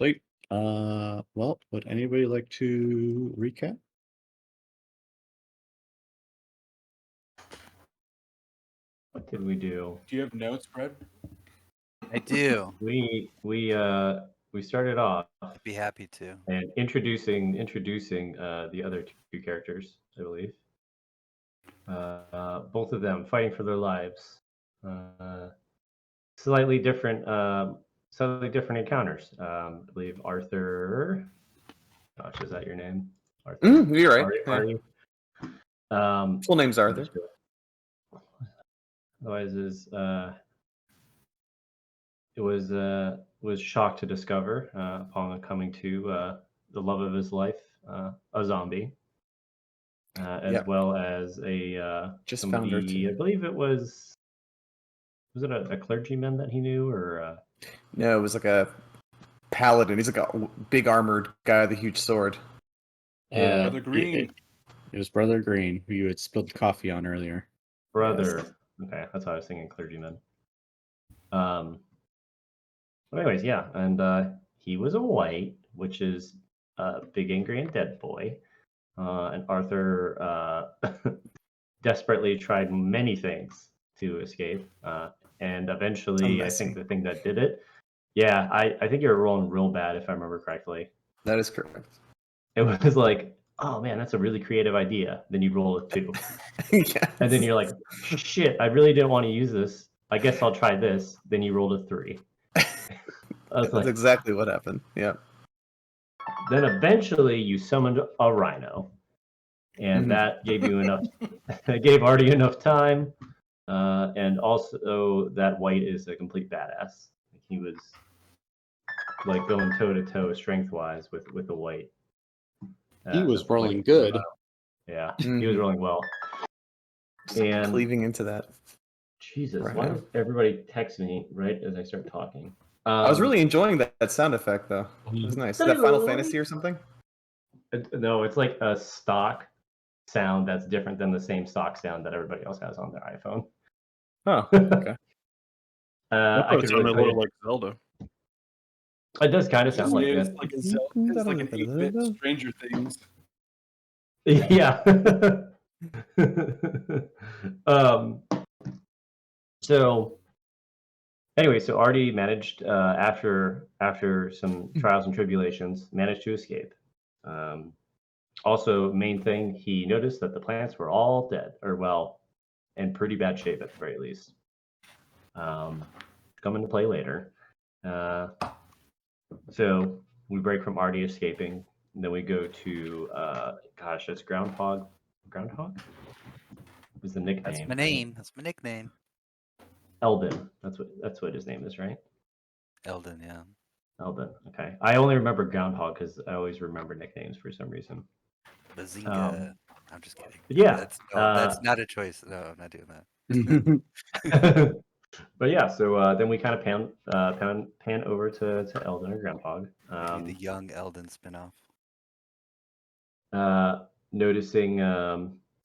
Like, well, would anybody like to recap? What did we do? Do you have notes, Brad? I do. We started off I'd be happy to. and introducing the other two characters, I believe. Both of them fighting for their lives. Slightly different encounters. I believe Arthur. Gosh, is that your name? Arthur. You're right. Are you? Full name's Arthur. Otherwise, it was shocked to discover upon coming to the love of his life, a zombie, as well as a Just somebody. found her too. I believe it was it a clergyman that he knew, or No, it was like a paladin. He's like a big armored guy with a huge sword. Brother Green. It was Brother Green, who you had spilled coffee on earlier. brother. Yes. Okay, that's how I was thinking clergyman. But anyways, yeah, and he was a white, which is big, angry, and dead boy. And Arthur desperately tried many things to escape, and eventually, I think the thing that did it. Yeah, I think you were rolling real bad, if I remember correctly. That is correct. It was like, oh man, that's a really creative idea. Then you roll a 2. Yes. And then you're like, shit, I really didn't want to use this. I guess I'll try this. Then you rolled a 3. That's like, exactly what happened. Yeah. Then eventually you summoned a rhino. And that gave you enough, gave Artie enough time. And also that white is a complete badass. He was like going toe to toe strength wise with the white. He was rolling good. Yeah, he was rolling well. And cleaving into that. Jesus, Right. why does everybody text me right as I start talking? I was really enjoying that sound effect, though. It was nice. Is that Final Fantasy or something? No, it's like a stock sound that's different than the same stock sound that everybody else has on their iPhone. Oh, okay. I could really a little like Zelda. It does kind of sound like It's that. like a Zelda. It's like an 8-bit Stranger Things. Yeah. So anyway, so Artie managed after some trials and tribulations, managed to escape. Also, main thing, he noticed that the plants were all dead, or well, in pretty bad shape at the very least. Come into play later. So we break from Artie escaping, and then we go to gosh, that's Groundhog. Groundhog? What's the nickname? That's my name. That's my nickname. Eldon. That's what his name is, right? Eldon, yeah. Eldon. Okay. I only remember Groundhog because I always remember nicknames for some reason. Bazinga. I'm just kidding. Yeah. That's not a choice. No, I'm not doing that. But yeah, so then we kind of pan over to Eldon or Groundhog. The young Eldon spinoff. Noticing.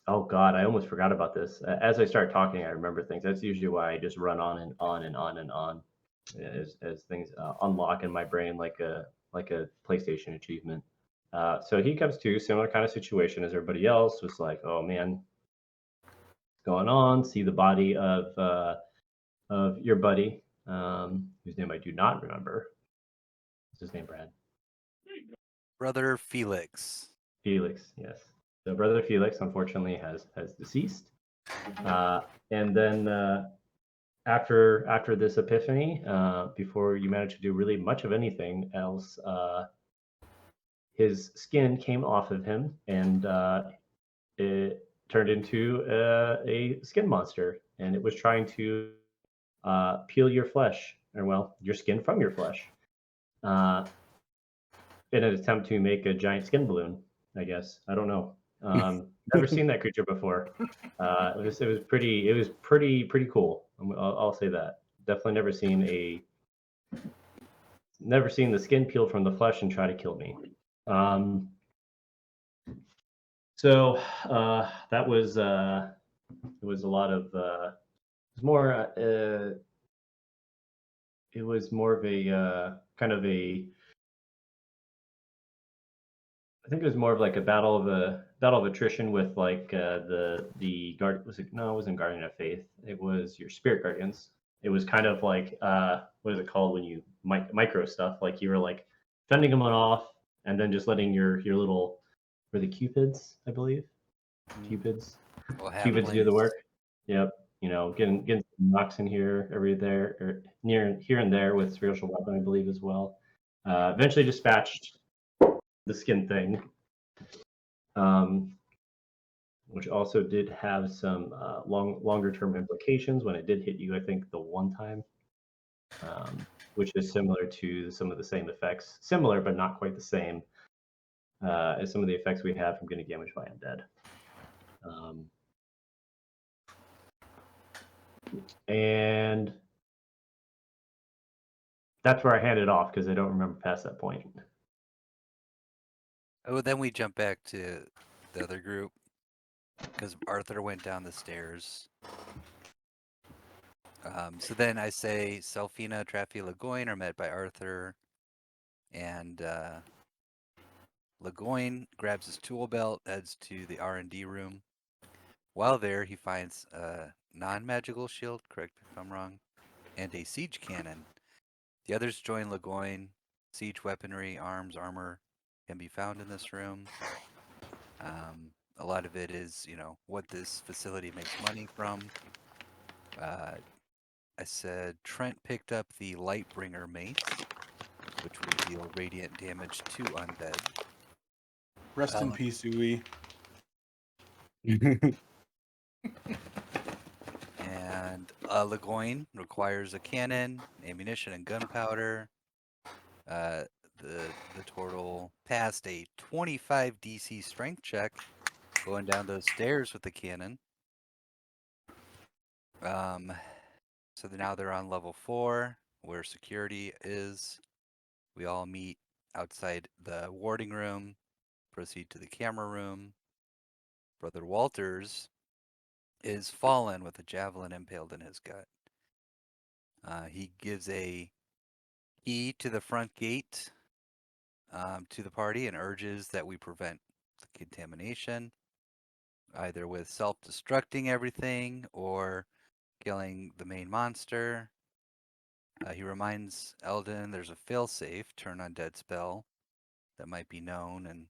Oh God, I almost forgot about this. As I start talking, I remember things. That's usually why I just run on and on and on and on, as things unlock in my brain like a PlayStation achievement. So he comes to similar kind of situation as everybody else. Was like, oh man, what's going on? See the body of your buddy, whose name I do not remember. What's his name, Brad? Brother Felix. Felix, yes. So brother Felix, unfortunately, has deceased. And then after this epiphany, before you manage to do really much of anything else, his skin came off of him, and it turned into a skin monster, and it was trying to peel your flesh, or well, your skin from your flesh, in an attempt to make a giant skin balloon. I guess I don't know. Never seen that creature before. It was pretty cool. I'll say that. Definitely never seen the skin peel from the flesh and try to kill me. So that was it was a lot of it was more of a kind of a I think it was more of like a battle of attrition with like the guard. Was it? No, it wasn't Guardian of Faith. It was your Spirit Guardians. It was kind of like what is it called when you micro stuff? Like you were like fending them off, and then just letting your little were the Cupids, I believe. Cupids. Well, Cupids do the halflings. work. Yep. You know, getting some knocks in here, every there, or near here and there with spiritual weapon, I believe as well. Eventually dispatched the skin thing, which also did have some longer term implications when it did hit you. I think the one time, which is similar to some of the same effects, similar but not quite the same as some of the effects we have from getting damaged by undead. And that's where I hand it off because I don't remember past that point. Oh, then we jump back to the other group because Arthur went down the stairs. So then I say Selfina, Traffy, Lagoin are met by Arthur, and Lagoin grabs his tool belt, heads to the R&D room. While there, he finds a non-magical shield, correct me if I'm wrong, and a siege cannon. The others join Lagoin. Siege weaponry, arms, armor can be found in this room. A lot of it is, what this facility makes money from. I said Trent picked up the Lightbringer mace, which will deal radiant damage to undead. Rest in peace, Uwe. And Lagoin requires a cannon, ammunition, and gunpowder. The turtle passed a 25 DC strength check going down those stairs with the cannon. So now they're on level 4, where security is. We all meet outside the warding room, proceed to the camera room. Brother Walters is fallen with a javelin impaled in his gut. He gives a key to the front gate to the party and urges that we prevent the contamination, either with self-destructing everything or killing the main monster. He reminds Eldon there's a failsafe, turn undead spell, that might be known and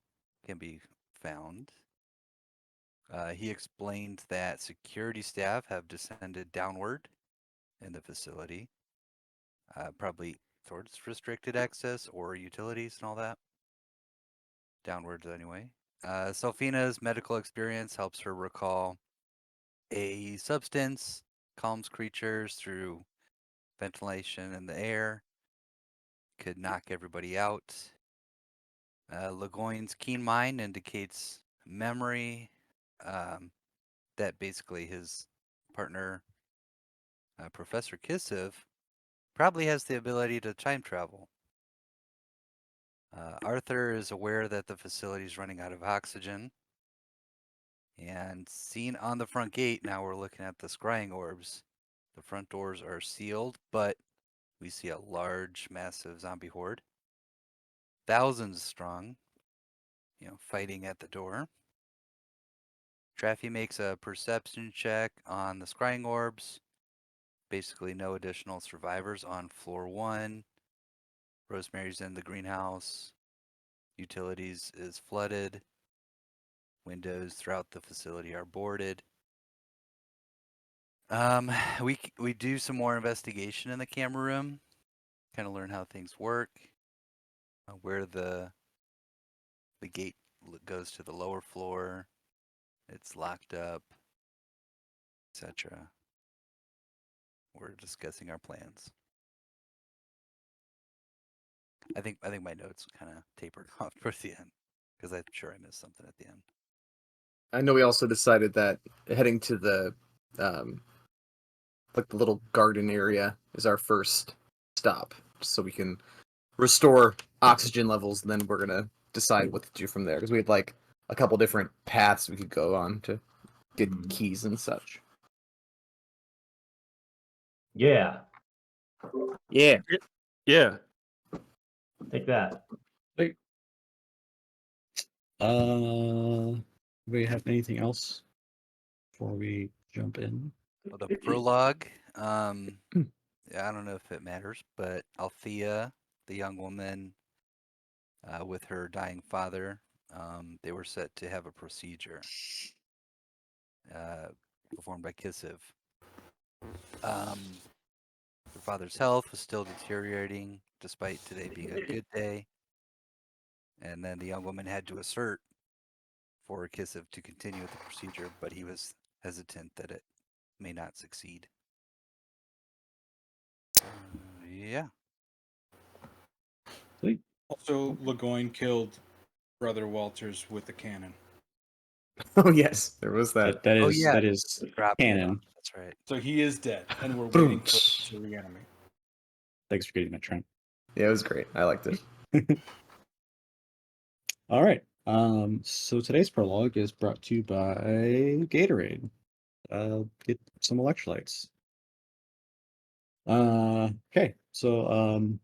can be found. He explained that security staff have descended downward in the facility, probably towards restricted access or utilities and all that. Downwards anyway. Selfina's medical experience helps her recall a substance calms creatures through ventilation in the air, could knock everybody out. Lagoin's keen mind indicates memory, that basically his partner, Professor Kissiv, probably has the ability to time travel. Arthur is aware that the facility is running out of oxygen. And seen on the front gate, now we're looking at the scrying orbs. The front doors are sealed, but we see a large, massive zombie horde. Thousands strong, fighting at the door. Traffy makes a perception check on the scrying orbs. Basically no additional survivors on floor 1. Rosemary's in the greenhouse. Utilities is flooded. Windows throughout the facility are boarded. We do some more investigation in the camera room, kind of learn how things work, where the gate goes to the lower floor, it's locked up, etc. We're discussing our plans. I think my notes kind of tapered off towards the end because I'm sure I missed something at the end. I know we also decided that heading to the like the little garden area is our first stop, so we can restore oxygen levels, and then we're gonna decide what to do from there, because we had like a couple different paths we could go on to get keys and such. Yeah, Yeah. Yeah. take that. we have anything else before we jump in? Well, the prologue, yeah, I don't know if it matters, but Althea, the young woman with her dying father, they were set to have a procedure performed by Kissiv. Her father's health was still deteriorating despite today being a good day. And then the young woman had to assert for Kissiv to continue with the procedure, but he was hesitant that it may not succeed. Yeah. Sweet. Also, Lagoin killed Brother Walters with the cannon. Oh yes, there was that. That Oh, is yeah. that is Dropped it canon. off. That's right. So he is dead, and we're Boom. waiting for him to reanimate. Thanks for getting that, Trent. Yeah, it was great. I liked it. All right. So today's prologue is brought to you by Gatorade. Get some electrolytes. Okay. So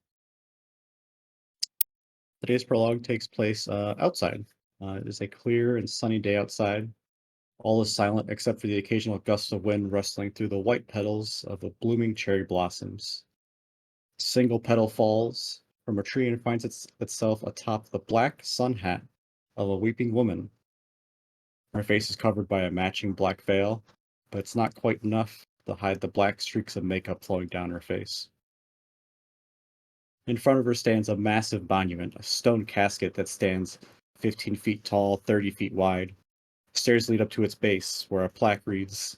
today's prologue takes place outside. It is a clear and sunny day outside. All is silent except for the occasional gusts of wind rustling through the white petals of the blooming cherry blossoms. A single petal falls from a tree and finds itself atop the black sun hat of a weeping woman. Her face is covered by a matching black veil, but it's not quite enough to hide the black streaks of makeup flowing down her face. In front of her stands a massive monument, a stone casket that stands 15 feet tall, 30 feet wide. Stairs lead up to its base, where a plaque reads,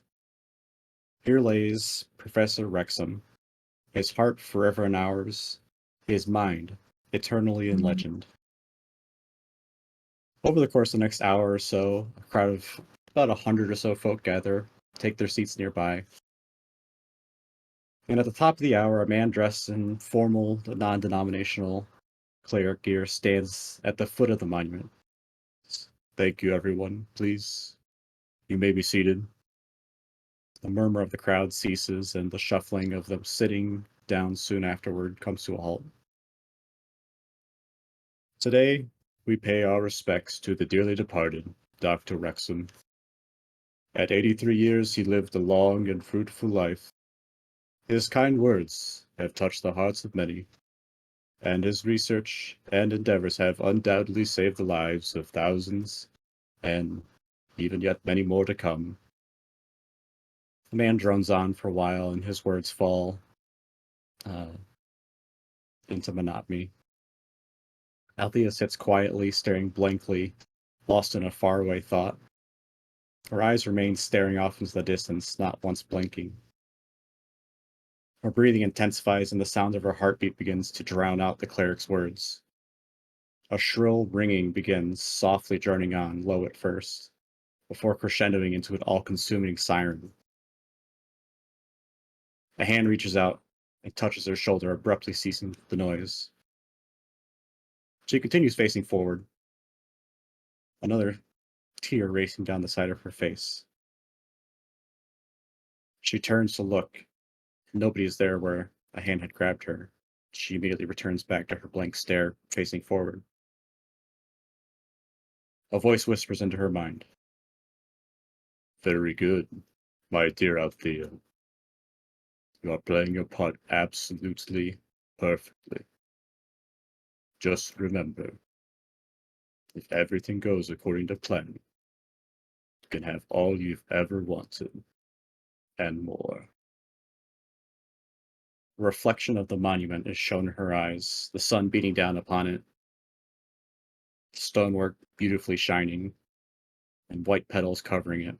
"Here lays Professor Wrexham, his heart forever in ours, his mind eternally in legend." Over the course of the next hour or so, a crowd of about 100 or so folk gather, take their seats nearby. And at the top of the hour, a man dressed in formal, non-denominational cleric gear stands at the foot of the monument. "Thank you, everyone. Please, you may be seated." The murmur of the crowd ceases, and the shuffling of them sitting down soon afterward comes to a halt. Today, we pay our respects to the dearly departed Dr. Wrexham. At 83 years, he lived a long and fruitful life. His kind words have touched the hearts of many, and his research and endeavors have undoubtedly saved the lives of thousands, and even yet many more to come. The man drones on for a while, and his words fall into monotony. Althea sits quietly, staring blankly, lost in a faraway thought. Her eyes remain staring off into the distance, not once blinking. Her breathing intensifies, and the sound of her heartbeat begins to drown out the cleric's words. A shrill ringing begins, softly droning on, low at first, before crescendoing into an all-consuming siren. A hand reaches out and touches her shoulder, abruptly ceasing the noise. She continues facing forward, another tear racing down the side of her face. She turns to look. Nobody is there where a hand had grabbed her. She immediately returns back to her blank stare, facing forward. A voice whispers into her mind. "Very good, my dear Althea. You are playing your part absolutely perfectly. Just remember, if everything goes according to plan, you can have all you've ever wanted, and more." A reflection of the monument is shown in her eyes, the sun beating down upon it, stonework beautifully shining, and white petals covering it.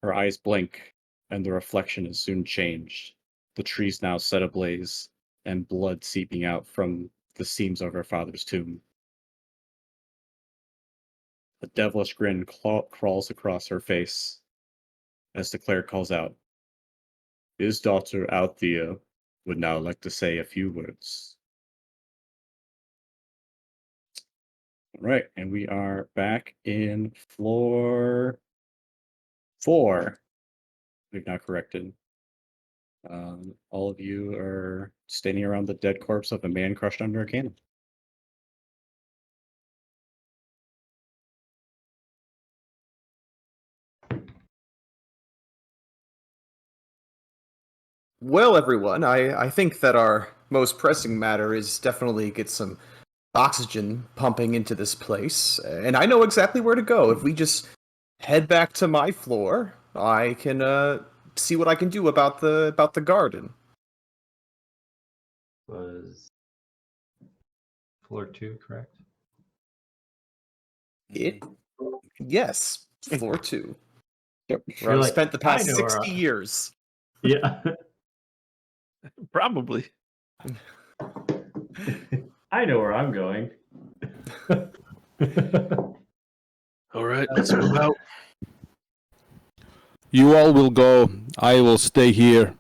Her eyes blink, and the reflection is soon changed. The trees now set ablaze, and blood seeping out from the seams of her father's tomb. A devilish grin crawls across her face as the cleric calls out, "His daughter Althea would now like to say a few words." All right, and we are back in floor 4. We've now corrected. All of you are standing around the dead corpse of a man crushed under a cannon. Well, everyone, I think that our most pressing matter is definitely get some oxygen pumping into this place, and I know exactly where to go. If we just head back to my floor, I can see what I can do about the garden. Was floor 2 correct? It Mm, yes, floor 2. Yep. Where I've like, spent the I past know where 60 years. Yeah. Probably. I know where I'm going. All right, let's move out. You all will go. I will stay here.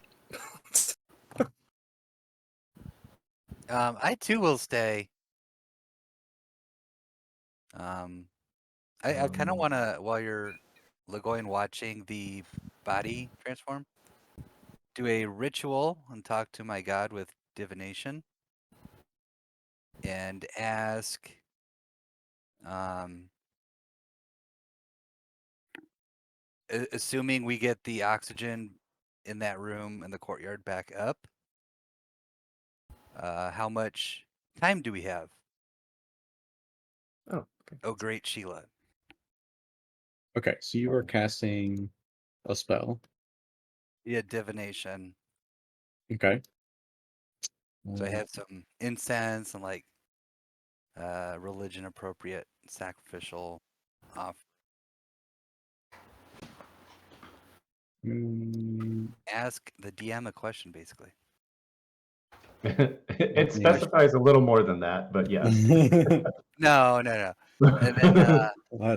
I too will stay. I kind of want to, while you're going watching the body transform, do a ritual and talk to my god with divination and ask, um, assuming we get the oxygen in that room in the courtyard back up, how much time do we have? Oh, okay. Oh, great Sheila. Okay, so you are casting a spell. Yeah, divination. Okay. So I have some incense and like religion appropriate sacrificial off. Ask the DM a question, basically. It specifies a little more than that, but yes. No. And then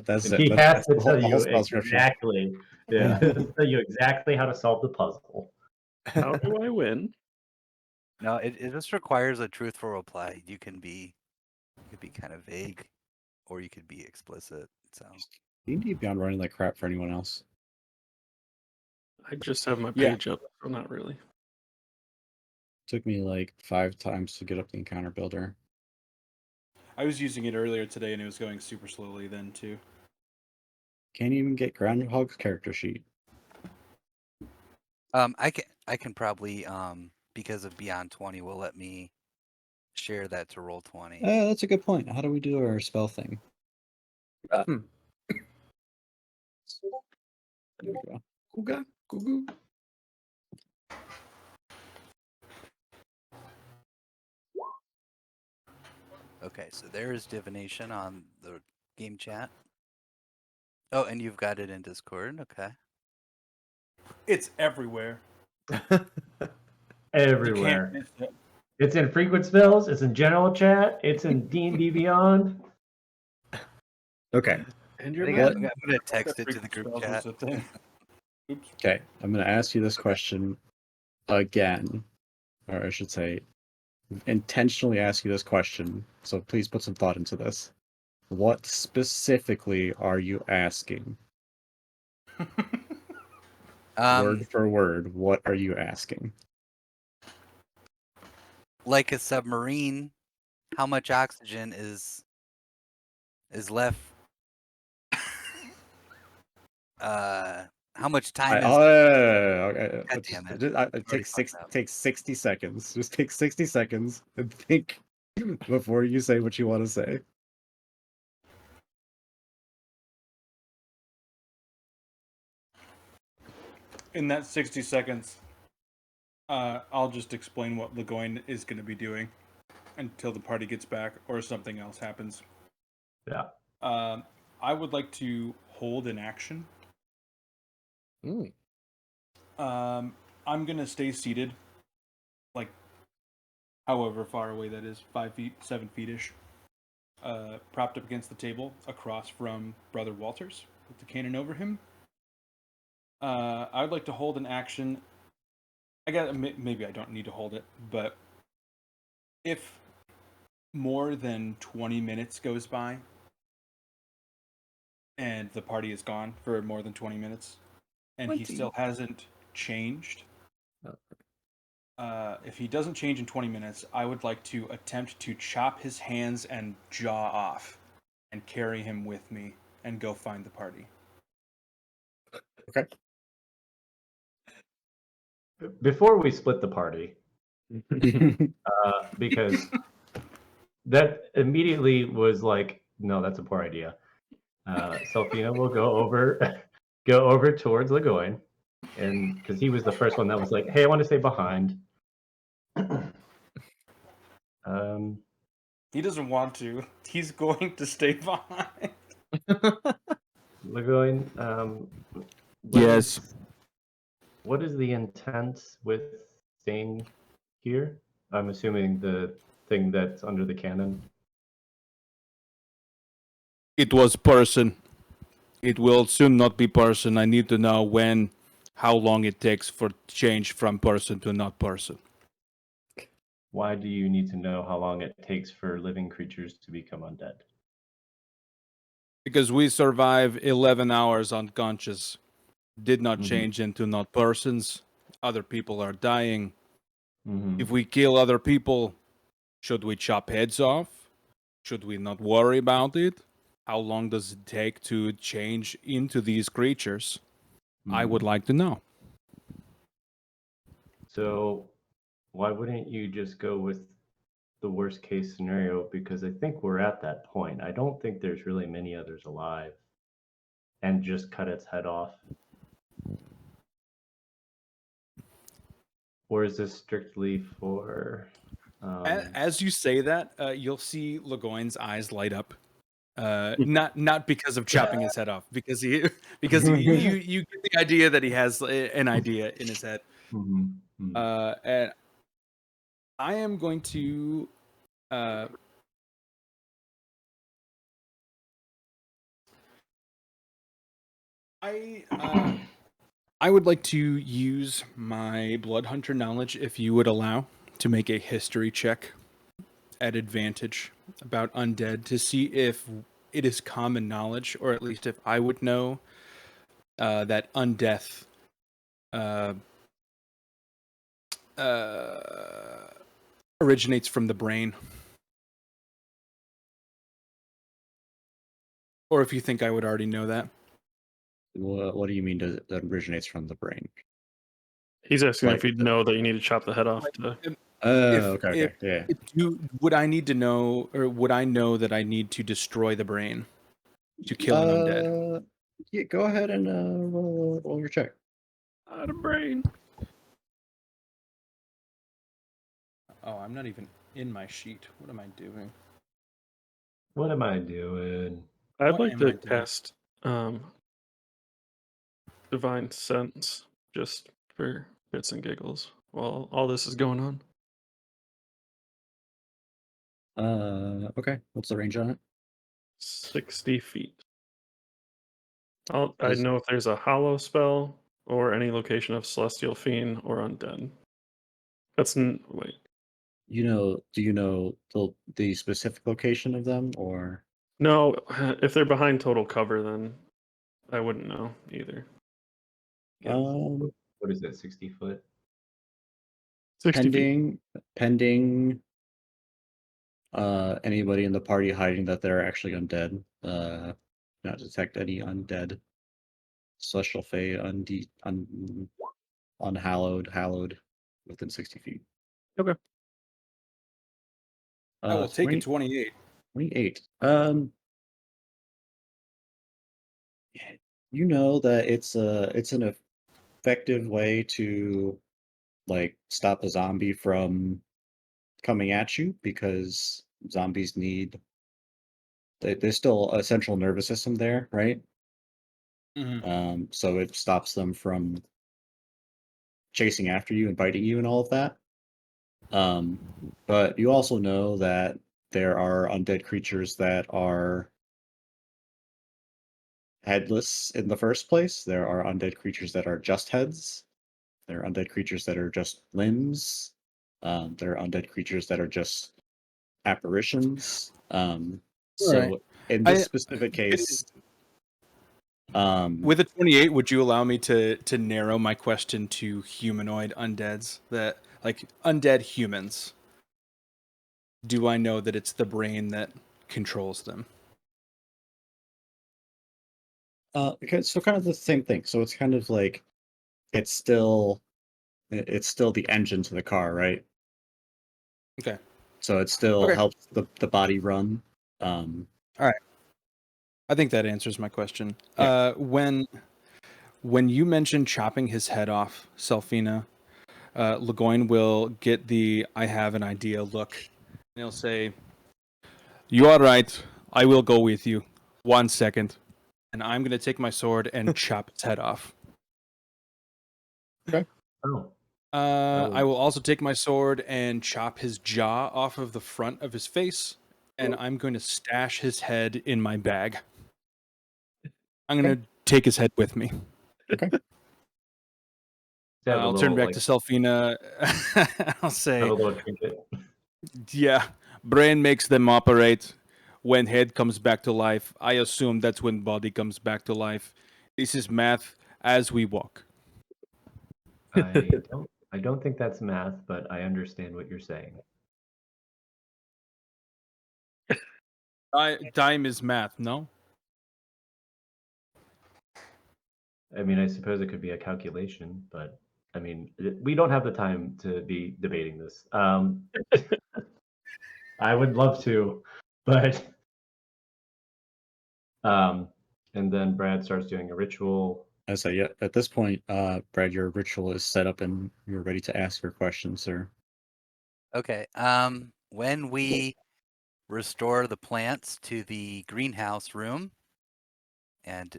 That's And it. he That's, has that's to the whole, tell the whole you spell description. exactly. Yeah, tell you exactly how to solve the puzzle. How do I win? no, it just requires a truthful reply. You could be kind of vague, or you could be explicit. So You need to be on running like crap for anyone else. I just have my Yeah. page up, so not really. Took me like 5 times to get up the encounter builder. I was using it earlier today and it was going super slowly then too. Can't even get Groundhog's character sheet. I can probably because of Beyond 20 will let me share that to roll 20. That's a good point. How do we do our spell thing? Hmm. There we go. Googa, goo. Okay, so there is divination on the game chat. Oh, and you've got it in Discord. Okay. It's everywhere. Everywhere. You can't miss it. It's in frequent spells. It's in general chat. It's in D&D Beyond. Okay. And I your think What? I'm gonna text it to the Frequent group spells chat. was a thing. Oops. Okay. I'm going to ask you this question again. Or I should say, intentionally ask you this question. So please put some thought into this. What specifically are you asking? Word for word, what are you asking? Like a submarine, how much oxygen is left? How much time is? Okay. God damn it! It Already takes fucked up. 60 seconds. Just take 60 seconds and think before you say what you want to say. In that 60 seconds, I'll just explain what Legoyne is going to be doing until the party gets back or something else happens. Yeah. I would like to hold an action. Mm. I'm going to stay seated, like however far away that is, 5 feet, 7 feet-ish, propped up against the table across from Brother Walters with the cannon over him. I would like to hold an action. Maybe I don't need to hold it, but if more than 20 minutes goes by and the party is gone for more than 20 minutes and he 20. still hasn't changed, if he doesn't change in 20 minutes, I would like to attempt to chop his hands and jaw off and carry him with me and go find the party. Okay. before we split the party, because that immediately was like, no, that's a poor idea. Selfina will go over towards Lagoin, and because he was the first one that was like, hey, I want to stay behind. He doesn't want to. He's going to stay behind. Lagoin, Yes. what is the intent with staying here? I'm assuming the thing that's under the cannon. It was person. It will soon not be person. I need to know when, how long it takes for change from person to not person. Why do you need to know how long it takes for living creatures to become undead? Because we survive 11 hours unconscious. Did not Mhm. change into not persons. Other people are dying. Mhm. If we kill other people, should we chop heads off? Should we not worry about it? How long does it take to change into these creatures? I would Mhm. like to know. So, why wouldn't you just go with the worst case scenario? Because I think we're at that point. I don't think there's really many others alive, and just cut its head off. Or is this strictly for? As you say that, you'll see Lagoin's eyes light up. Not because of chopping his head off, because you get the idea that he has an idea in his head. Mhm. Mhm. And I am going to I would like to use my Blood Hunter knowledge, if you would allow, to make a history check at advantage about undead to see if it is common knowledge, or at least if I would know that undeath originates from the brain. Or if you think I would already know that. What do you mean that originates from the brain? He's asking Like if he'd know that you need to chop the head off. Oh, okay, yeah. Would I need to know, or would I know that I need to destroy the brain to kill an undead? Yeah, go ahead and roll your check. Out of brain. Oh, I'm not even in my sheet. What am I doing? What am I doing? I'd What like am to I doing? cast Divine Sense just for bits and giggles while all this is going on. Okay. What's the range on it? 60 feet. I Does- know if there's a hollow spell or any location of celestial fiend or undead. Wait. Do you know the specific location of them, or No, if they're behind total cover, then I wouldn't know either. Yeah. What is that? 60 foot. 60 feet. pending anybody in the party hiding that they're actually undead, not detect any undead celestial fey hallowed within 60 feet. Okay. I will take a 20 28. 28. You know that it's an effective way to like stop a zombie from coming at you, because zombies need there's still a central nervous system there, right? So it stops them from chasing after you and biting you and all of that. But you also know that there are undead creatures that are headless in the first place. There are undead creatures that are just heads. There are undead creatures that are just limbs. There are undead creatures that are just apparitions. So Right. in this specific case, With a 28, would you allow me to narrow my question to humanoid undeads, that like undead humans? Do I know that it's the brain that controls them? okay, so kind of the same thing. So it's kind of like it's still it's still the engine to the car, right? Okay. So it still Okay. helps the body run. I think that answers my question. Yeah. When you mentioned chopping his head off, Selfina, Legoyne will get the "I have an idea" look, and he'll say, "You are right. I will go with you. 1 second." And I'm going to take my sword and chop his head off. Oh, I will also take my sword and chop his jaw off of the front of his face, and I'm going to stash his head in my bag. I'm going to take his head with me. have a I'll turn little, back to Selfina. I'll say, have a little trinket. yeah, brain makes them operate. When head comes back to life, I assume that's when body comes back to life. This is math as we walk. I don't think that's math, but I understand what you're saying. Time is math, no? I mean, I suppose it could be a calculation, but I mean, we don't have the time to be debating this. I would love to, but and then Brad starts doing a ritual. I say, yeah. At this point, Brad, your ritual is set up and you're ready to ask your question, sir. Okay. When we restore the plants to the greenhouse room and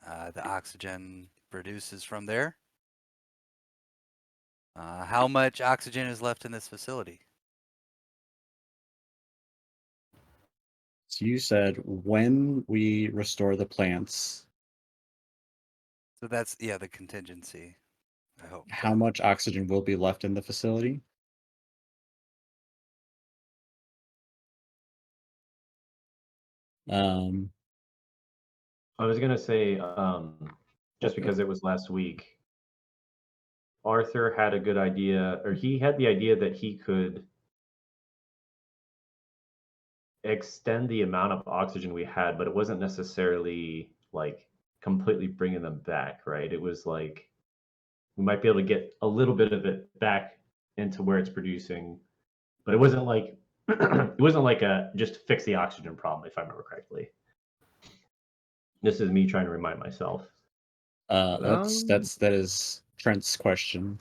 the oxygen produces from there, how much oxygen is left in this facility? So you said when we restore the plants, So that's, yeah, the contingency. I hope. how much oxygen will be left in the facility? Um, I was gonna say, just because it was last week, Arthur had a good idea, or he had the idea that he could extend the amount of oxygen we had, but it wasn't necessarily like completely bringing them back, right? It was like we might be able to get a little bit of it back into where it's producing, but it wasn't like it wasn't like a just fix the oxygen problem, if I remember correctly. This is me trying to remind myself. that is Trent's question.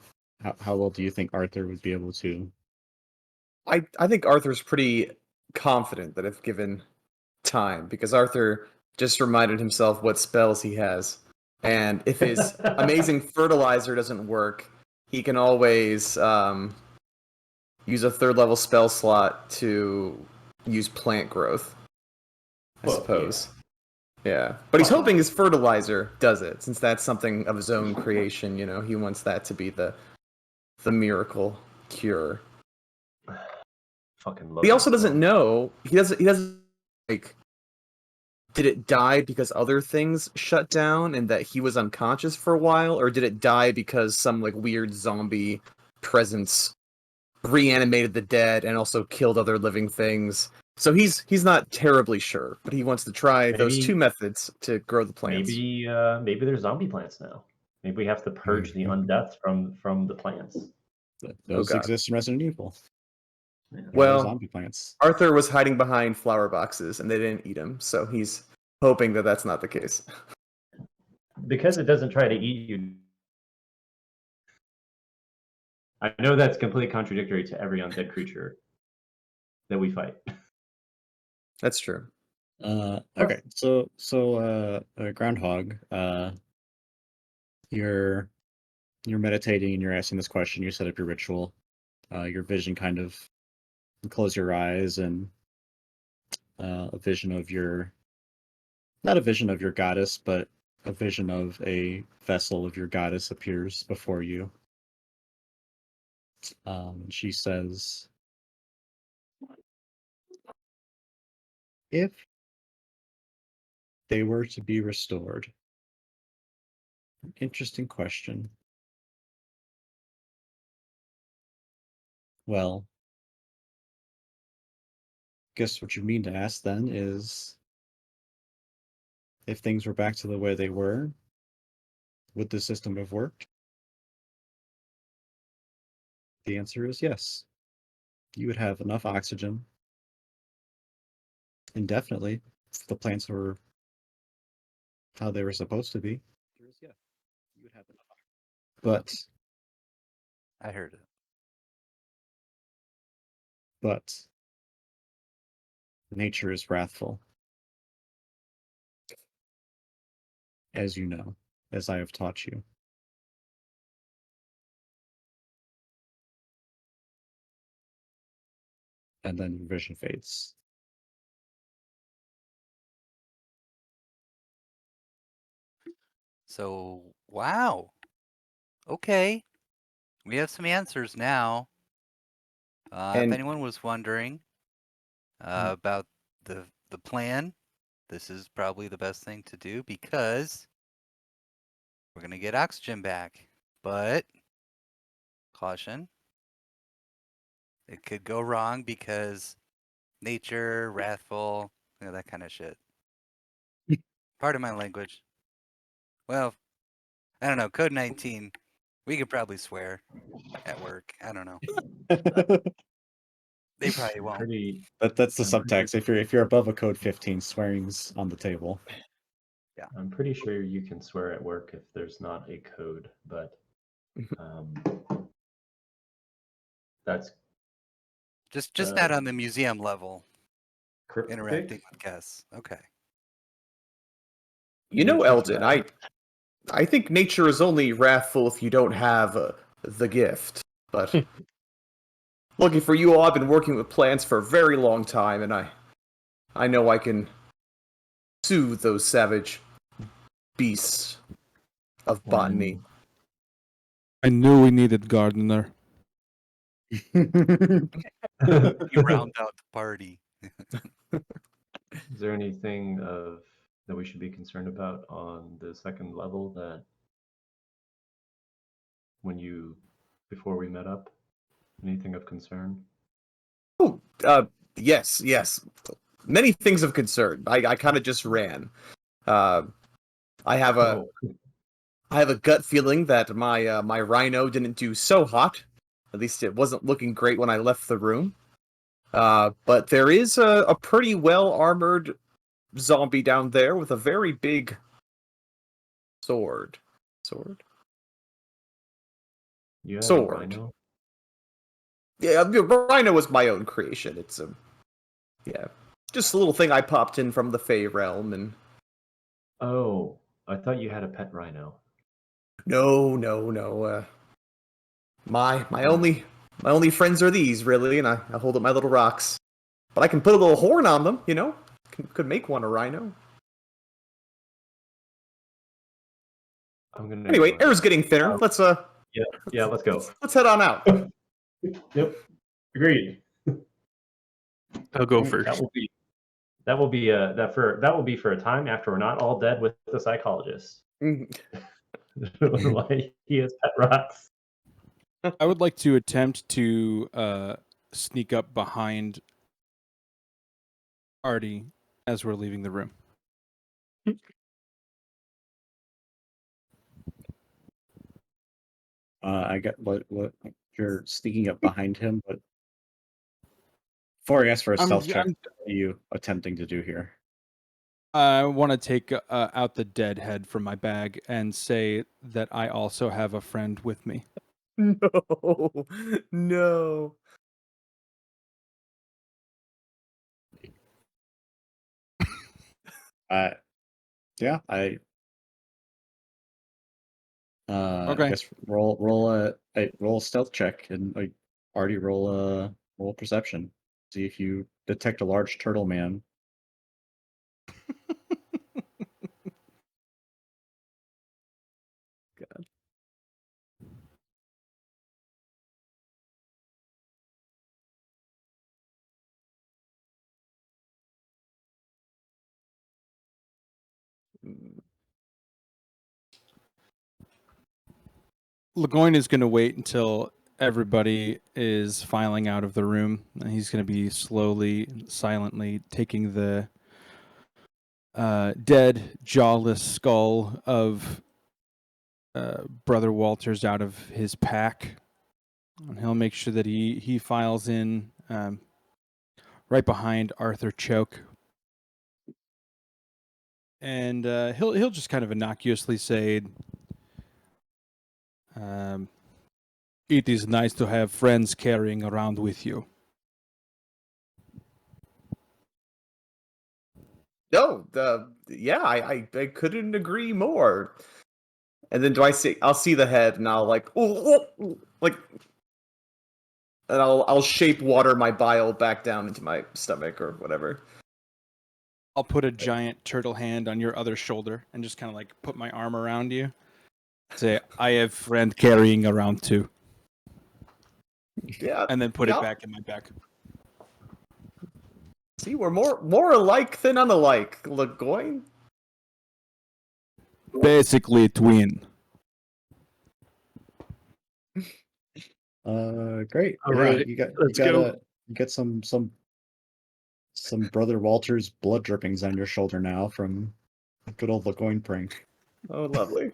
How well do you think Arthur would be able to? I think Arthur's pretty confident that if given time, because Arthur just reminded himself what spells he has. And if his amazing fertilizer doesn't work, he can always use a 3rd level spell slot to use plant growth, I Well, suppose. Yeah. But he's hoping his fertilizer does it, since that's something of his own creation, you know. He wants that to be the miracle cure. Fucking love He also this doesn't film. know. He doesn't like. Did it die because other things shut down and that he was unconscious for a while, or did it die because some like weird zombie presence reanimated the dead and also killed other living things? So he's not terribly sure, but he wants to try those two Maybe methods to grow the plants. maybe there's zombie plants now. Maybe we have to purge the undeath from the plants. Those God. exist in Resident Evil. Yeah. There are Well, zombie plants. Arthur was hiding behind flower boxes and they didn't eat him, so he's hoping that that's not the case. Because it doesn't try to eat you. I know that's completely contradictory to every undead creature that we fight. That's true. Okay, so Groundhog, you're meditating and you're asking this question. You set up your ritual. Your vision kind of, you close your eyes and a vision of your, not a vision of your goddess, but a vision of a vessel of your goddess appears before you. She says, if they were to be restored, interesting question. Well, guess what you mean to ask then is, if things were back to the way they were, would the system have worked? The answer is yes. You would have enough oxygen indefinitely if the plants were how they were supposed to be. Yeah, you would have enough oxygen. But I heard it. nature is wrathful, as you know, as I have taught you. And then your vision fades. So, wow. Okay. We have some answers now. If And- anyone was wondering about the plan, this is probably the best thing to do because we're going to get oxygen back. But caution, it could go wrong because nature, wrathful, that kind of shit. Pardon my language. Well, I don't know. Code 19, we could probably swear at work. I don't know. They probably won't. Pretty. That's the I'm pretty- subtext. If you're above a code 15, swearing's on the table. I'm pretty sure you can swear at work if there's not a code, but that's Just not on the museum level, cryptic. interacting with guests. Okay. You know, Nature's Eldon, wrath. I think nature is only wrathful if you don't have the gift. But looking for you all, I've been working with plants for a very long time, and I know I can soothe those savage beasts of botany. I knew we needed gardener. You round out the party. Is there anything that we should be concerned about on the second level that before we met up, anything of concern? Oh, yes. Many things of concern. I kind of just ran. I have a Oh, I have a gut feeling that my rhino didn't do so hot. At least it wasn't looking great when I left the room. But there is a pretty well armored zombie down there with a very big sword. Sword? you have a Sword. rhino? Yeah, the rhino was my own creation. It's just a little thing I popped in from the Fey realm, and Oh, I thought you had a pet rhino. no. My only friends are these, really, and I hold up my little rocks. But I can put a little horn on them, you know? Could make one a rhino. I'm gonna. Anyway, ignore air's that. getting thinner. Let's Yeah, let's go. let's head on out. Yep, agreed. I'll go first. That will be for a time after we're not all dead with the psychologist. Mhm. Why he has pet rocks. I would like to attempt to sneak up behind Artie as we're leaving the room. I got what you're sneaking up behind him, but before I ask for a stealth check, what are you attempting to do here? I want to take out the dead head from my bag and say that I also have a friend with me. No. Yeah, I Okay. guess roll a stealth check and already roll perception. See if you detect a large turtle man. God. Legoyne is going to wait until everybody is filing out of the room, and he's going to be slowly, silently taking the dead, jawless skull of Brother Walters out of his pack And he'll make sure that he files in right behind Arthur Choke. And he'll just kind of innocuously say, "It is nice to have friends carrying around with you." No, yeah, I couldn't agree more. And then I'll see the head and I'll like, like, and I'll shape water my bile back down into my stomach or whatever. I'll put a giant turtle hand on your other shoulder and just kind of like put my arm around you. Say, "I have friend carrying around too," Yeah, and then put yeah. it back in my back. See, we're more alike than unalike, Lagoin. Basically, twin. Great. All Yeah, right, you let's go. get some Brother Walter's blood drippings on your shoulder now from a good old Lagoin prank. Oh, lovely.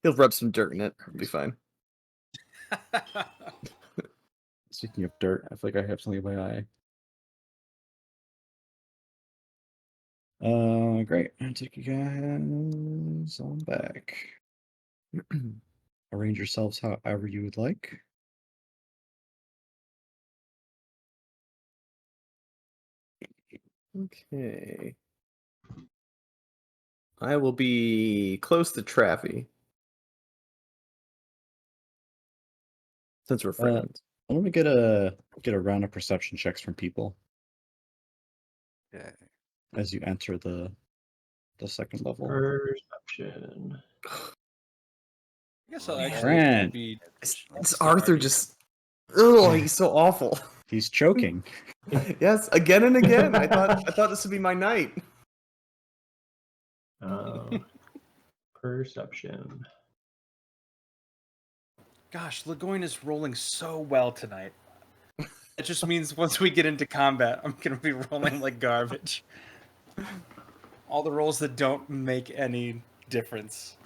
He'll rub some dirt in it. It'll be fine. Speaking of dirt, I feel like I have something in my eye. Great. I'll take you guys on back. Arrange yourselves however you would like. Okay. I will be close to Traffy. Since we're friends. I want to get a round of perception checks from people Okay. as you enter the second level. Perception. I guess I'll Yeah. actually Friend. be. It's Arthur just. Oh, he's so awful. He's choking. Yes, again and again. I thought this would be my night. Perception. Gosh, Lagoin is rolling so well tonight. It just means once we get into combat, I'm gonna be rolling like garbage. All the rolls that don't make any difference.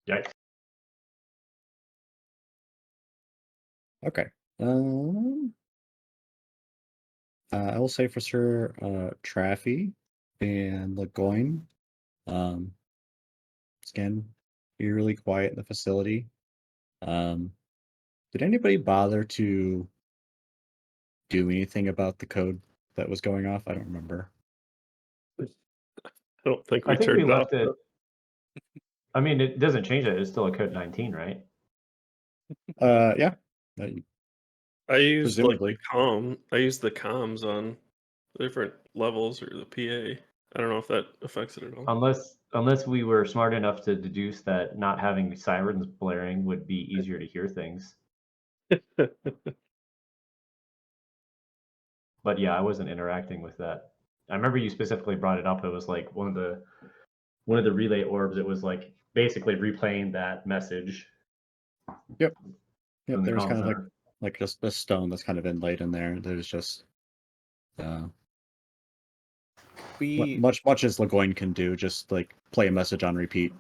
Yikes. Okay. I will say for sure, Traffy and Lagoin. Again, eerily quiet in the facility. Did anybody bother to do anything about the code that was going off? I don't remember. I don't think we I think turned we it off. left it. I mean, it doesn't change it. It's still a code 19, right? Yeah. I used Presumably. I used the comms on different levels or the PA. I don't know if that affects it at all. Unless we were smart enough to deduce that not having sirens blaring would be easier to hear things. But yeah, I wasn't interacting with that. I remember you specifically brought it up. It was like one of the relay orbs. It was like basically replaying that message. Yep. from the There was comm kind of center. like just a stone that's kind of inlaid in there. There's just much as Lagoin can do, just like play a message on repeat.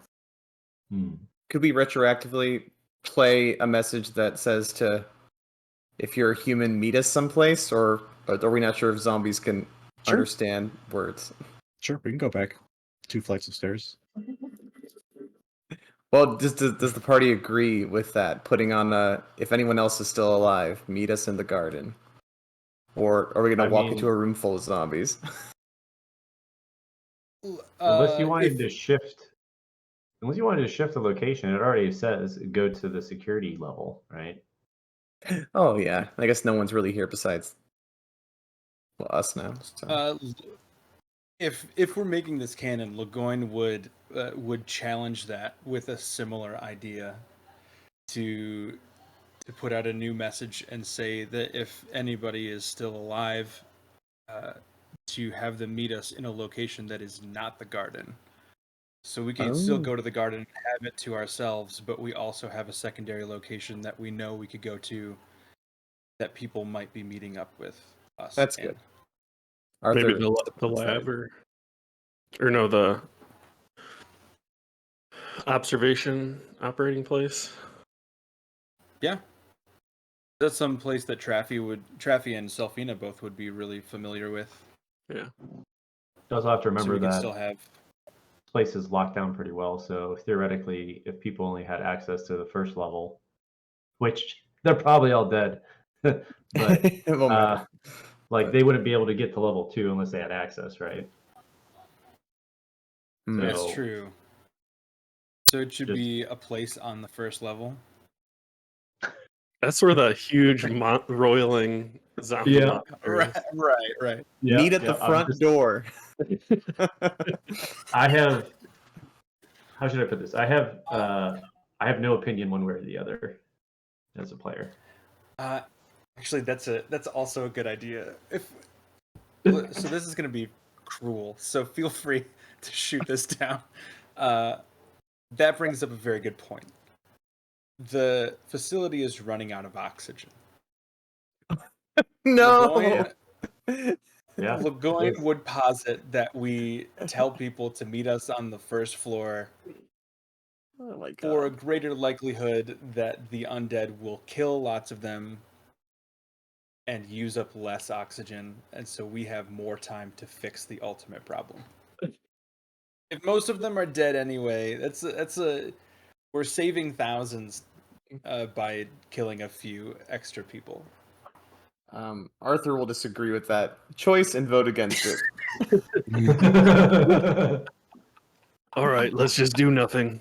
Could we retroactively play a message that says to, if you're a human, meet us someplace, or are we not sure if zombies can understand words? Sure, we can go back 2 flights of stairs. Well, does the party agree with that? Putting on, if anyone else is still alive, meet us in the garden. Or are we going to walk into a room full of zombies? Unless you wanted to shift the location, it already says go to the security level, right? Oh yeah, I guess no one's really here besides us now. So. If we're making this canon, Lagoin would challenge that with a similar idea to put out a new message and say that if anybody is still alive, to have them meet us in a location that is not the garden. So we can still go to the garden and have it to ourselves, but we also have a secondary location that we know we could go to that people might be meeting up with us. That's good. Arthur, Maybe the what's that? lab or no, the observation operating place. Yeah. That's some place that Traffy and Selfina both would be really familiar with. Yeah. You also have to So remember we could that still have. place is locked down pretty well. So theoretically, if people only had access to the first level, which they're probably all dead, but It won't matter. like they wouldn't be able to get to level 2 unless they had access, right? Hmm. That's So- true. So it should Just- be a place on the first level. That's where the huge roiling zombie Yeah. monster is. Right. Meet at the I'm front just- door. I have. How should I put this? I have no opinion one way or the other as a player. Actually, that's also a good idea. So this is going to be cruel. So feel free to shoot this down. That brings up a very good point. The facility is running out of oxygen. No. Yeah. LeGoyne would posit that we tell people to meet us on the first floor Oh my for a god. greater likelihood that the undead will kill lots of them and use up less oxygen, and so we have more time to fix the ultimate problem. If most of them are dead anyway, we're saving thousands by killing a few extra people. Arthur will disagree with that choice and vote against it. All right, let's just do nothing.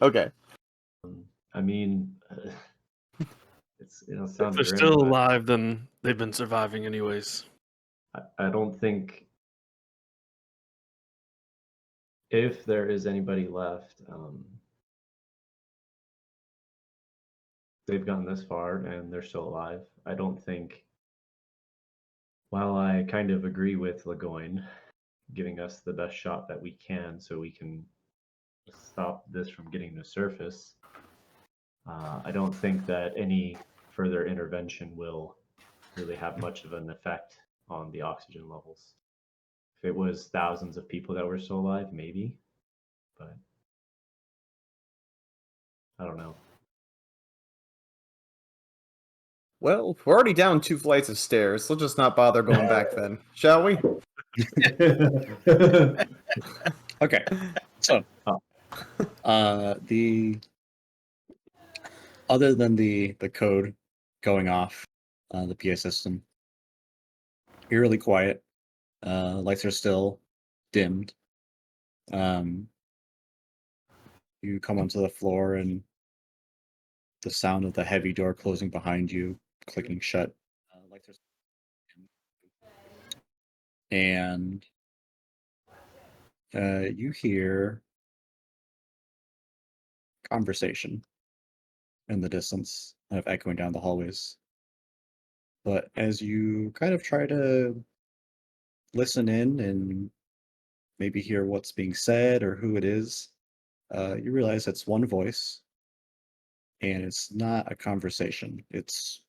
Okay. I mean, it's If sounds they're grim, still but alive, then they've been surviving anyways. I don't think if there is anybody left, they've gotten this far and they're still alive. I don't think. While I kind of agree with LeGoyne giving us the best shot that we can so we can stop this from getting to surface, I don't think that any further intervention will really have much of an effect on the oxygen levels. If it was thousands of people that were still alive, maybe, but I don't know. Well, we're already down 2 flights of stairs. Let's just not bother going back then, shall we? Okay. So, Oh. the other than the code going off, the PA system, eerily quiet. Lights are still dimmed. You come onto the floor and the sound of the heavy door closing behind you, clicking shut. Lights are still dimmed. And you hear conversation in the distance, kind of echoing down the hallways. But as you kind of try to listen in and maybe hear what's being said or who it is, you realize it's one voice, and it's not a conversation. It's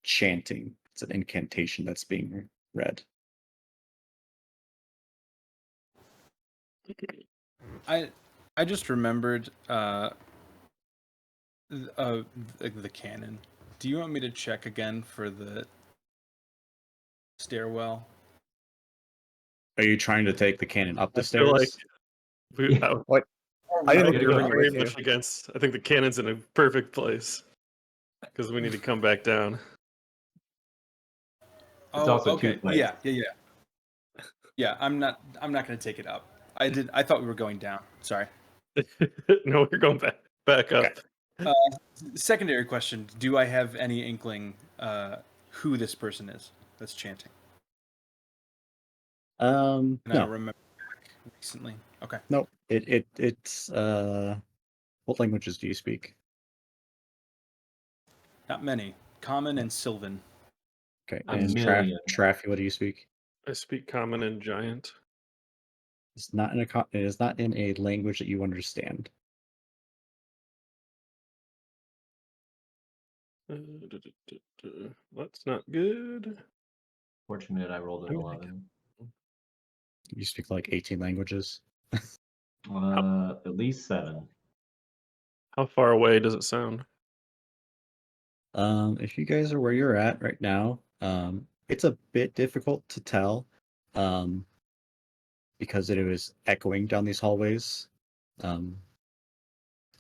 chanting. It's an incantation that's being read. I just remembered the cannon. Do you want me to check again for the stairwell? Are you trying to take the cannon up the I feel like stairs? I didn't think gotta you were go bringing it very with you. much against. I think the cannon's in a perfect place because we need to come back down. It's also 2 okay. flights. Yeah. Yeah, I'm not gonna take it up. I thought we were going down. Sorry. No, we're going back up. Okay. Secondary question: do I have any inkling who this person is that's chanting? And I don't No, remember back recently. Okay. no. It's what languages do you speak? Not many. Common and Sylvan. Okay, A and million. Traffy, what do you speak? I speak common and giant. It's not in it is not in a language that you understand. That's not good. Fortunate I rolled an I'm gonna 11. You speak like 18 languages. At least 7. How far away does it sound? If you guys are where you're at right now, it's a bit difficult to tell, um, because it was echoing down these hallways, um,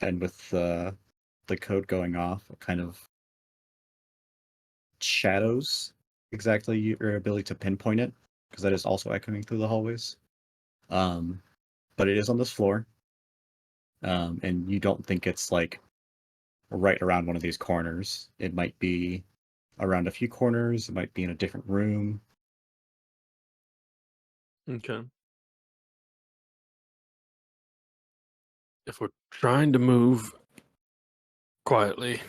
and with the code going off, it kind of shadows exactly your ability to pinpoint it, because that is also echoing through the hallways. But it is on this floor, and you don't think it's like right around one of these corners. It might be around a few corners. It might be in a different room. Okay. If we're trying to move quietly,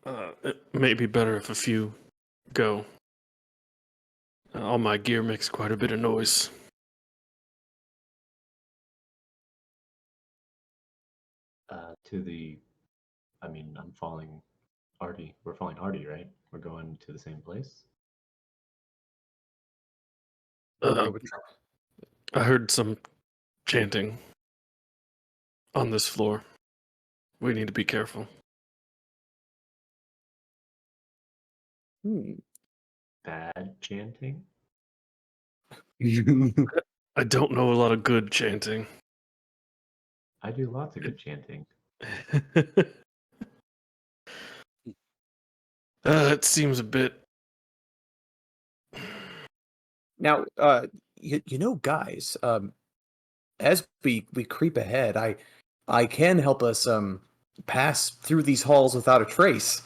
it may be better if a few go. All my gear makes quite a bit of noise. To the, I mean, I'm following Artie. We're following Artie, right? We're going to the same place. Uh, I heard some chanting on this floor. We need to be careful. Bad chanting. I don't know a lot of good chanting. I do lots of good chanting. It seems a bit. Now, guys, as we creep ahead, I can help us pass through these halls without a trace.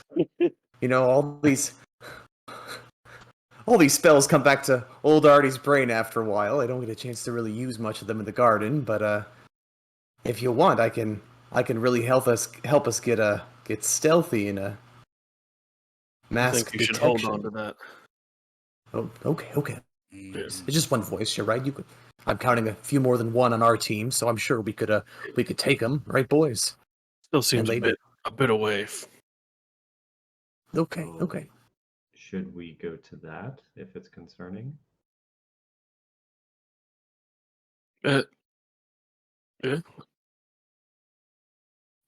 All these spells come back to old Artie's brain after a while. I don't get a chance to really use much of them in the garden, but if you want, I can really help us get stealthy in a I mask think you should detection. hold on to that. Oh, okay. Yes. It's just one voice, you're right. I'm counting a few more than one on our team, so I'm sure we could take them, right, boys? Still seems And later. a bit away. Okay. So, should we go to that if it's concerning? Yeah. It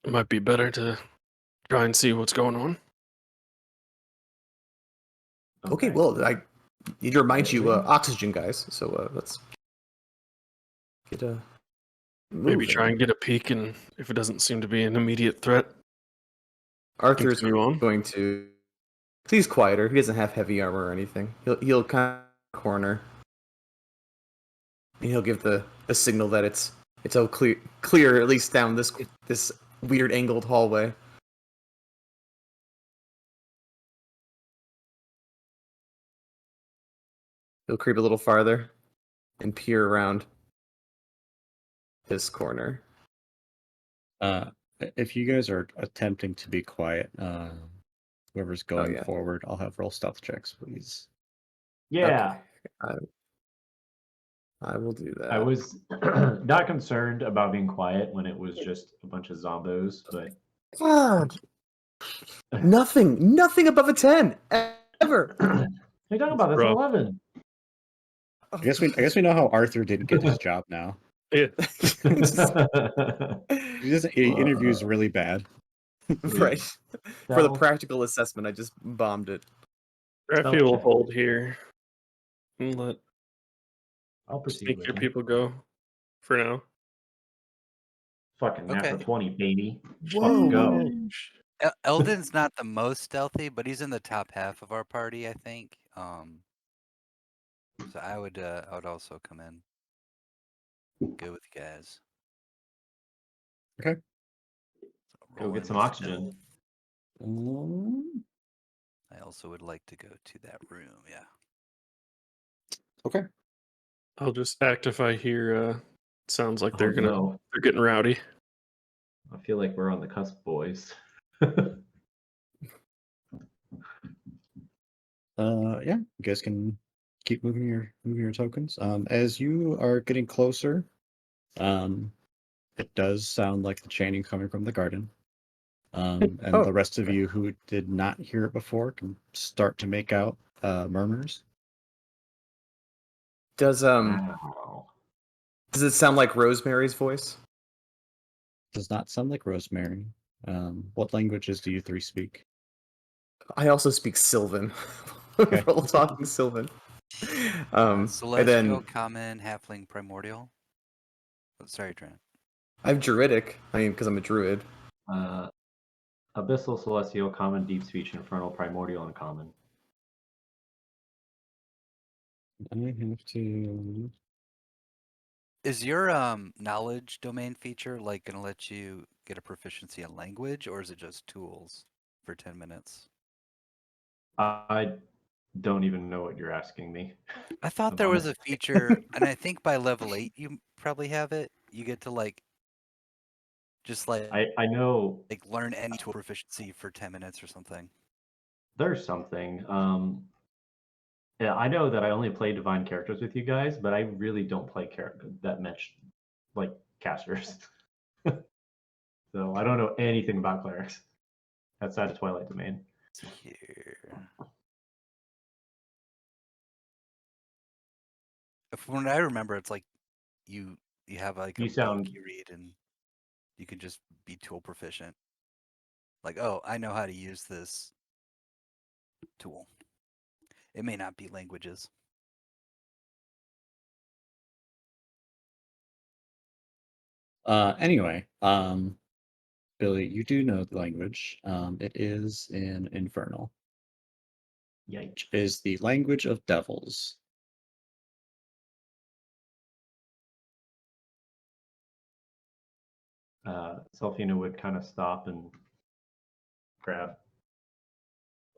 might be better to try and see what's going on. Okay, well, I need to remind you, Moving. oxygen, guys. So let's get a Maybe try and get a peek, and if it doesn't seem to be an immediate threat, Arthur's continue on. going to. He's quieter. He doesn't have heavy armor or anything. He'll kind of corner, and he'll give the signal that it's all clear at least down this weird angled hallway. He'll creep a little farther and peer around this corner. If you guys are attempting to be quiet, whoever's going yeah. forward, I'll have roll stealth checks, please. Yeah. Okay. I will do that. I was not concerned about being quiet when it was just a bunch of zombos, but God, nothing above a 10 ever. what are you talking about? That's an rough. 11. I guess we know how Arthur didn't get his job now. Yeah. He interviews really bad. Right. For the practical assessment, I just bombed it. Raffy will hold here and let I'll proceed sneak with your it. people go for now. Fucking natural Okay. 20, baby. Whoa. Fucking go. Eldon's not the most stealthy, but he's in the top half of our party, I think. So I would also come in. Go with you guys. Okay. So Go roll get in some with oxygen. stealth. I also would like to go to that room. Yeah. Okay. I'll just act if I hear sounds like they're No. getting rowdy. I feel like we're on the cusp, boys. Yeah, you guys can keep moving your tokens. As you are getting closer, it does sound like the chanting coming from the garden. And the rest of you who did not hear it before can start to make out murmurs. Does Wow. does it sound like Rosemary's voice? Does not sound like Rosemary. What languages do you three speak? I also speak Sylvan. Okay. We're all talking Sylvan. And Celestial, then Common, Halfling, Primordial. Oh, sorry, Trent. I have Druidic. I mean, because I'm a druid. Abyssal, Celestial, Common, Deep Speech, Infernal, Primordial, and Common. I have to. Is your knowledge domain feature like gonna let you get a proficiency in language, or is it just tools for 10 minutes? I don't even know what you're asking me. I thought I'm there was a honest. feature, and I think by level 8 you probably have it. You get to like just I know learn any tool proficiency for 10 minutes or something. there's something. Yeah, I know that I only play divine characters with you guys, but I really don't play that much like casters. So I don't know anything about clerics outside of Twilight Domain. Let's see here. From what I remember, it's like you have like a You book sound you read and you can just be tool proficient. Like, oh, I know how to use this tool. It may not be languages. Anyway, Billy, you do know the language. It is in Infernal, yikes. which is the language of devils. Selfina would kind of stop and grab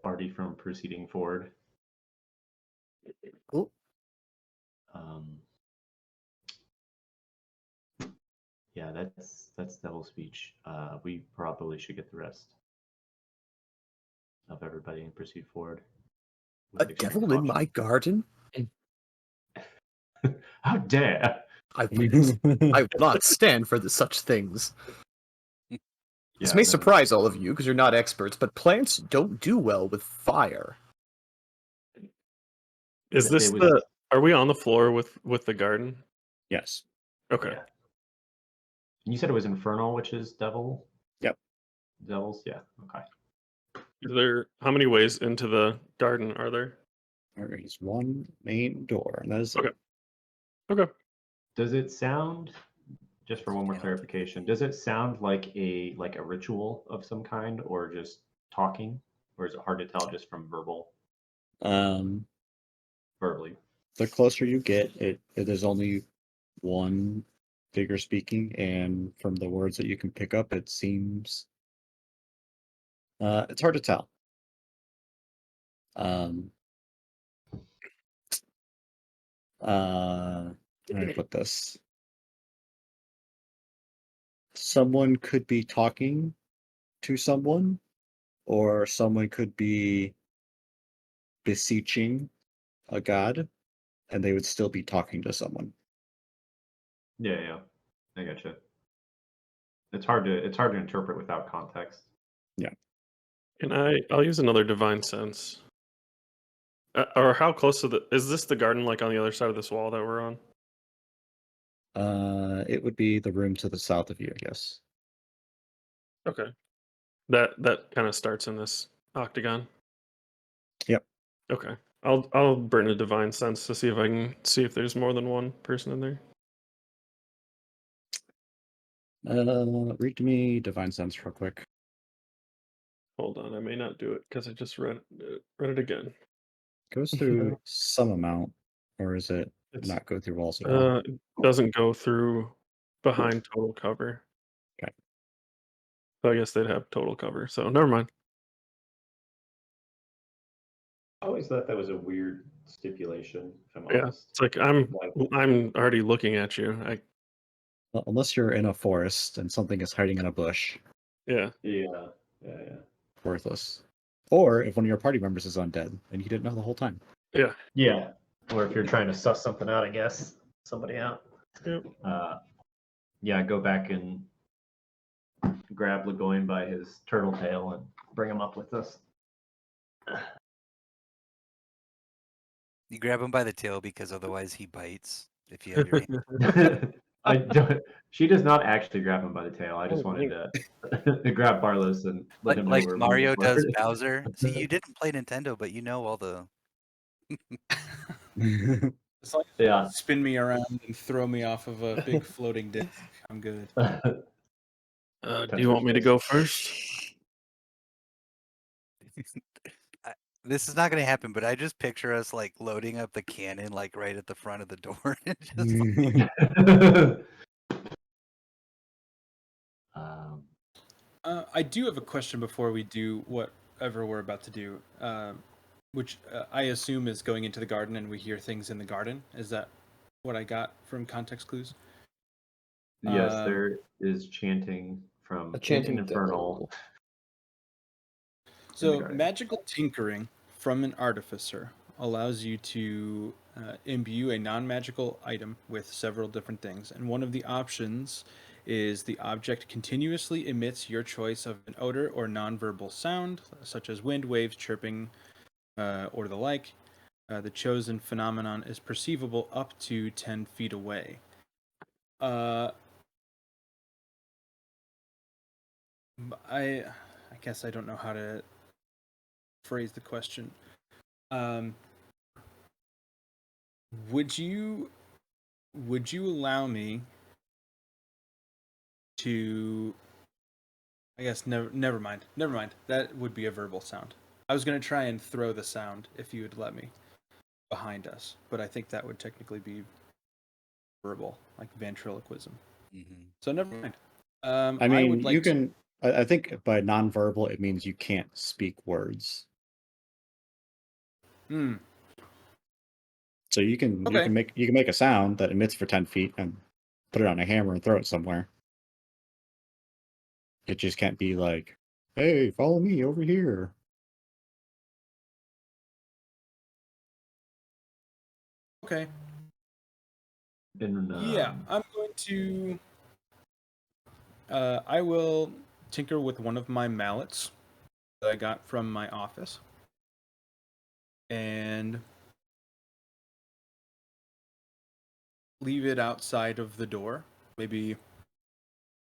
Artie from proceeding forward. Cool. Yeah, that's devil speech. We probably should get the rest of everybody and proceed forward. A with extreme devil in caution. my garden? How dare! I will not stand for such things. This Yeah, may no. surprise all of you because you're not experts, but plants don't do well with fire. Is It this was- the? Are we on the floor with the garden? Yes. Okay. Yeah. You said it was infernal, which is devil. Yep. Devils. Yeah. Okay. Is there how many ways into the garden are there? There is one main door, and that is it. Okay. Okay. Does it sound? Just for one more Yeah. clarification, does it sound like a ritual of some kind, or just talking, or is it hard to tell just from verbally? The closer you get, there's only one figure speaking, and from the words that you can pick up, it seems it's hard to tell. How do I put this? Someone could be talking to someone, or someone could be beseeching a god, and they would still be talking to someone. Yeah, I gotcha. It's hard to interpret without context. Can I'll use another divine sense. Or how close to is this the garden like on the other side of this wall that we're on? It would be the room to the south of you, I guess. Okay. That kind of starts in this octagon. Yep. Okay. I'll burn a divine sense to see if I can see if there's more than one person in there. Read to me divine sense real quick. Hold on, I may not do it because I just read it again. Goes through some amount, or is it It's not go through walls at all? it doesn't go through behind total cover. Okay. So I guess they'd have total cover. So never mind. I always thought that was a weird stipulation, if I'm Yeah, honest. it's like I'm already looking at you. Well, unless you're in a forest and something is hiding in a bush, Yeah. Yeah. worthless. Or if one of your party members is undead and you didn't know the whole time. Yeah. Yeah. Or if you're trying to suss something out, I guess. Somebody out. Yep. Yeah, go back and grab Legoyne by his turtle tail and bring him up with us. You grab him by the tail because otherwise he bites if you have your hand. I don't. She does not actually grab him by the tail. I just Oh, wanted to grab Barlos and let him know Like we're Mario moving does forward. Bowser. See, you didn't play Nintendo, but you know all the. As long as Yeah. you spin me around and throw me off of a big floating disc, I'm good. Do you want me to go first? This is not going to happen, but I just picture us like loading up the cannon like right at the front of the door and just um, I do have a question before we do whatever we're about to do, which I assume is going into the garden and we hear things in the garden. Is that what I got from context clues? yes, Um, there is chanting from A chanting in Infernal. devil. In the So, garden. magical tinkering from an artificer allows you to imbue a non magical item with several different things. And one of the options is the object continuously emits your choice of an odor or nonverbal sound, such as wind, waves, chirping, or the like. The chosen phenomenon is perceivable up to 10 feet away. I guess I don't know how to phrase the question. Would you allow me to? I guess never mind. Never mind. That would be a verbal sound. I was gonna try and throw the sound if you would let me behind us, but I think that would technically be verbal, like ventriloquism. Mhm. So never mind. I I mean, would like you can. I think by nonverbal it means you can't speak words. To. So you can Okay. make a sound that emits for 10 feet and put it on a hammer and throw it somewhere. It just can't be like, "Hey, follow me over here." Okay. And, Yeah, I'm going to. I will tinker with one of my mallets that I got from my office, and leave it outside of the door. Maybe,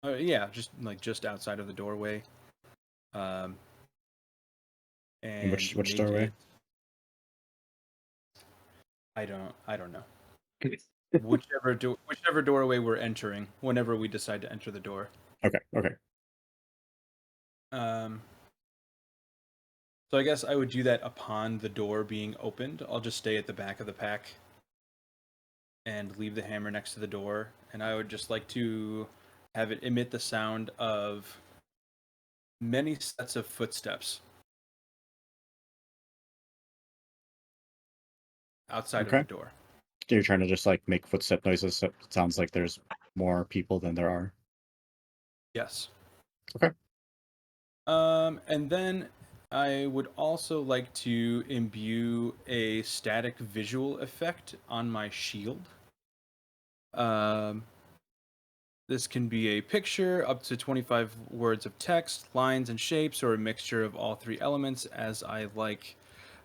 yeah, just outside of the doorway. Um, And and which make doorway? it. I don't know. Whichever doorway we're entering, whenever we decide to enter the door. Okay, okay. So I guess I would do that upon the door being opened. I'll just stay at the back of the pack and leave the hammer next to the door. And I would just like to have it emit the sound of many sets of footsteps outside of Okay. the door. You're trying to just like make footstep noises so it sounds like there's more people than there are. Yes. Okay. And then I would also like to imbue a static visual effect on my shield. This can be a picture, up to 25 words of text, lines and shapes, or a mixture of all three elements as I like.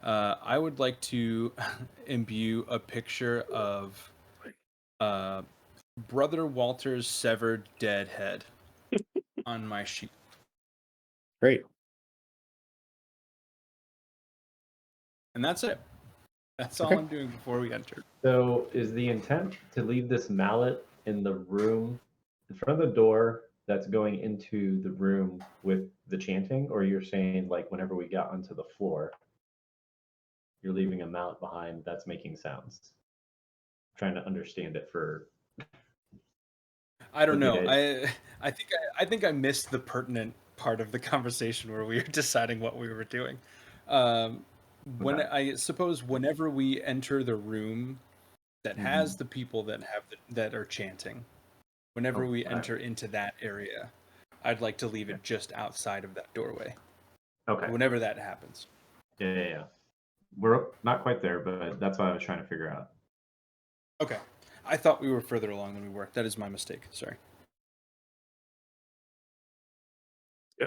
I would like to imbue a picture of Brother Walter's severed dead head on my shield. Great. And that's it. That's all Okay. I'm doing before we enter. so is the intent to leave this mallet in the room in front of the door that's going into the room with the chanting, or you're saying like whenever we got onto the floor, you're leaving a mallet behind that's making sounds? Trying to understand it for I don't know. the I think I missed the pertinent part of the conversation where we were deciding what we were doing. When Okay. I suppose whenever we enter the room that has Mhm. the people that are chanting, whenever Oh, we all right. enter into that area, I'd like to leave it just outside of that doorway. Okay. Whenever that happens. Yeah. We're not quite there, but that's what I was trying to figure out. Okay. I thought we were further along than we were. That is my mistake. Sorry.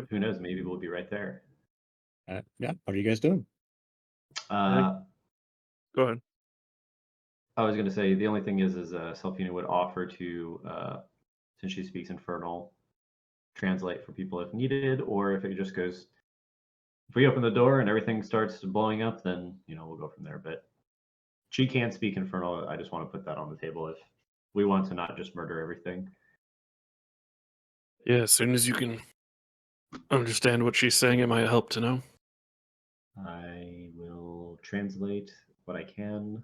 Who knows? Maybe we'll be right there. Yeah. What are you guys doing? Uh, Go ahead. I was going to say the only thing is Selfina would offer to, since she speaks Infernal, translate for people if needed, or if it just goes, if we open the door and everything starts blowing up, then we'll go from there. But she can't speak Infernal. I just want to put that on the table if we want to not just murder everything. Yeah, as soon as you can understand what she's saying, it might help to know. I will translate what I can.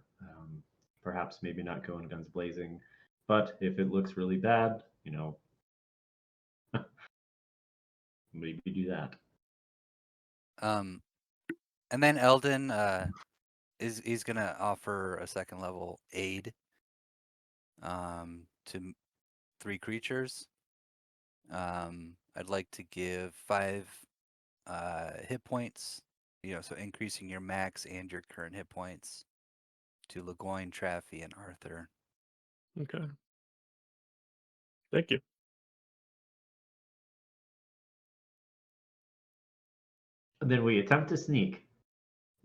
Perhaps maybe not go in guns blazing, but if it looks really bad, maybe do that. And then Eldon he's gonna offer a second level aid to 3 creatures. I'd like to give 5 hit points, so increasing your max and your current hit points to LeGoyne, Traffy, and Arthur. Okay. Thank you. And then we attempt to sneak,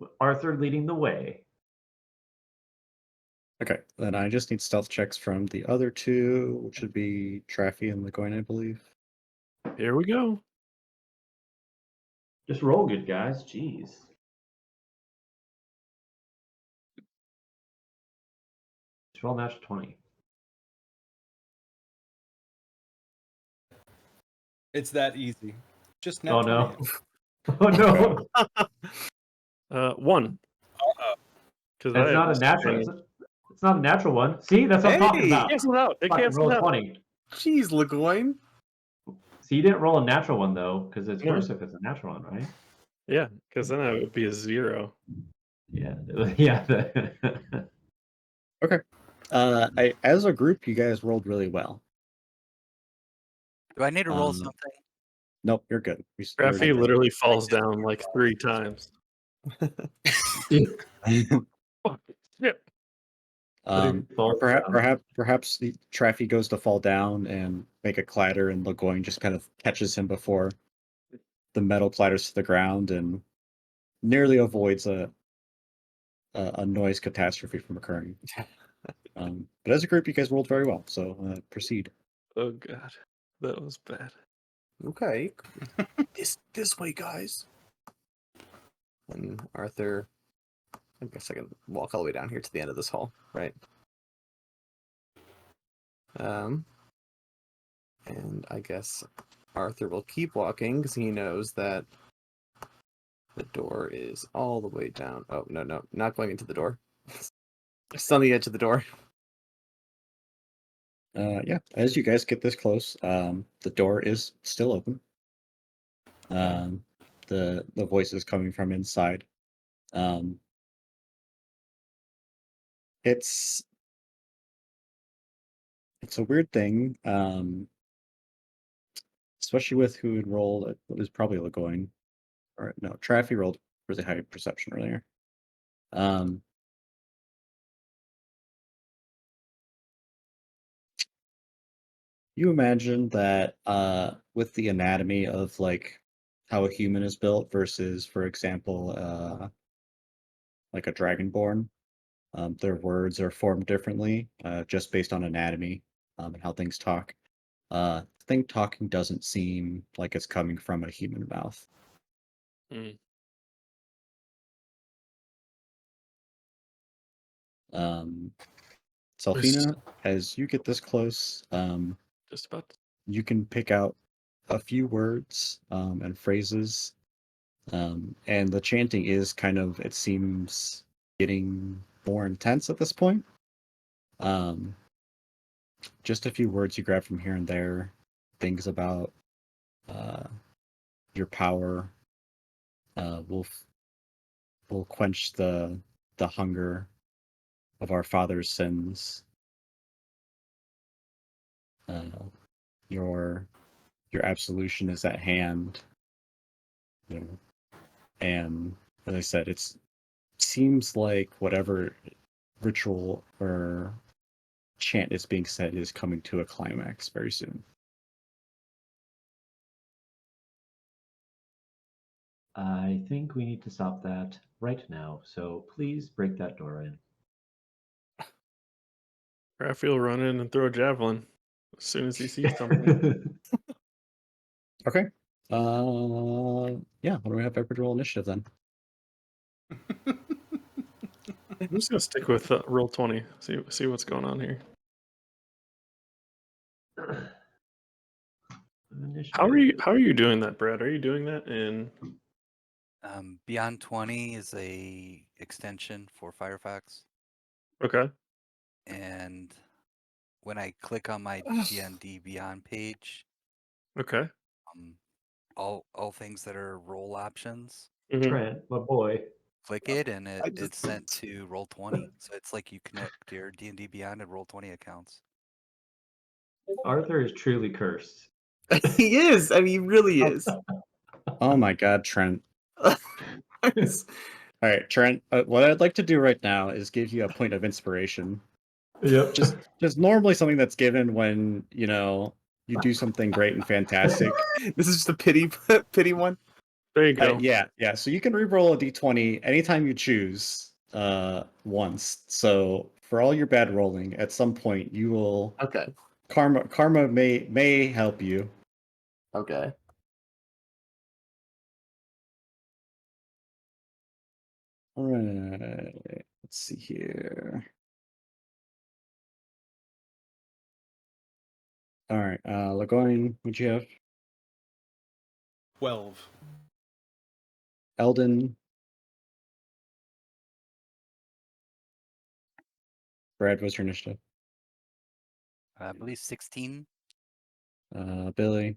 with Arthur leading the way. Okay, then I just need stealth checks from the other two, which would be Traffy and Legoyne, I believe. Here we go. Just roll good, guys. Jeez. Just roll natural 20. It's that easy. Just Oh not no. Oh no. 1. Because It's not a natural. It's not a natural one. See, that's what I'm talking Hey! about. Cancel out. It Fucking canceled roll a out. 20. Jeez, LeGoyne. So you didn't roll a natural one though, because it's No. worse if it's a natural one, right? Yeah, because then it would be a 0. Yeah. Yeah. Okay. As a group, you guys rolled really well. Do I need to roll Um, something? Nope, you're good. Raffy literally falls down like 3 times. Fuck. Shit. Perhaps the Traffy goes to fall down and make a clatter, and Legoyne just kind of catches him before the metal clatters to the ground and nearly avoids a noise catastrophe from occurring. But as a group, you guys rolled very well, so proceed. Oh god, that was bad. Okay. this way, guys. And Arthur, I guess I can walk all the way down here to the end of this hall, right? And I guess Arthur will keep walking because he knows that the door is all the way down. Oh, no, not going into the door. Just on the edge of the door. Yeah, as you guys get this close, the door is still open. The voice is coming from inside. It's a weird thing, especially with who had rolled. It was probably Legoyne, or no, Traffy rolled really high perception earlier. You imagine that with the anatomy of like how a human is built versus, for example, like a dragonborn, their words are formed differently just based on anatomy and how things talk. I think talking doesn't seem like it's coming from a human mouth. Mm. Selfina, as you get this close, Just about. you can pick out a few words and phrases, and the chanting is kind of, it seems, getting more intense at this point. Just a few words you grab from here and there, things about your power will quench the hunger of our father's sins. Your absolution is at hand. And as I said, it seems like whatever ritual or chant is being said is coming to a climax very soon. I think we need to stop that right now. So please break that door in. Raphael will run in and throw a javelin as soon as he sees something. Okay. Yeah. Why don't we have Pepper roll initiative then? I'm just gonna stick with roll 20. See what's going on here. How are you doing that, Brad? Are you doing that in? Beyond 20 is a extension for Firefox, Okay. and when I click on my D&D Beyond page, Okay. all things that are roll options, Mhm. Trent, my boy. click it and I just- it's sent to roll 20. So it's like you connect your D&D Beyond and roll 20 accounts. Arthur is truly cursed. He is. I mean, he really is. Oh my God, Trent. It's- All right, Trent. What I'd like to do right now is give you a point of inspiration. Yep. Just normally something that's given when you do something great and fantastic. this is just a pity one. There you go. Yeah. So you can re-roll a d20 anytime you choose, once. So for all your bad rolling, at some point you will Okay. karma may help you. Okay. All right. Let's see here. All right. Lagoin, what'd you have? 12. Eldon. Brad, what's your initiative? I believe 16. Billy,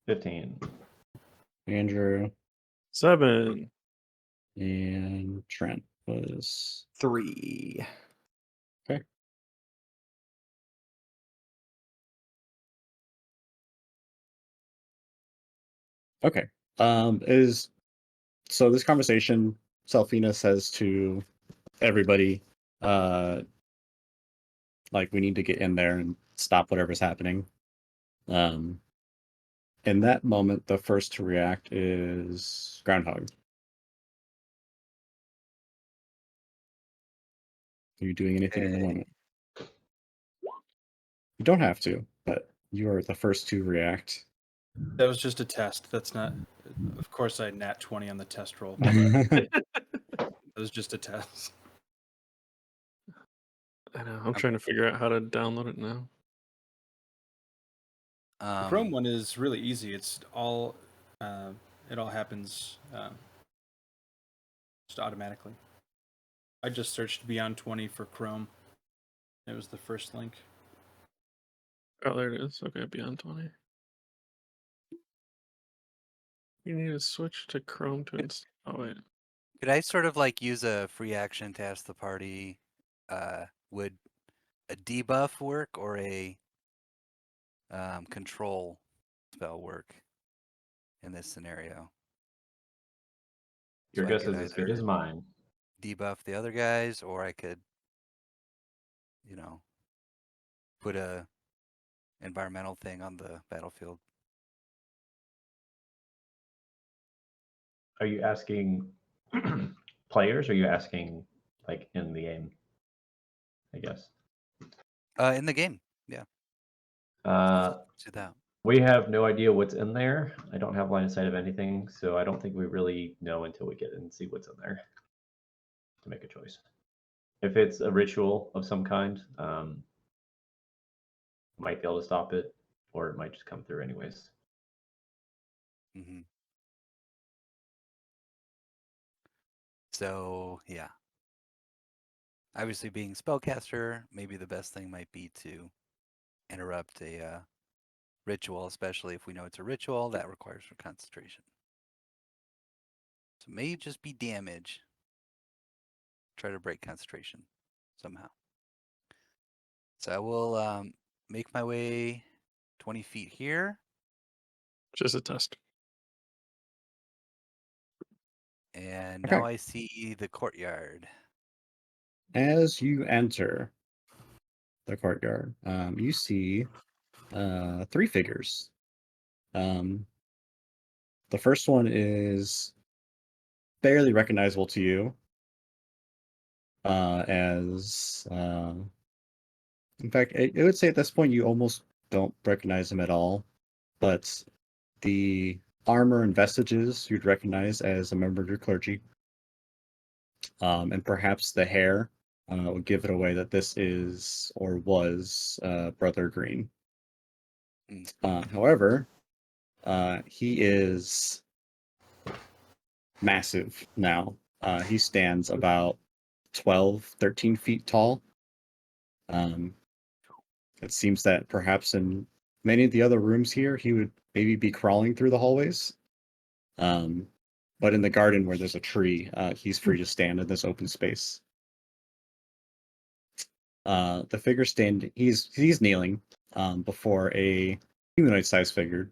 15. Andrew, 7. and Trent was 3. okay. Okay. So this conversation, Selfina says to everybody, like we need to get in there and stop whatever's happening. In that moment, the first to react is Groundhog. Are you doing anything in the moment? You don't have to, but you are the first to react. That was just a test. That's not. Of course, I nat 20 on the test roll. But it was just a test. I know. I'm trying to figure out how to download it now. The Chrome one is really easy. It's all. It all happens just automatically. I just searched Beyond 20 for Chrome. It was the first link. Oh, there it is. Okay, Beyond 20. You need to switch to Chrome to install. Oh, wait. Could I sort of like use a free action to ask the party, would a debuff work or a control spell work in this scenario? Your So I guess could is as good either as mine. debuff the other guys, or I could, put a environmental thing on the battlefield. Are you asking players or are you asking like in the game? I guess. In the game, yeah. Do that. We have no idea what's in there. I don't have line of sight of anything, so I don't think we really know until we get in and see what's in there to make a choice. If it's a ritual of some kind, might be able to stop it, or it might just come through anyways. Mm-hmm. So yeah, obviously being spellcaster, maybe the best thing might be to interrupt a ritual, especially if we know it's a ritual that requires for concentration. So may just be damage. Try to break concentration somehow. So I will make my way 20 feet here. Just a test. And Okay. now I see the courtyard. As you enter the courtyard, you see 3 figures. The first one is barely recognizable to you as In fact, I would say at this point you almost don't recognize him at all, but the armor and vestiges you'd recognize as a member of your clergy, and perhaps the hair would give it away that this is or was Brother Green. However, he is massive now. He stands about 12, 13 feet tall. It seems that perhaps in many of the other rooms here, he would maybe be crawling through the hallways. But in the garden where there's a tree, he's free to stand in this open space. The figure he's kneeling before a humanoid-sized figure.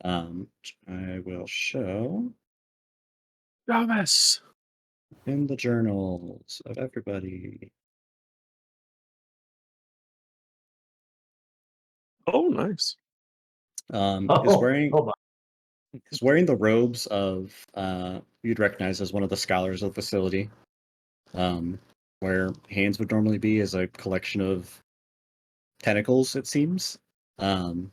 I will show Thomas. in the journals of everybody. Oh, nice. Is wearing Oh my. is wearing the robes of you'd recognize as one of the scholars of the facility. Where hands would normally be is a collection of tentacles, it seems. And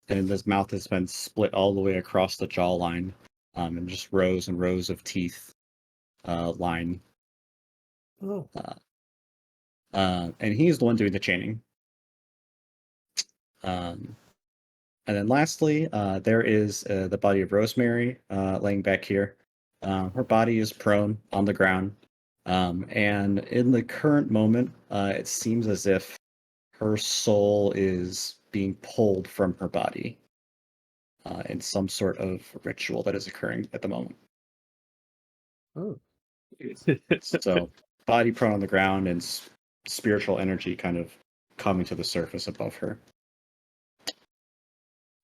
his mouth has been split all the way across the jawline, and just rows and rows of teeth line. Oh. And he's the one doing the chaining. And then lastly, there is the body of Rosemary laying back here. Her body is prone on the ground. And in the current moment, it seems as if her soul is being pulled from her body in some sort of ritual that is occurring at the moment. Oh. So, body prone on the ground and spiritual energy kind of coming to the surface above her.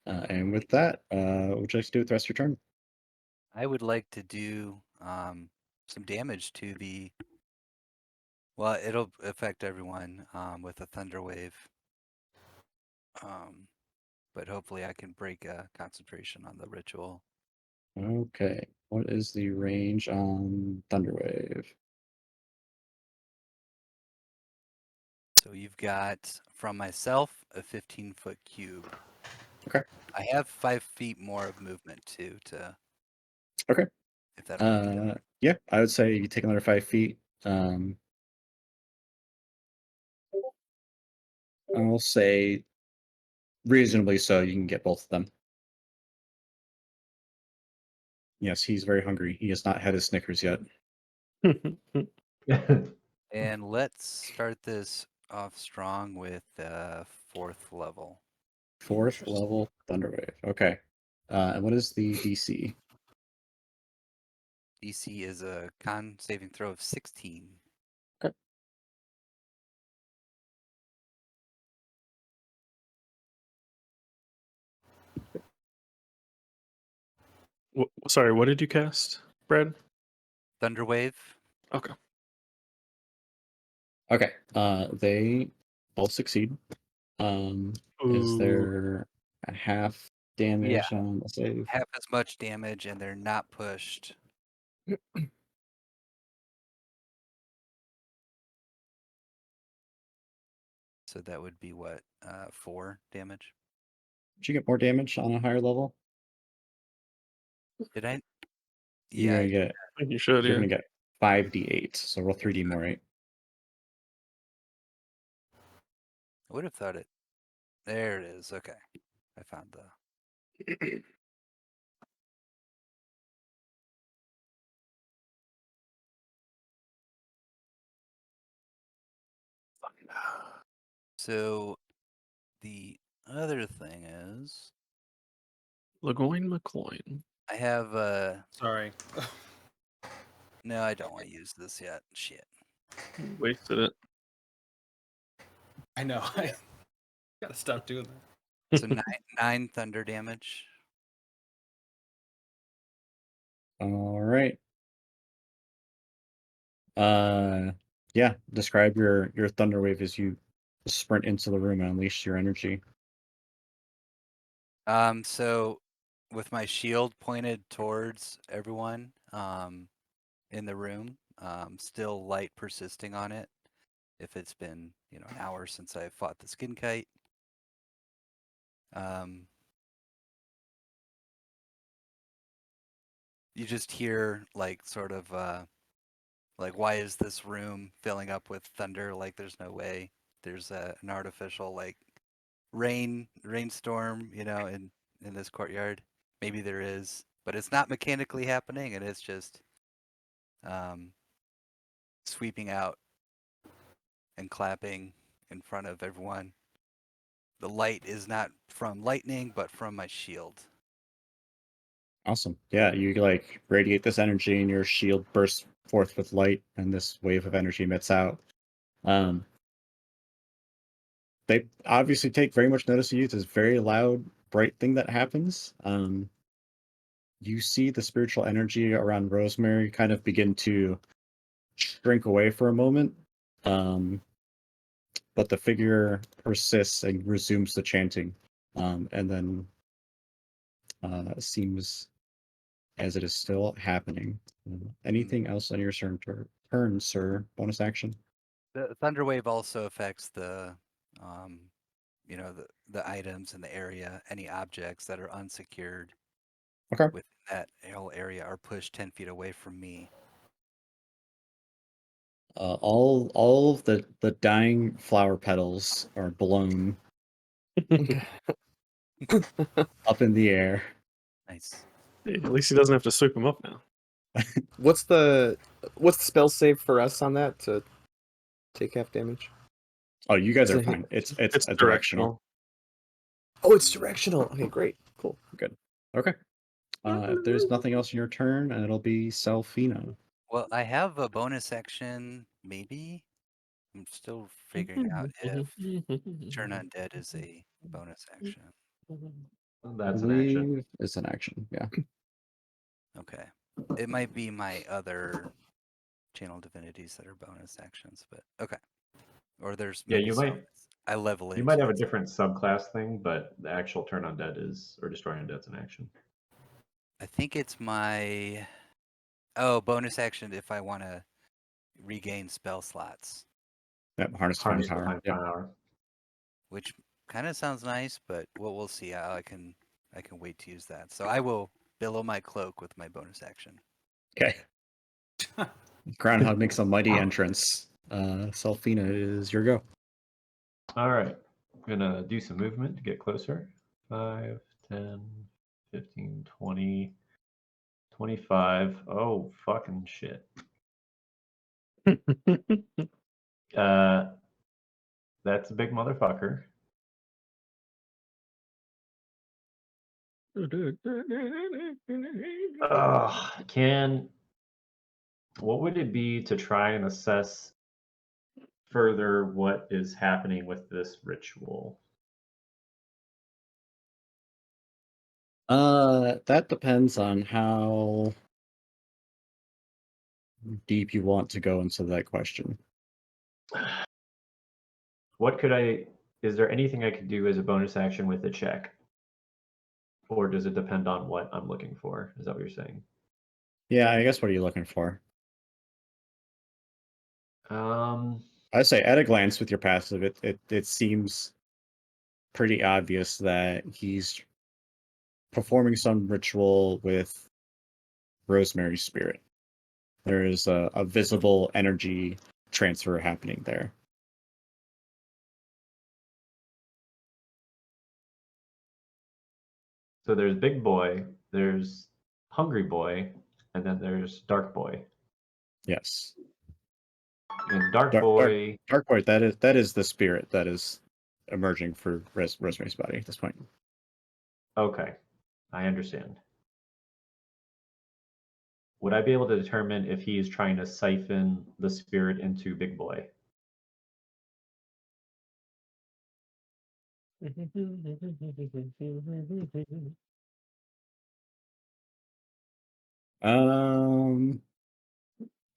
And with that, what would you like to do with the rest of your turn? I would like to do some damage to the. Well, it'll affect everyone with a thunder wave. But hopefully I can break a concentration on the ritual. Okay. What is the range on Thunderwave? So you've got from myself a 15-foot cube. Okay. I have 5 feet more of movement too. Okay. If that'll make a difference. Yeah, I would say you take another 5 feet. I'll say reasonably so. You can get both of them. Yes, he's very hungry. He has not had his Snickers yet. And let's start this off strong with 4th level. 4th level Thunderwave. Okay. And what is the DC? DC is a con saving throw of 16. Okay. Sorry, what did you cast, Brad? Thunder wave. Okay. Okay. They both succeed. Is Ooh. there a half damage on the save? Half as much damage, and they're not pushed. So that would be what, 4 damage? Did you get more damage on a higher level? Did I? You're Yeah, gonna get. I think you should, You're yeah. gonna get 5d8. So roll 3d more 8. I would have thought it. There it is. Okay, I found the. So the other thing is, LeGoyne McCloyne. I have Sorry. no, I don't want to use this yet. Shit. Wasted it. I know. I gotta stop doing that. So nine thunder damage. All right. Yeah. Describe your thunder wave as you sprint into the room and unleash your energy. So with my shield pointed towards everyone, in the room, still light persisting on it, if it's been, an hour since I fought the skin kite. You just hear like sort of like, why is this room filling up with thunder? Like there's no way. There's an artificial like rainstorm, in this courtyard. Maybe there is, but it's not mechanically happening, and it's just sweeping out and clapping in front of everyone. The light is not from lightning, but from my shield. Awesome. Yeah, you like radiate this energy, and your shield bursts forth with light, and this wave of energy emits out. They obviously take very much notice of you. It's this very loud, bright thing that happens. You see the spiritual energy around Rosemary kind of begin to shrink away for a moment. But the figure persists and resumes the chanting, and then seems as it is still happening. Anything else on your turn, sir? Bonus action? The thunder wave also affects the items in the area. Any objects that are unsecured Okay. within that whole area are pushed 10 feet away from me. All of the dying flower petals are blown up in the air. Nice. Hey, at least he doesn't have to sweep them up now. What's the spell save for us on that to take half damage? Oh, you guys are It's a- fine. It's It's a directional. Oh, it's directional. Okay, great, cool. Good. Okay. If there's nothing else in your turn, it'll be Selfina. Well, I have a bonus action, maybe. I'm still figuring out if Turn Undead is a bonus action. That's an action. It's an action. Yeah. Okay. It might be my other channel divinities that are bonus actions, but okay. Or there's Yeah, maybe you some might. I level You into might have a it. different subclass thing, but the actual turn undead is, or destroy undead's an action. I think it's my bonus action if I want to regain spell slots, Yep. Harness Harness divine power. divine Yep. power. which kind of sounds nice, but we'll see how I can wait to use that. So I will billow my cloak with my bonus action. Okay. Groundhog makes a mighty entrance. Selfina, is your go. All right. I'm gonna do some movement to get closer. 5, 10, 15, 20, 25. Oh, fucking shit. That's a big motherfucker. What would it be to try and assess further what is happening with this ritual? That depends on how deep you want to go into that question. Is there anything I could do as a bonus action with a check? Or does it depend on what I'm looking for? Is that what you're saying? Yeah, I guess what are you looking for? I say at a glance with your passive, it seems pretty obvious that he's performing some ritual with Rosemary's spirit. There is a visible energy transfer happening there. So there's Big Boy, there's Hungry Boy, and then there's Dark Boy. Yes. And Dark Boy. Dark Boy, that is the spirit that is emerging for Rosemary's body at this point. Okay, I understand. Would I be able to determine if he is trying to siphon the spirit into Big Boy?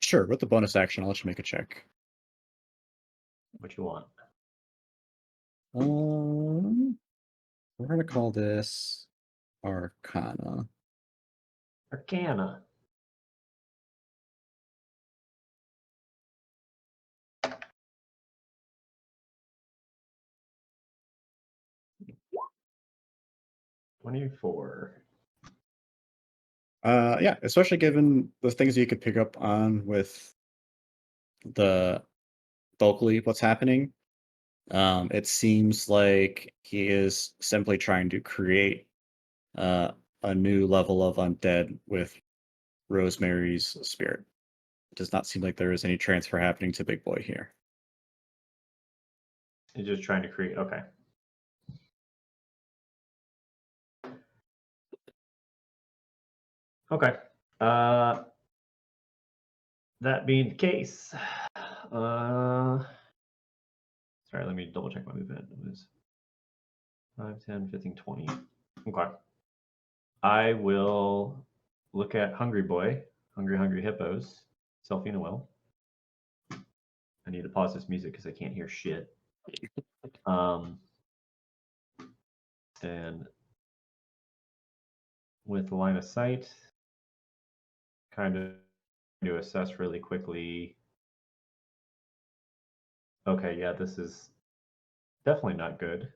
Sure. With the bonus action, I'll let you make a check. What you want? We're gonna call this Arcana. Arcana. 24. Yeah, especially given the things you could pick up on with the vocally what's happening. It seems like he is simply trying to create a new level of undead with Rosemary's spirit. It does not seem like there is any transfer happening to Big Boy here. He's just trying to create. Okay. Okay. That being the case, sorry, let me double check my movement. It was 5, 10, 15, 20. Okay. I will look at Hungry Boy, Hungry Hippos, Selfina will. I need to pause this music because I can't hear shit. And with the line of sight, kind of to assess really quickly. Okay, yeah, this is definitely not good.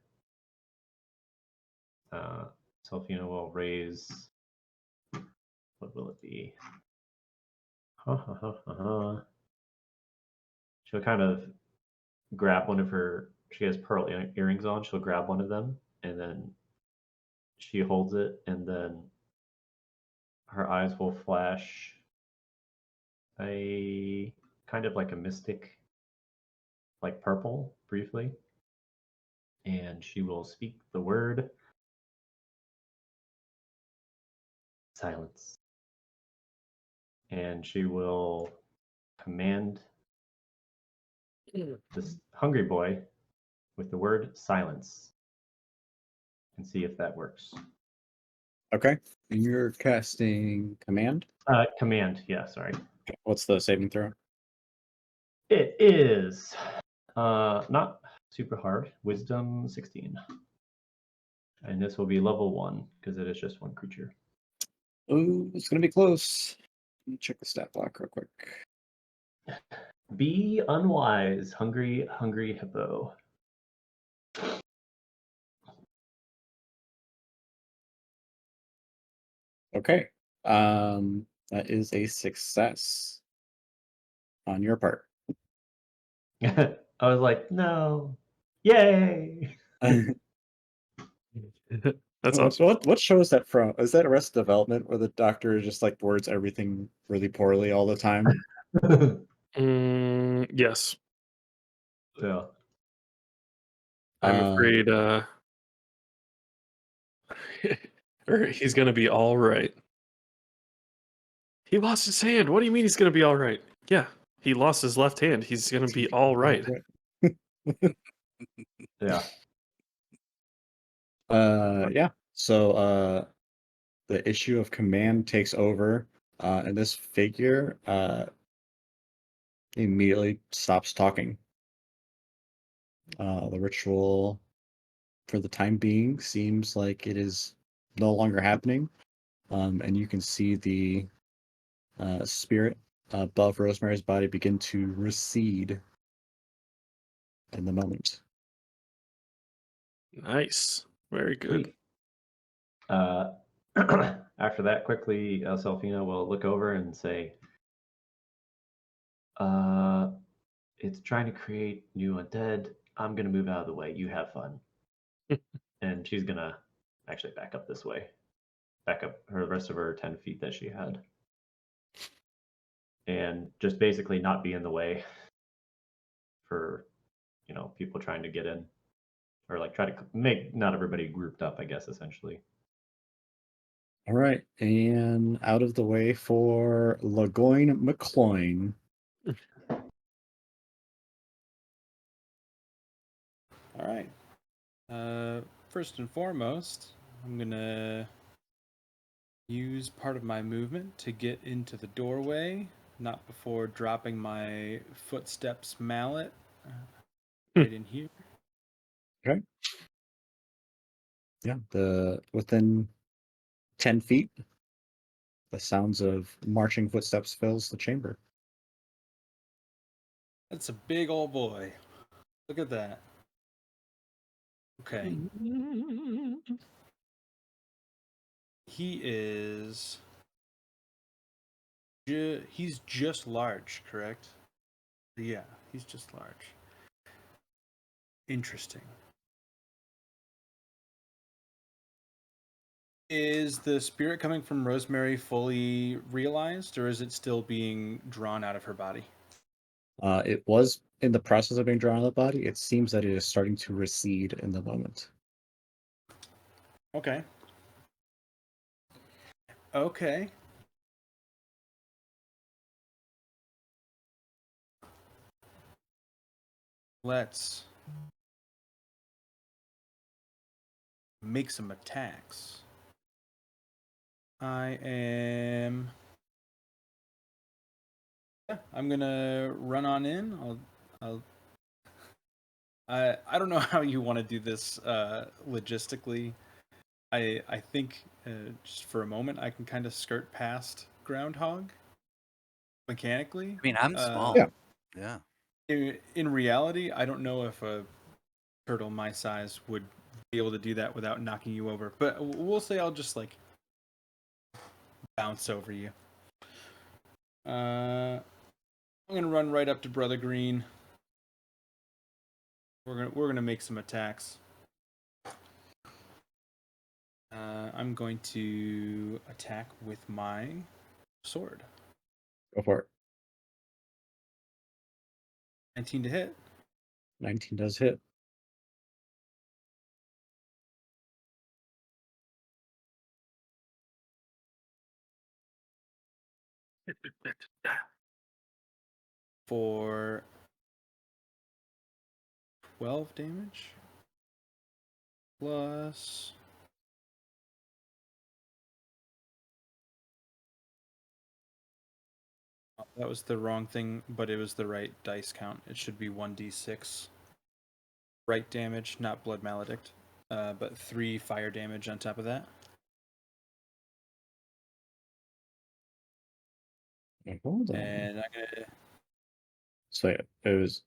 Selfina will raise. What will it be? She'll kind of grab one of her. She has pearl earrings on. She'll grab one of them, and then she holds it, and then her eyes will flash a kind of like a mystic, like purple, briefly, and she will speak the word silence, and she will command this hungry boy with the word silence and see if that works. Okay. And you're casting command. Command, yeah, sorry. What's the saving throw? It is not super hard. Wisdom 16. And this will be level 1 because it is just one creature. Oh, it's gonna be close. Let me check the stat block real quick. Be unwise, hungry hippo. Okay. That is a success on your part. I was like, no. Yay. That's Oh, awesome. so what show is that from? Is that Arrested Development where the doctor just like words everything really poorly all the time? Yes. Yeah. I'm Um, afraid or he's gonna be all right. He lost his hand. What do you mean he's gonna be all right? Yeah, he lost his left hand. He's gonna be all right. Yeah. Yeah. So the issue of command takes over, and this figure immediately stops talking. The ritual, for the time being, seems like it is no longer happening, and you can see the spirit above Rosemary's body begin to recede in the moment. Nice. Very good. Sweet. After that, quickly, Selfina will look over and say, it's trying to create new undead. I'm going to move out of the way. You have fun. And she's going to actually back up this way. Back up her rest of her 10 feet that she had. And just basically not be in the way for, people trying to get in. Or like try to make not everybody grouped up, I guess, essentially. All right, and out of the way for Lagoyne McCloyne. All right. First and foremost, I'm gonna use part of my movement to get into the doorway, not before dropping my footsteps mallet right in here. Okay. Yeah, within 10 feet, the sounds of marching footsteps fills the chamber. That's a big old boy. Look at that. Okay. he is. He's just large, correct? Yeah, he's just large. Interesting. Is the spirit coming from Rosemary fully realized, or is it still being drawn out of her body? It was in the process of being drawn out of the body. It seems that it is starting to recede in the moment. Okay. Okay. Let's make some attacks. I am. Yeah, I'm gonna run on in. I don't know how you want to do this logistically. I think just for a moment I can kind of skirt past Groundhog mechanically. I mean, I'm small. Yeah. Yeah. In reality, I don't know if a turtle my size would be able to do that without knocking you over. But we'll say I'll just like bounce over you. I'm gonna run right up to Brother Green. We're gonna make some attacks. I'm going to attack with my sword. Go for it. 19 to hit. 19 does hit. For 12 damage. Plus. That was the wrong thing, but it was the right dice count. It should be 1d6. Right damage, not blood maledict. But 3 fire damage on top of that. Hold on. And I'm gonna. So yeah, it's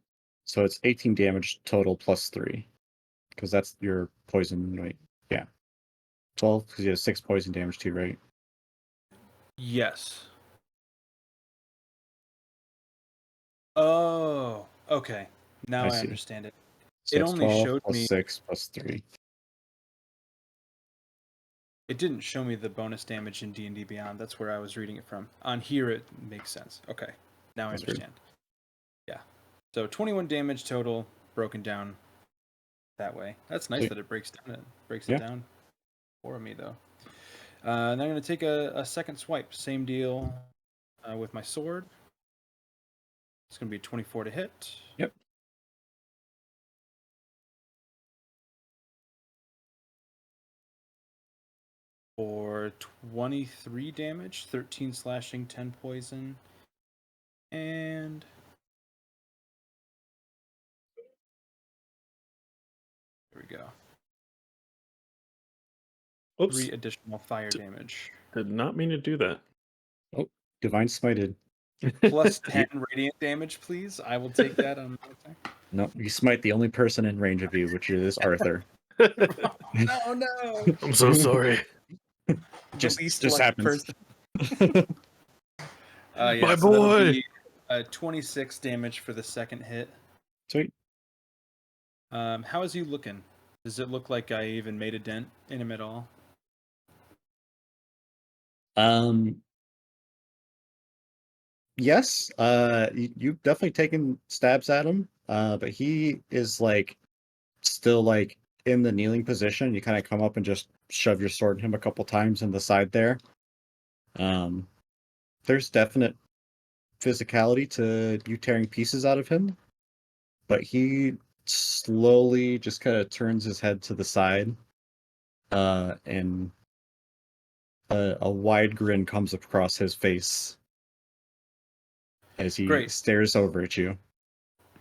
18 damage total plus 3. Because that's your poison, right? Yeah. 12, because you have 6 poison damage too, right? Yes. Oh, okay. Now I I see. understand it. So It it's only 12 showed plus me. 6 plus 3. It didn't show me the bonus damage in D&D Beyond. That's where I was reading it from. On here, it makes sense. Okay, now I That's weird. understand. Yeah. So 21 damage total, broken down that way. That's nice Sweet. that it breaks it Yeah. down for me though. And I'm going to take a second swipe. Same deal with my sword. It's going to be 24 to hit. Yep. For 23 damage, 13 slashing, 10 poison. And there we go. Oops. 3 additional fire damage. Did not mean to do that. Oh, Divine Smited. Plus 10 radiant damage, please. I will take that on my attack. No, you smite the only person in range of you, which is Arthur. No, no. I'm so sorry. Just lucky happens. Yeah, My so that'll boy. be 26 damage for the second hit. Sweet. How is he looking? Does it look like I even made a dent in him at all? Yes. You've definitely taken stabs at him. But he is like still like in the kneeling position. You kind of come up and just shove your sword in him a couple times in the side there. There's definite physicality to you tearing pieces out of him, but he slowly just kind of turns his head to the side, and a wide grin comes across his face as he Great. stares over at you.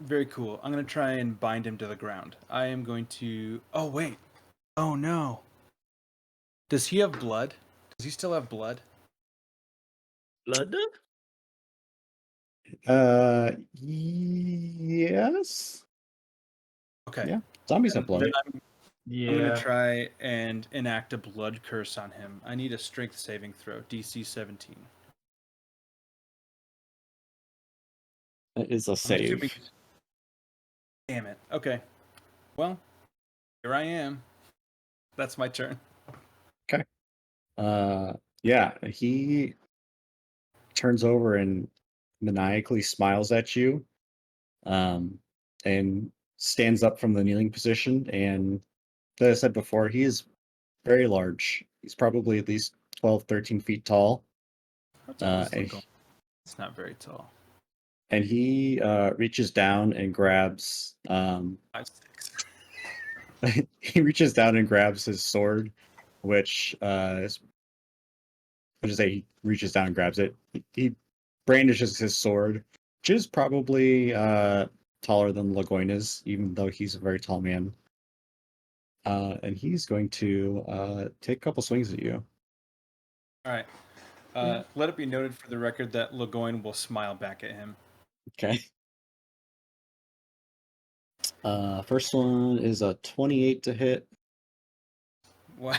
Very cool. I'm going to try and bind him to the ground. I am going to... Oh, wait. Oh, no. Does he have blood? Does he still have blood? Blood? Yes. Okay. Yeah. Zombies have blood. Then Yeah. I'm gonna try and enact a blood curse on him. I need a strength saving throw, DC 17. That is a I'm assuming. save. Damn it. Okay. Well, here I am. That's my turn. Yeah, he turns over and maniacally smiles at you, and stands up from the kneeling position. And as I said before, he is very large. He's probably at least 12, 13 feet tall. How tall is And, Lagon? It's not very tall. and he reaches down and grabs 5'6". he reaches down and grabs his sword, which he reaches down and grabs it. He brandishes his sword, which is probably taller than Lagoin is, even though he's a very tall man. And he's going to take a couple swings at you. All right. Let it be noted for the record that Lagoin will smile back at him. Okay. First one is a 28 to hit. Wow.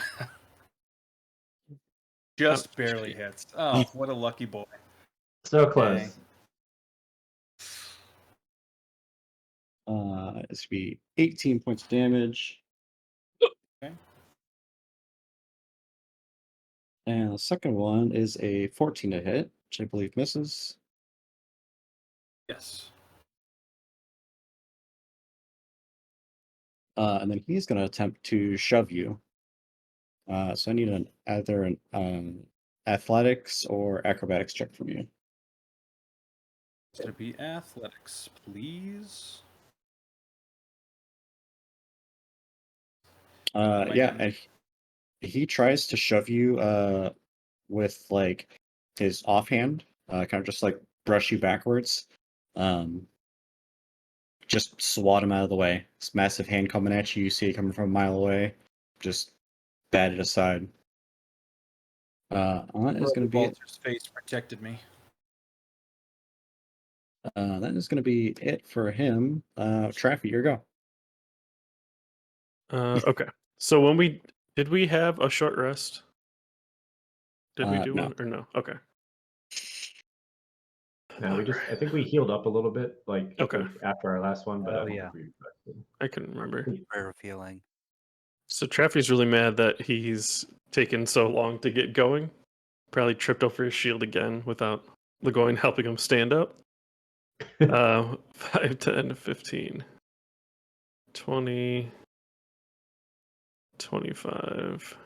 Just barely hits. Oh, what a lucky boy. So close. Dang. It's to be 18 points of damage. Okay. And the second one is a 14 to hit, which I believe misses. Yes. And then he's going to attempt to shove you. So I need either an athletics or acrobatics check from you. It's going to be athletics, please. My Yeah, damage. and he tries to shove you with like his offhand, kind of just like brush you backwards. Just swat him out of the way. This massive hand coming at you, you see it coming from a mile away. Just bat it aside. That is going to be it. Walter's face protected me. That is going to be it for him. Traffy, your go. Okay. So did we have a short rest? Did we do No. one or no? Okay. No, I Alright. think we healed up a little bit, like Okay. after our last one, but I Oh, don't yeah. think we rested. I couldn't remember. Rare feeling. So Traffy's really mad that he's taken so long to get going. Probably tripped over his shield again without Lagoin helping him stand up. 5, 10, 15, 20, 25.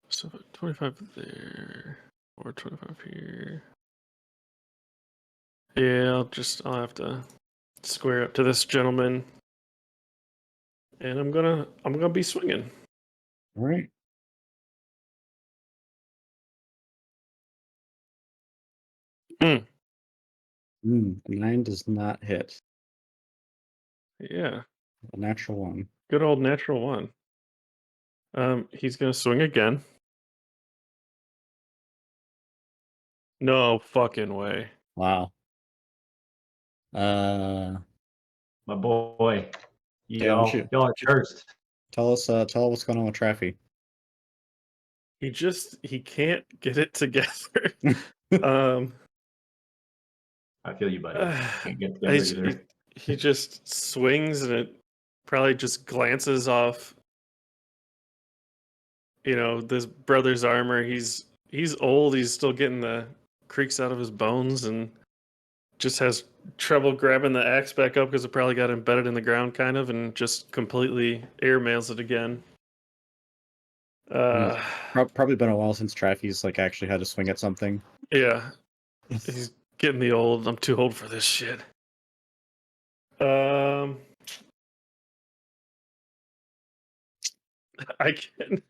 So 25 there, or 25 here. Yeah, I'll have to square up to this gentleman, and I'm gonna be swinging. All right. Mm. 9 does not hit. Yeah, A natural 1. good old natural 1. He's gonna swing again. No fucking way. Wow. My boy, Yeah, why don't you y'all are cursed. tell us what's going on with Traffy. He can't get it together. um, I feel you, buddy. Can't get he, together either. he just swings and it probably just glances off. This brother's armor. He's old. He's still getting the creaks out of his bones and just has trouble grabbing the axe back up because it probably got embedded in the ground, kind of, and just completely airmails it again. Probably been a while since Traffy's like actually had to swing at something. Yeah, he's getting the old. I'm too old for this shit. I can.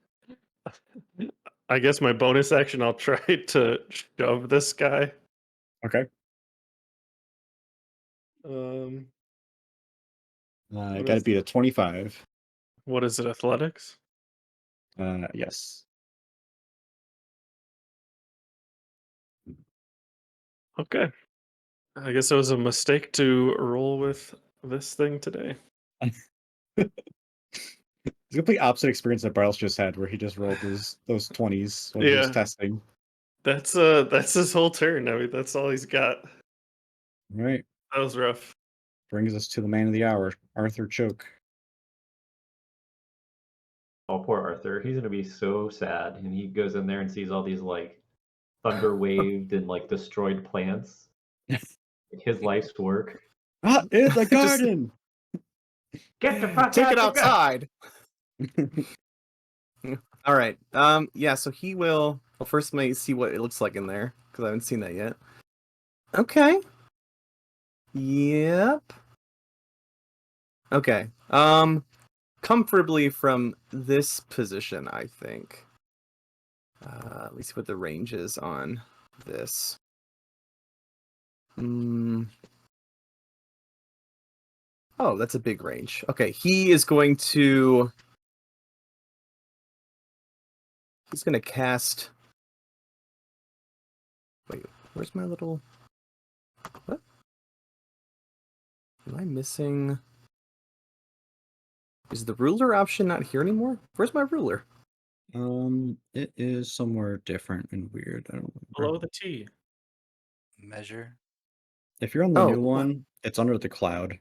I guess my bonus action. I'll try to shove this guy. Okay. I got to beat a 25. What is it? Athletics? Yes. Okay. I guess it was a mistake to roll with this thing today. It's a complete opposite experience that Bartles just had, where he just rolled those 20s when he was Yeah. testing. That's his whole turn. I mean, that's all he's got. All right, That was rough. brings us to the man of the hour, Arthur Choke. Oh, poor Arthur. He's gonna be so sad, and he goes in there and sees all these like thunder waved and like destroyed plants. His life's work. Ah, in the Just- garden. Get the fuck Take out it the gar- outside. All right. Yeah. So he will. Well, first, let me see what it looks like in there because I haven't seen that yet. Okay. Yep. Okay. Comfortably from this position, I think. Let me see what the range is on this. Oh, that's a big range. Okay, he is going to. He's going to cast. Wait, where's my little. What? Am I missing? Is the ruler option not here anymore? Where's my ruler? It is somewhere different and weird. I don't Below remember. the T. Measure. If you're on the Oh, new what? one, it's under the cloud.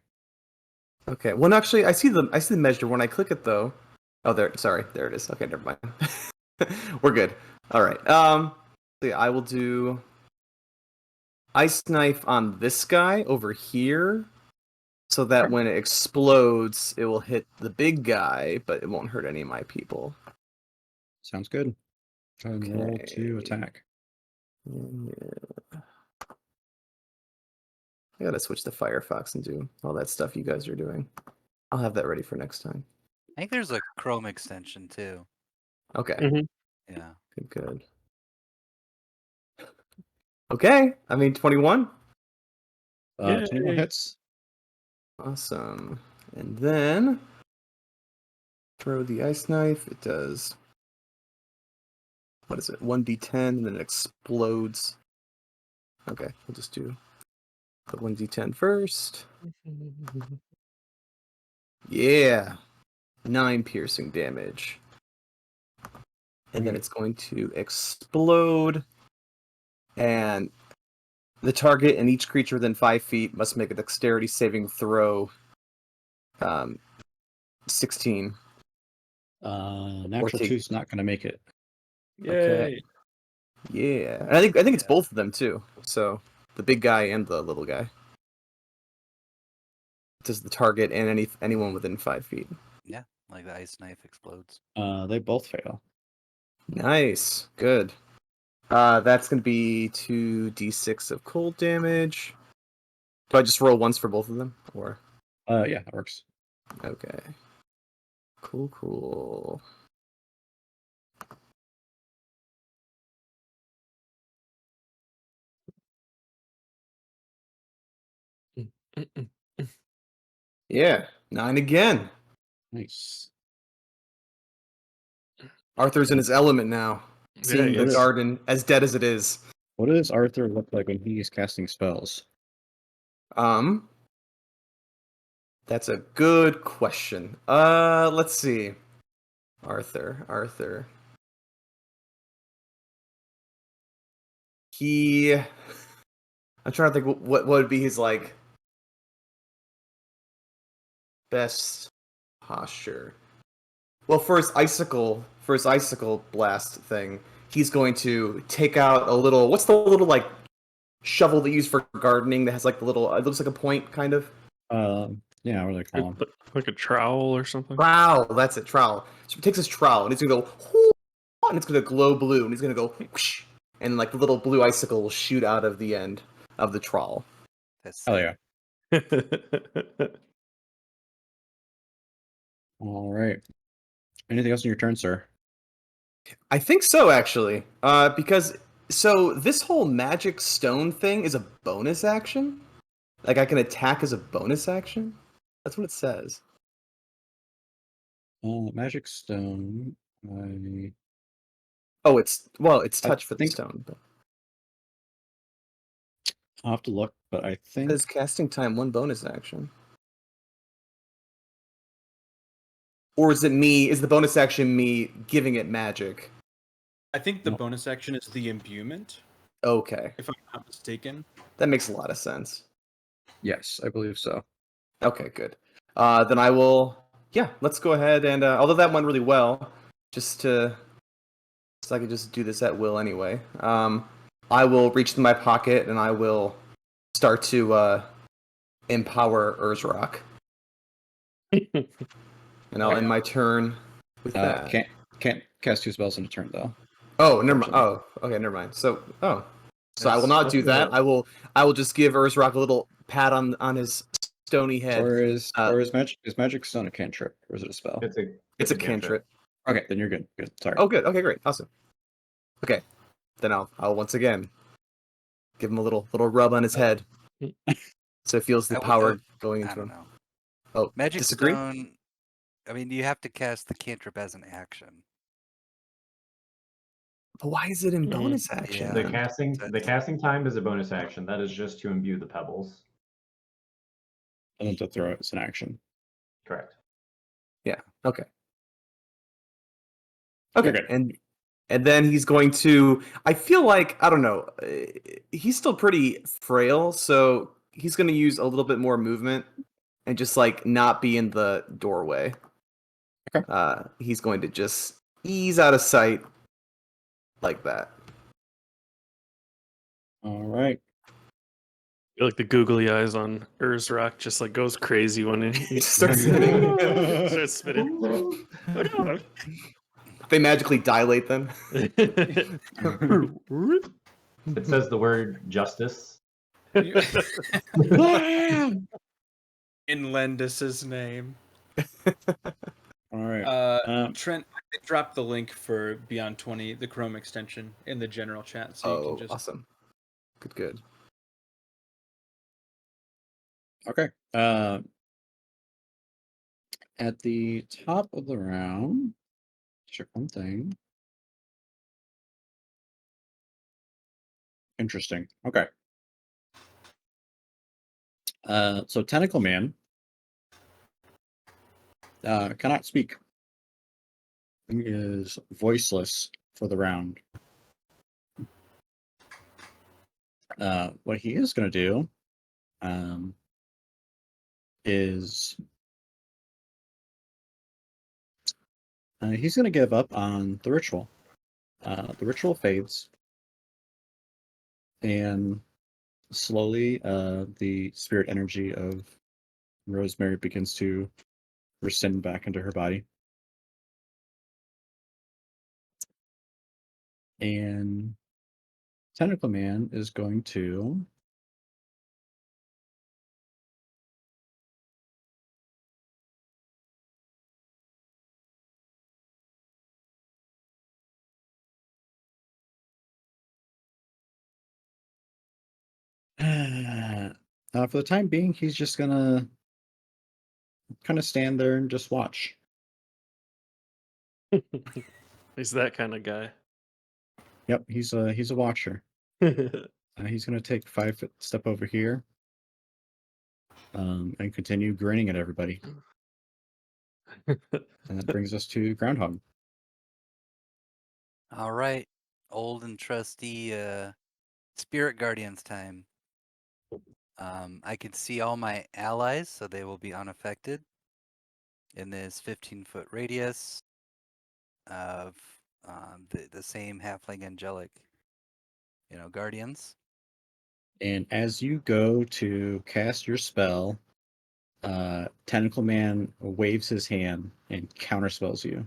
Okay. Well, no, actually, I see the measure when I click it though. Oh, there. Sorry, there it is. Okay, never mind. We're good. All right. So yeah, I will do ice knife on this guy over here, so that when it explodes, it will hit the big guy, but it won't hurt any of my people. Sounds good. Try and roll to Okay. attack. Yeah. I gotta switch to Firefox and do all that stuff you guys are doing. I'll have that ready for next time. I think there's a Chrome extension too. Okay. Mhm. Yeah. Good. Okay. I mean, 21. 21 Yay. hits. Awesome. And then throw the ice knife. It does. What is it? 1d10, and then it explodes. Okay, we'll just do the 1d10 first. Yeah. 9 piercing damage. And then it's going to explode. And the target and each creature within 5 feet must make a dexterity saving throw. 16. Natural take- 2's not going to make it. Yay. Yeah. And I think it's Yeah. both of them too. So the big guy and the little guy. Does the target and anyone within 5 feet. Yeah. Like the ice knife explodes. They both fail. Nice. Good. That's gonna be 2d6 of cold damage. Do I just roll once for both of them? Or Yeah, that works. okay. Cool. Yeah. 9 again. Nice. Arthur's in his element now. Seeing he the is. garden as dead as it is. What does Arthur look like when he is casting spells? That's a good question. Let's see. Arthur. I'm trying to think what would be his like best posture. Well, for his icicle blast thing, he's going to take out a little. What's the little like shovel they use for gardening that has like the little? It looks like a point, kind of. Yeah, what do they call them? Like a trowel or something. Trowel. That's it. Trowel. So he takes his trowel and he's gonna go, "Whoo," and it's gonna glow blue, and he's gonna go, whoosh, and like the little blue icicle will shoot out of the end of the trowel. That's Oh sick. yeah. All right. Anything else in your turn, sir? I think so, actually. Because this whole magic stone thing is a bonus action. Like I can attack as a bonus action. That's what it says. Magic stone. I Oh, it's I touch for the think- stone. But... I'll have to look, but I think Says casting time 1 bonus action. Or is it me? Is the bonus action me giving it magic? I think the Nope. bonus action is the imbuement, Okay, if I'm not mistaken. that makes a lot of sense. yes, I believe so. Okay, good. Then I will. Yeah, let's go ahead and although that went really well, so I can just do this at will anyway. I will reach in my pocket and I will start to empower Urzrock, and I'll end my turn with that. Can't cast 2 spells in a turn though. Oh, never mind. Oh, okay, never mind. So I will not do that. I will just give Urzrock a little pat on his stony head. Or is magic stone a cantrip, or is it a spell? It's a cantrip. Okay, then you're good. Good. Sorry. Oh, good. Okay, great. Awesome. Okay, then I'll once again give him a little rub on his head, so it feels the power going I into don't him. know. Oh, Magic disagree? Stone. I mean, you have to cast the cantrip as an action. But why is it in Mhm. bonus action? Yeah. The then? casting time is a bonus action. That is just to imbue the pebbles. And then to throw it as an action. Correct. Okay. You're Okay, good. and then he's going to. I feel like I don't know. He's still pretty frail, so he's going to use a little bit more movement and just like not be in the doorway. Okay. He's going to just ease out of sight like that. All right. Like the googly eyes on Urzrock just like goes crazy when he Starts spinning. starts spinning. Oh, no. They magically dilate them. It says the word justice. In Lendis's name. All right. Trent, I dropped the link for Beyond 20, the Chrome extension, in the general chat, so you can just. Awesome. Good. Okay. At the top of the round, check one thing. Interesting. Okay. So Tentacle Man cannot speak. He is voiceless for the round. What he is going to do is he's going to give up on the ritual. The ritual fades, and slowly the spirit energy of Rosemary begins to rescind back into her body. And Tentacle Man is going to for the time being, he's just gonna kind of stand there and just watch. He's that kind of guy. Yep, he's a watcher. He's gonna take 5 step over here, and continue grinning at everybody. And that brings us to Groundhog. All right. Old and trusty Spirit Guardians time. I can see all my allies, so they will be unaffected in this 15-foot radius of the same halfling angelic, guardians. And as you go to cast your spell, Tentacle Man waves his hand and counterspells you.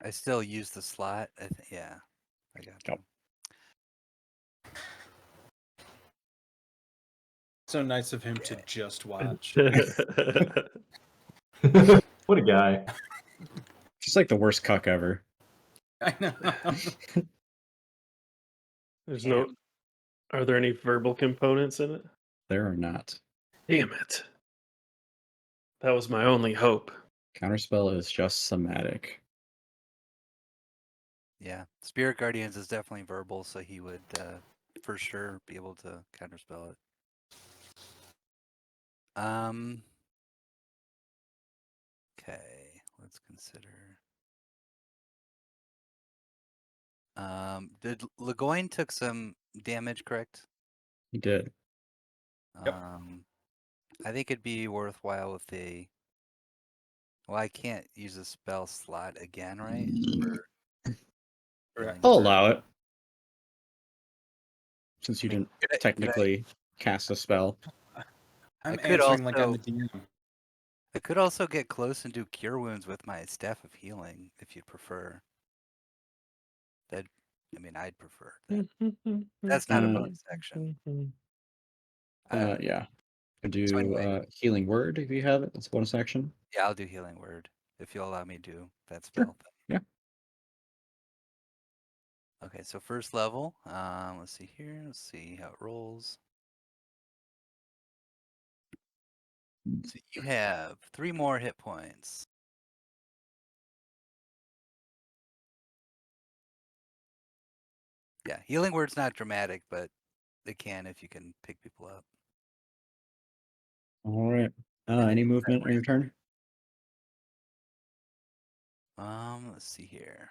I still use the slot. Yeah, I got Yep. them. So nice of him to just watch. What a guy. Just like the worst cuck ever. I know. There's no. Are there any verbal components in it? There are not. Damn it. That was my only hope. Counterspell is just somatic. Yeah, Spirit Guardians is definitely verbal, so he would for sure be able to counterspell it. Okay, let's consider. Did Legoyne took some damage, correct? He did. Yep. I think it'd be worthwhile with a. Well, I can't use a spell slot again, right? For Correct. healing I'll word. allow it. Since you I mean, didn't could I- technically cast a spell. I'm could answering like I'm also- the DM. I could also get close and do cure wounds with my staff of healing, if you'd prefer. That, I mean, I'd prefer that. That's not a Uh, bonus action. Yeah. Could So do anyway. healing word if you have it. That's a bonus action. Yeah, I'll do healing word if you'll allow me to do that Sure. spell. Yeah. Okay, so first level. Let's see here. Let's see how it rolls. So you have 3 more hit points. Yeah, healing word's not dramatic, but it can if you can pick people up. All right. And Any then movement in your turn? let's see here.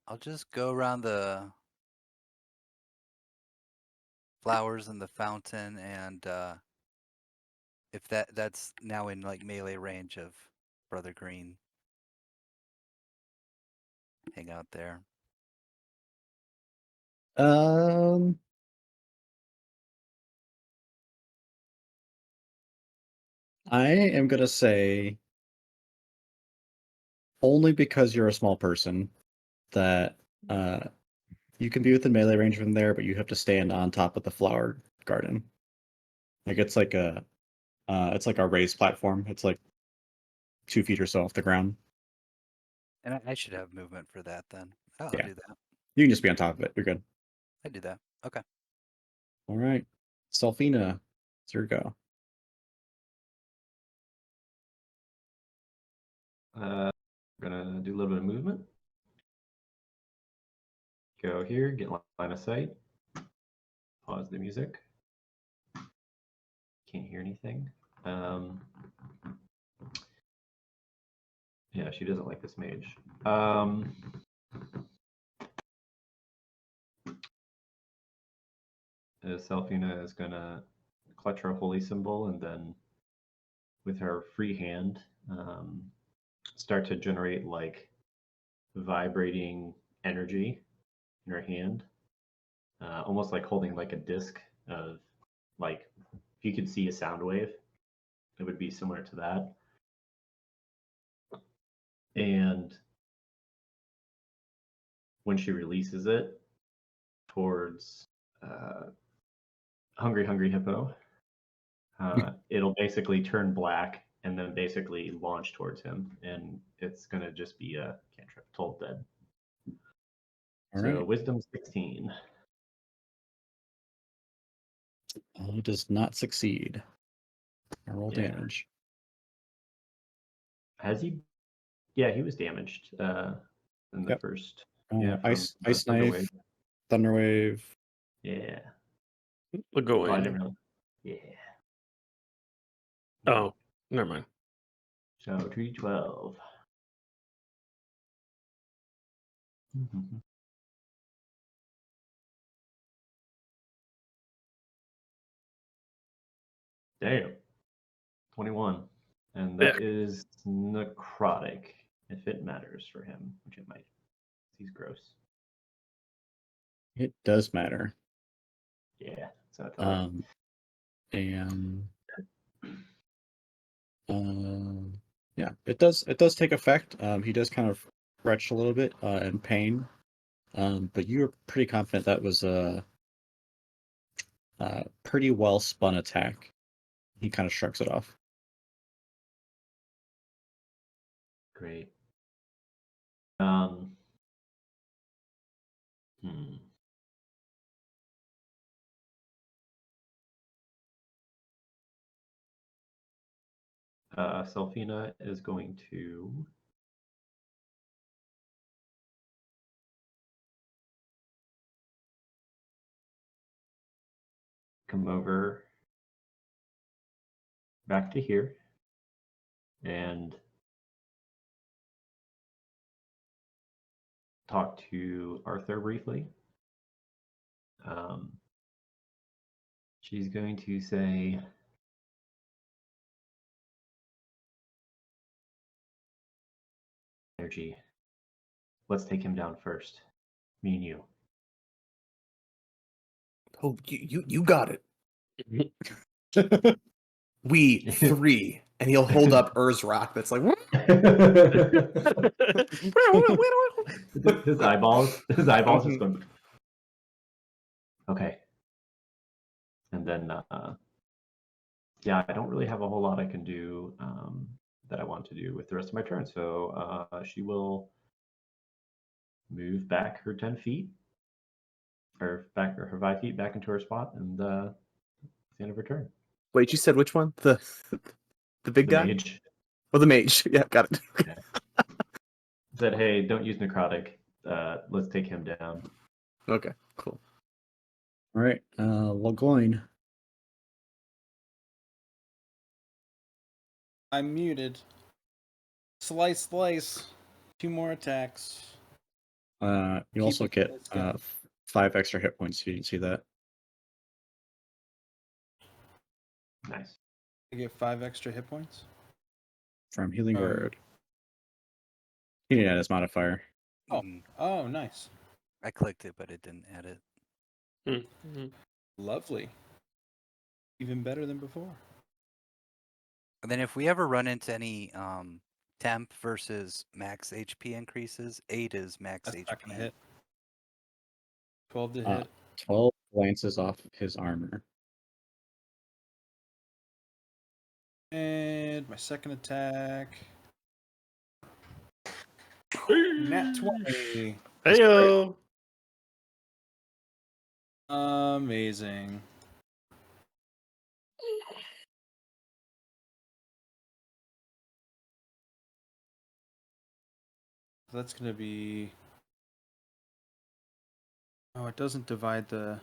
I'll just go around the flowers in the fountain, and if that's now in like melee range of Brother Green, hang out there. I am gonna say only because you're a small person that you can be within melee range from there, but you have to stand on top of the flower garden. Like it's like a raised platform. It's like 2 feet or so off the ground. And I should have movement for that then. I'll Yeah. do that. You can just be on top of it. You're good. I do that. Okay. All right. Selfina, it's your go. We're gonna do a little bit of movement. Go here, get line of sight. Pause the music. Can't hear anything. Yeah, she doesn't like this mage. Selfina is gonna clutch her holy symbol and then, with her free hand, start to generate like vibrating energy in her hand, almost like holding like a disc of, like, if you could see a sound wave, it would be similar to that. And when she releases it towards Hungry Hippo, it'll basically turn black and then basically launch towards him, and it's gonna just be a cantrip, told dead. All So right. wisdom 16. Does not succeed. I roll Yeah. damage. Has he? Yeah, he was damaged in the Yep. first. Yeah, from Ice the knife, Thunderwave. thunderwave. Yeah. We'll Oh, go I in. didn't really. Yeah. Oh, never mind. So 2d12. Damn. 21. And that is necrotic, if it matters for him, which it might. He's gross. It does matter. Yeah, so I thought. And yeah, it does take effect. He does kind of retch a little bit in pain. But you were pretty confident that was a pretty well spun attack. He kind of shrugs it off. Great. Hmm. Selfina is going to come over back to here and talk to Arthur briefly. She's going to say, energy. Let's take him down first. Me and you. Oh, you got it. We three, and he'll hold up Rock. That's like his eyeballs just going. Okay. And then, yeah, I don't really have a whole lot I can do that I want to do with the rest of my turn. So she will move back her 10 feet, or her 5 feet back into her spot, and that's the end of her turn. Wait, you said which one? The big The guy? mage Oh, the mage. Yeah, got it. said, "Hey, don't use necrotic. Let's take him down." Okay, cool. All right, Lagoin. I'm muted. Slice, slice. 2 more attacks. You Keep also it get nice, guys. 5 extra hit points. You didn't see that. Nice. I get 5 extra hit points. From Healing Um, Word. He didn't add his modifier. Oh. Mm, Oh, nice. I clicked it, but it didn't add it. Lovely. Even better than before. And then if we ever run into any temp versus max HP increases, 8 is max That's HP. not going to hit. 12 to Uh, hit. 12 glances off his armor. And my second attack. Nat 20. Heyo. Amazing. So that's going to be... Oh, it doesn't divide the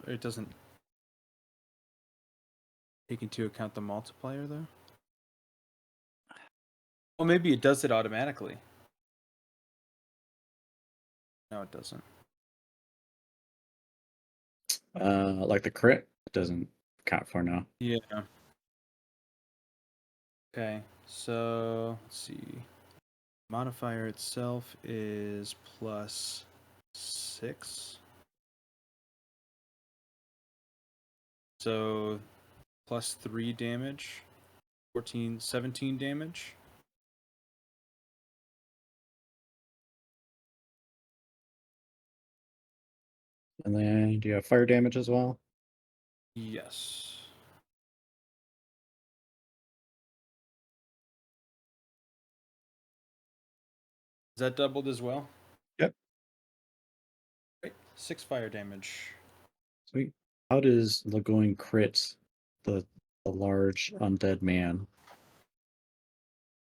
it doesn't take into account the multiplier, though? Well, maybe it does it automatically. No, it doesn't. Like the crit, it doesn't count for now. Yeah. Okay, so let's see. Modifier itself is plus 6. So plus 3 damage. 17 damage. And then do you have fire damage as well? Yes. Is that doubled as well? Yep. Great. 6 fire damage. Sweet. How does Lagoin crit the large undead man?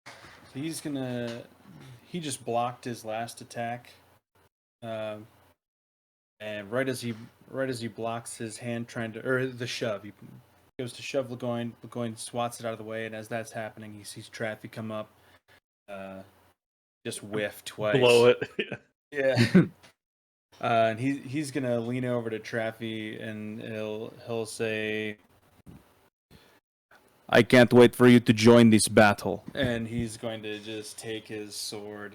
So he's gonna. He just blocked his last attack, and right as he blocks his hand trying to, or the shove, he goes to shove Lagoin. Lagoin swats it out of the way, and as that's happening, he sees Traffy come up. Just whiff twice. Blow it. Yeah. And he's gonna lean over to Traffy and he'll say, "I can't wait for you to join this battle." And he's going to just take his sword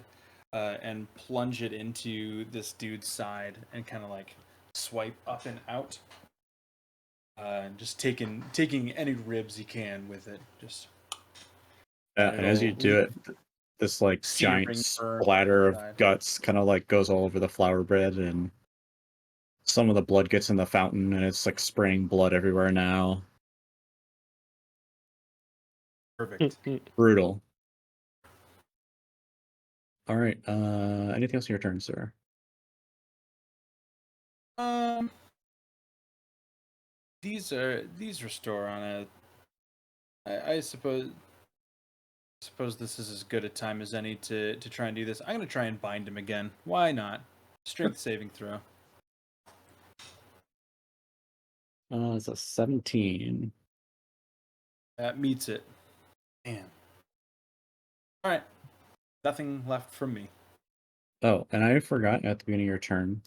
and plunge it into this dude's side and kind of like swipe up and out. Just taking any ribs he can with it. Just Yeah, and as you it'll do it, this like searing giant burn splatter of inside. guts kind of like goes all over the flower bread, and some of the blood gets in the fountain, and it's like spraying blood everywhere now. Perfect. Brutal. All right. Anything else in your turn, sir? These restore on a. I suppose this is as good a time as any to try and do this. I'm gonna try and bind him again. Why not? Strength saving throw. It's a 17. That meets it. Man. All right. Nothing left from me. Oh, and I forgot at the beginning of your turn.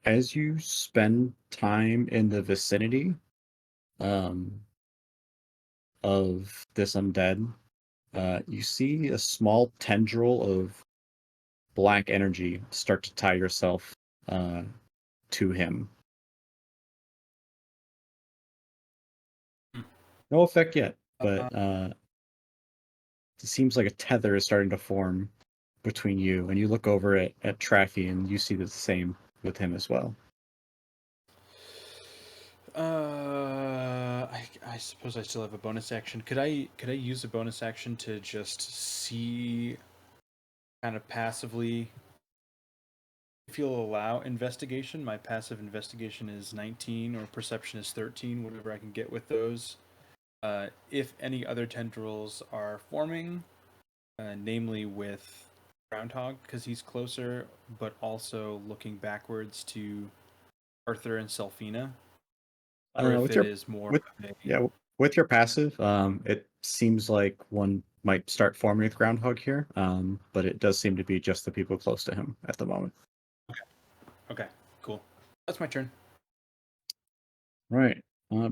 As you spend time in the vicinity, um, of this undead, you see a small tendril of black energy start to tie yourself to him. No effect yet, but it seems like a tether is starting to form between you, and you look over at Traffy, and you see the same with him as well. I suppose I still have a bonus action. Could I use a bonus action to just see, kind of passively, if you'll allow investigation? My passive investigation is 19, or perception is 13, whatever I can get with those. If any other tendrils are forming, namely with Groundhog, because he's closer, but also looking backwards to Arthur and Selfina, or if With it your is more with of a... yeah, with your passive, it seems like one might start forming with Groundhog here, but it does seem to be just the people close to him at the moment. Okay, cool. That's my turn. Right.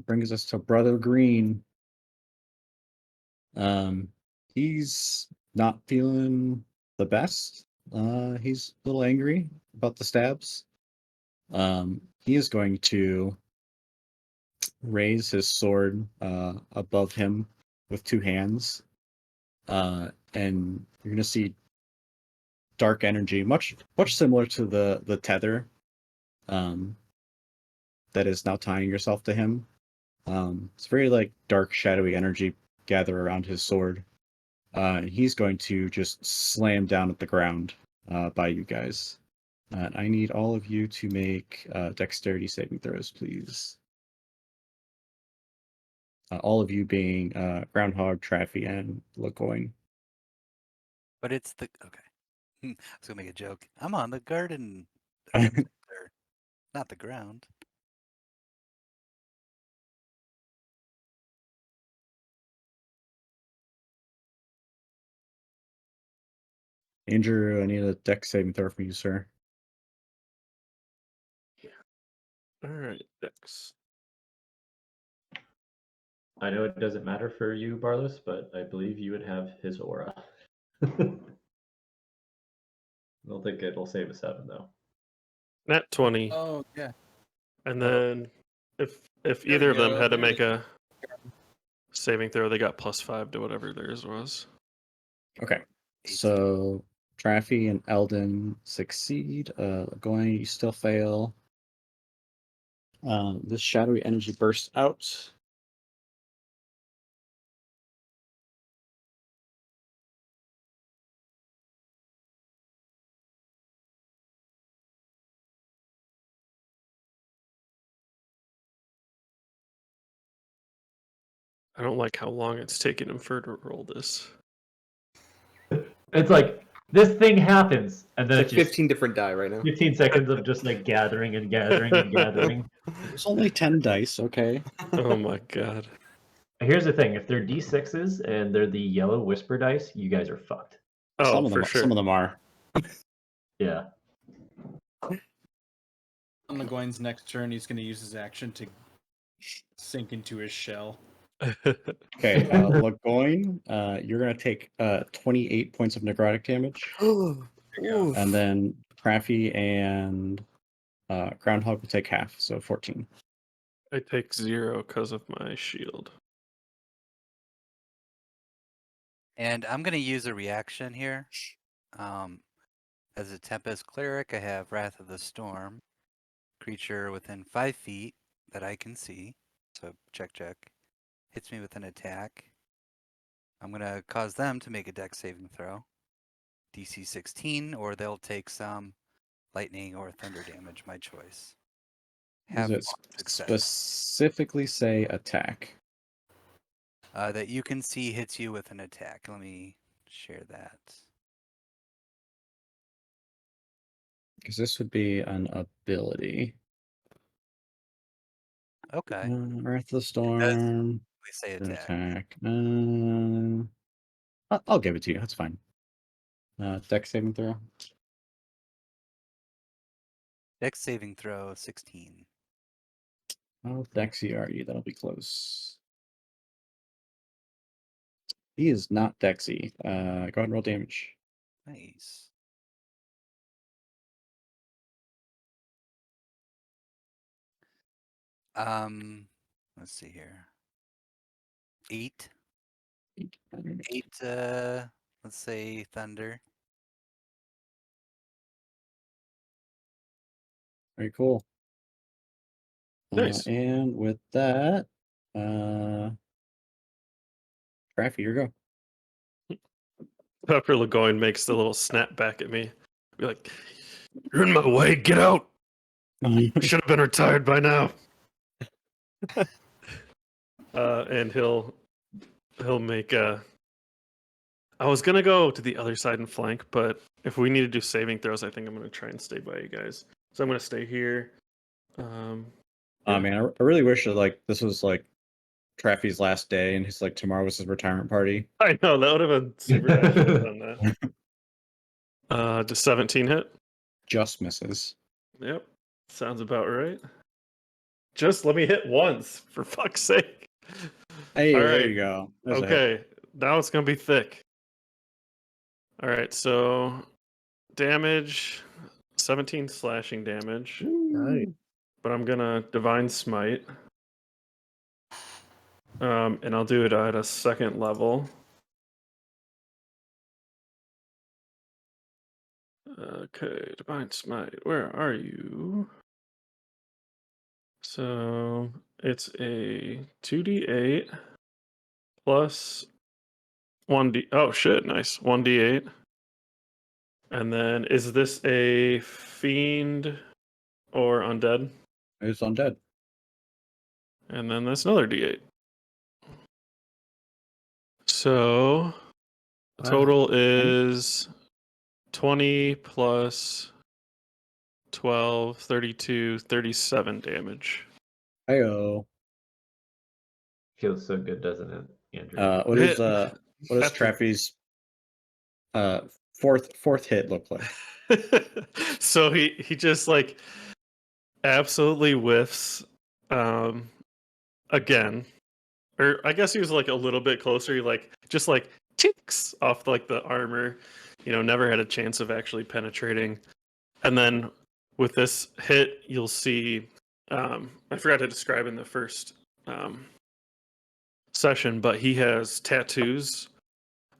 Brings us to Brother Green. He's not feeling the best. He's a little angry about the stabs. He is going to raise his sword above him with two hands, and you're going to see dark energy, much similar to the tether, that is now tying yourself to him. It's very like dark, shadowy energy gather around his sword. And he's going to just slam down at the ground by you guys. I need all of you to make dexterity saving throws, please. All of you being Groundhog, Traffy, and Lagoin. But it's the okay. I was gonna make a joke. I'm on the garden, center, not the ground. Andrew, I need a dex saving throw from you, sir. All right, Dex. I know it doesn't matter for you, Barlos, but I believe you would have his aura. I don't think it'll save a 7 though. Nat 20. Oh, yeah. And Oh. then if There we either of them go, had to there make we a saving throw, they got +5 to whatever theirs was. Okay. 18. So Traffy and Eldon succeed. Lagoin, you still fail. This shadowy energy bursts out. I don't like how long it's taking him for to roll this. It's like this thing happens, and then It's it's like just 15 different die right now. 15 seconds of just like gathering and gathering and gathering. It's only 10 dice, okay? Oh my god. Here's the thing: if they're D6s and they're the yellow whisper dice, you guys are fucked. Oh, some of them, for sure. Some of them are. Yeah. On Lagoin's next turn, he's going to use his action to sink into his shell. Okay, Lagoin, you're gonna take 28 points of necrotic damage, Oof. and then Traffy and Groundhog will take half, so 14. I take 0 because of my shield. And I'm gonna use a reaction here. As a Tempest Cleric, I have Wrath of the Storm. Creature within 5 feet that I can see. So check. Hits me with an attack. I'm gonna cause them to make a dex saving throw. DC 16, or they'll take some lightning or thunder damage, my choice. Does Have it one success. specifically say attack? That you can see hits you with an attack. Let me share that. Because this would be an ability. Okay. Wrath of the It does Storm. we say Third attack. attack. I'll give it to you. That's fine. Dex saving throw. Dex saving throw 16. Oh, Dexy are you? That'll be close. He is not Dexy. Go ahead and roll damage. Nice. Let's see here. 8. 8 let's say thunder. Very cool. Nice. And with that, Traffy, your go. Pepper Lagoin makes the little snap back at me. Be like, "You're in my way. Get out. I should have been retired by now." And he'll make a. I was gonna go to the other side and flank, but if we need to do saving throws, I think I'm gonna try and stay by you guys. So I'm gonna stay here. Yeah. Man, I really wish that like this was like Traffy's last day, and he's like tomorrow was his retirement party. I know that would have been super nice to have done that. Does 17 hit? Just misses. Yep, sounds about right. Just let me hit once, for fuck's sake. Hey, All there right. you go. There's a hit. Okay, now it's gonna be thick. All right, so damage, 17 slashing damage, Nice. but I'm gonna divine smite. And I'll do it at a second level. Okay, divine smite. Where are you? So it's a 2d8 plus 1d. Oh shit, nice. 1d8. And then is this a fiend or undead? It's undead. And then that's another d8. So Wow. total is 20 plus 12, 32, 37 damage. Heyo. Feels so good, doesn't it, Andrew? What is Hit. what does After- Traffy's fourth hit look like? So he just like absolutely whiffs again. Or I guess he was like a little bit closer. He like just like ticks off like the armor. Never had a chance of actually penetrating. And then with this hit, you'll see I forgot to describe in the first session, but he has tattoos.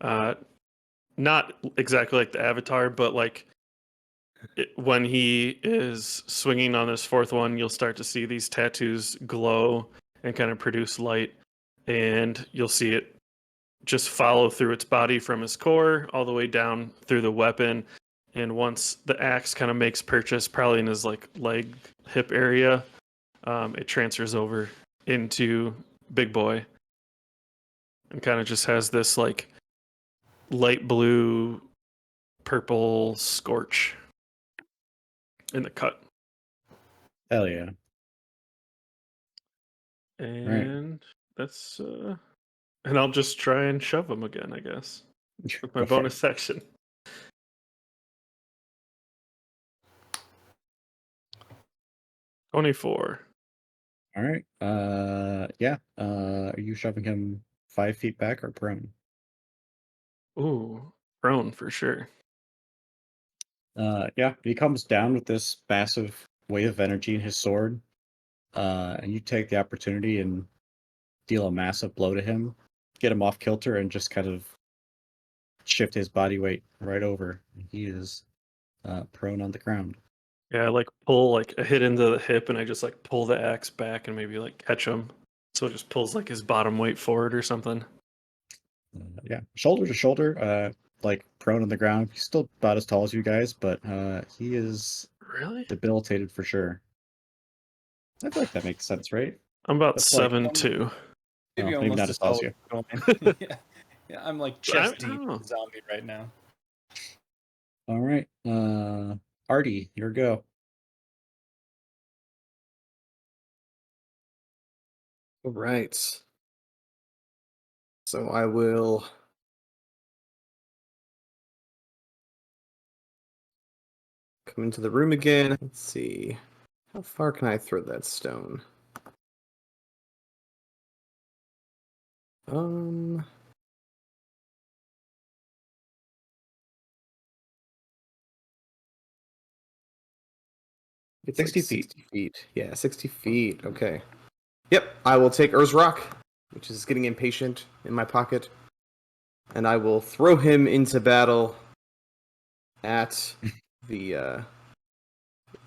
Not exactly like the Avatar, but like when he is swinging on this fourth one, you'll start to see these tattoos glow and kind of produce light, and you'll see it just follow through its body from his core all the way down through the weapon. And once the axe kind of makes purchase, probably in his like leg, hip area, it transfers over into Big Boy, and kind of just has this like light blue, purple scorch in the cut. Hell yeah. And that's and I'll just try and shove him again, I guess, with my Go for it. bonus section. $24. All right. Yeah. Are you shoving him 5 feet back or prone? Ooh, prone for sure. Yeah. He comes down with this massive wave of energy in his sword, and you take the opportunity and deal a massive blow to him, get him off kilter, and just kind of shift his body weight right over. He is prone on the ground. Yeah, I like pull like a hit into the hip, and I just like pull the axe back and maybe like catch him. So it just pulls like his bottom weight forward or something. Yeah, shoulder to shoulder, like prone on the ground. He's still about as tall as you guys, but he is Really? debilitated for sure. I feel like that makes sense, right? I'm about That's like- 7'2". Maybe maybe almost not as as tall tall as as Conan. Yeah, I'm like chest deep know. in zombie right now. All right, Artie, your go. All right. So I will come into the room again. Let's see. How far can I throw that stone? Um, it's 60 like feet. 60 feet. Yeah, 60 feet. Okay. Yep, I will take Ur's Rock, which is getting impatient in my pocket, and I will throw him into battle at the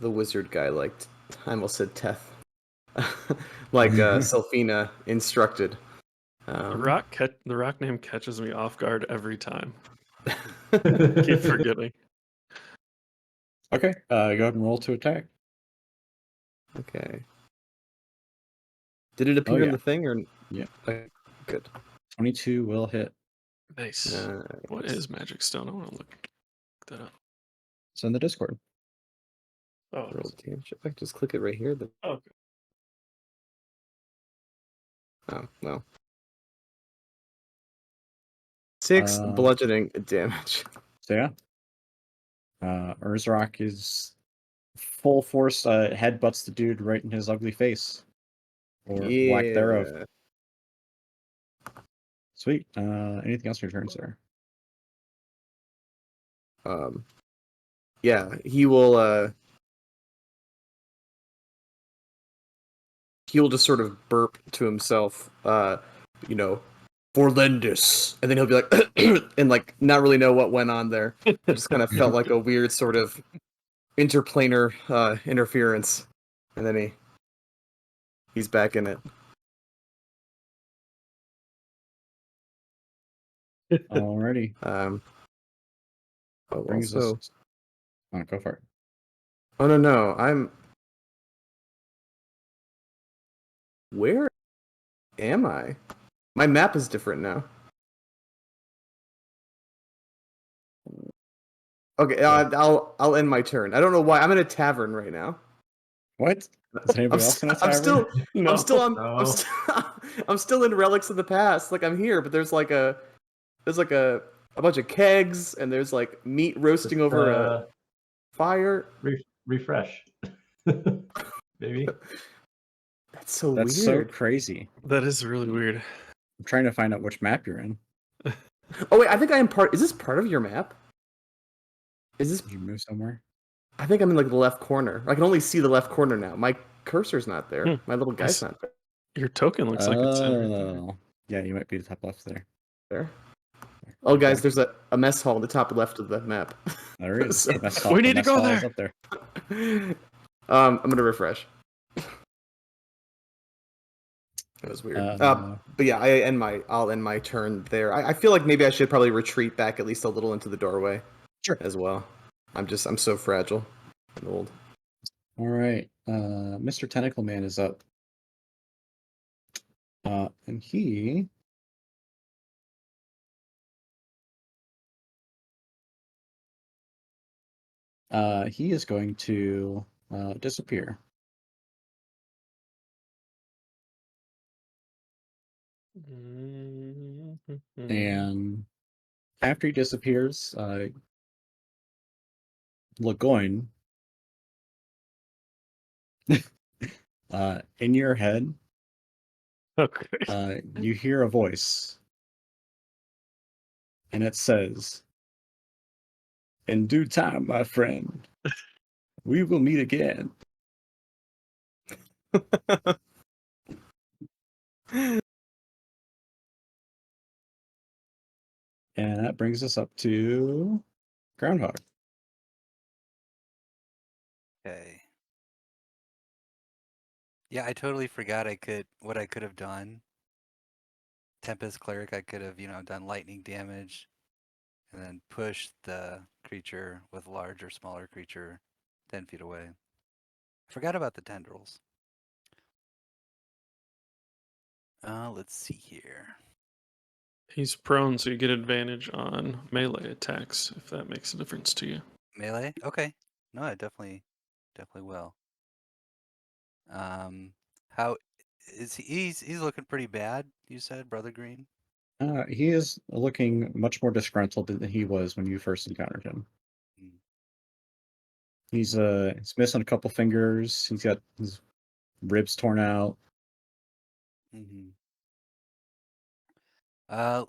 wizard guy. Like I almost said, Teth, like Selfina instructed. The rock name catches me off guard every time. Keep forgetting. Okay, go ahead and roll to attack. Okay. Did it appear in yeah. the thing or? Yeah. Okay, good. 22 will hit. Nice. What Nice. is Magic Stone? I want to look that up. It's in the Discord. Oh, Roll damage. If I could just click it right here. okay. Oh well. 6 bludgeoning damage. So yeah. Urzrock is full force headbutts the dude right in his ugly face. Or lack thereof. Yeah. Sweet. Anything else in your turn, sir? Yeah, he will he'll just sort of burp to himself, you know, Forlendis. And then he'll be like and like not really know what went on there. It just kind of felt like a weird sort of interplanar interference. And then he's back in it. Alrighty. Brings also, us. Oh, go for it. oh no, where am I? My map is different now. Okay, I'll end my turn. I don't know why. I'm in a tavern right now. What? Is anybody else in a tavern? No. I'm still in Relics of the Past. Like I'm here, but there's like a bunch of kegs and there's like meat roasting over a fire. Refresh. Maybe. That's so That's so weird. crazy. That is really weird. I'm trying to find out which map you're in. Oh wait, I think I am part. Is this part of your map? Is this? Did you move somewhere? I think I'm in like the left corner. I can only see the left corner now. My cursor's not there. Hmm. My little guy's not there. Your token looks like it's in right there. Oh. Yeah, you might be the top left there. There. Oh, guys, there's a mess hall in the top left of the map. There is. So- Mess We need to mess go hall there. is up there. I'm gonna refresh. That was weird. But yeah, I'll end my turn there. I feel like maybe I should probably retreat back at least a little into the doorway. Sure. As well. I'm so fragile and old. All right. Mr. Tentacle Man is up. And he is going to disappear. And after he disappears, Lagoin, in your head, Okay. you hear a voice, and it says, "In due time, my friend, we will meet again." And that brings us up to Groundhog. Okay. Yeah, I totally forgot what I could have done. Tempest Cleric, I could have, done lightning damage and then pushed the creature with large or smaller creature 10 feet away. Forgot about the tendrils. Let's see here. He's prone, so you get advantage on melee attacks, if that makes a difference to you. Melee? Okay. No, I definitely will. How he's looking pretty bad, you said, Brother Green? He is looking much more disgruntled than he was when you first encountered him. Hmm. He's missing a couple fingers. He's got his ribs torn out. Mm-hmm.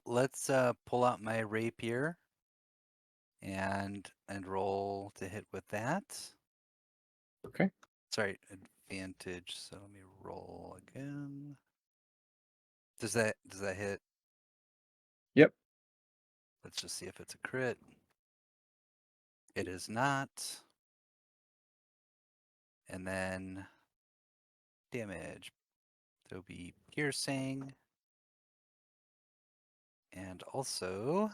Let's pull out my rapier and roll to hit with that. Okay. Sorry, advantage. So let me roll again. Does that hit? Yep. Let's just see if it's a crit. It is not. And then damage. There'll be piercing. And also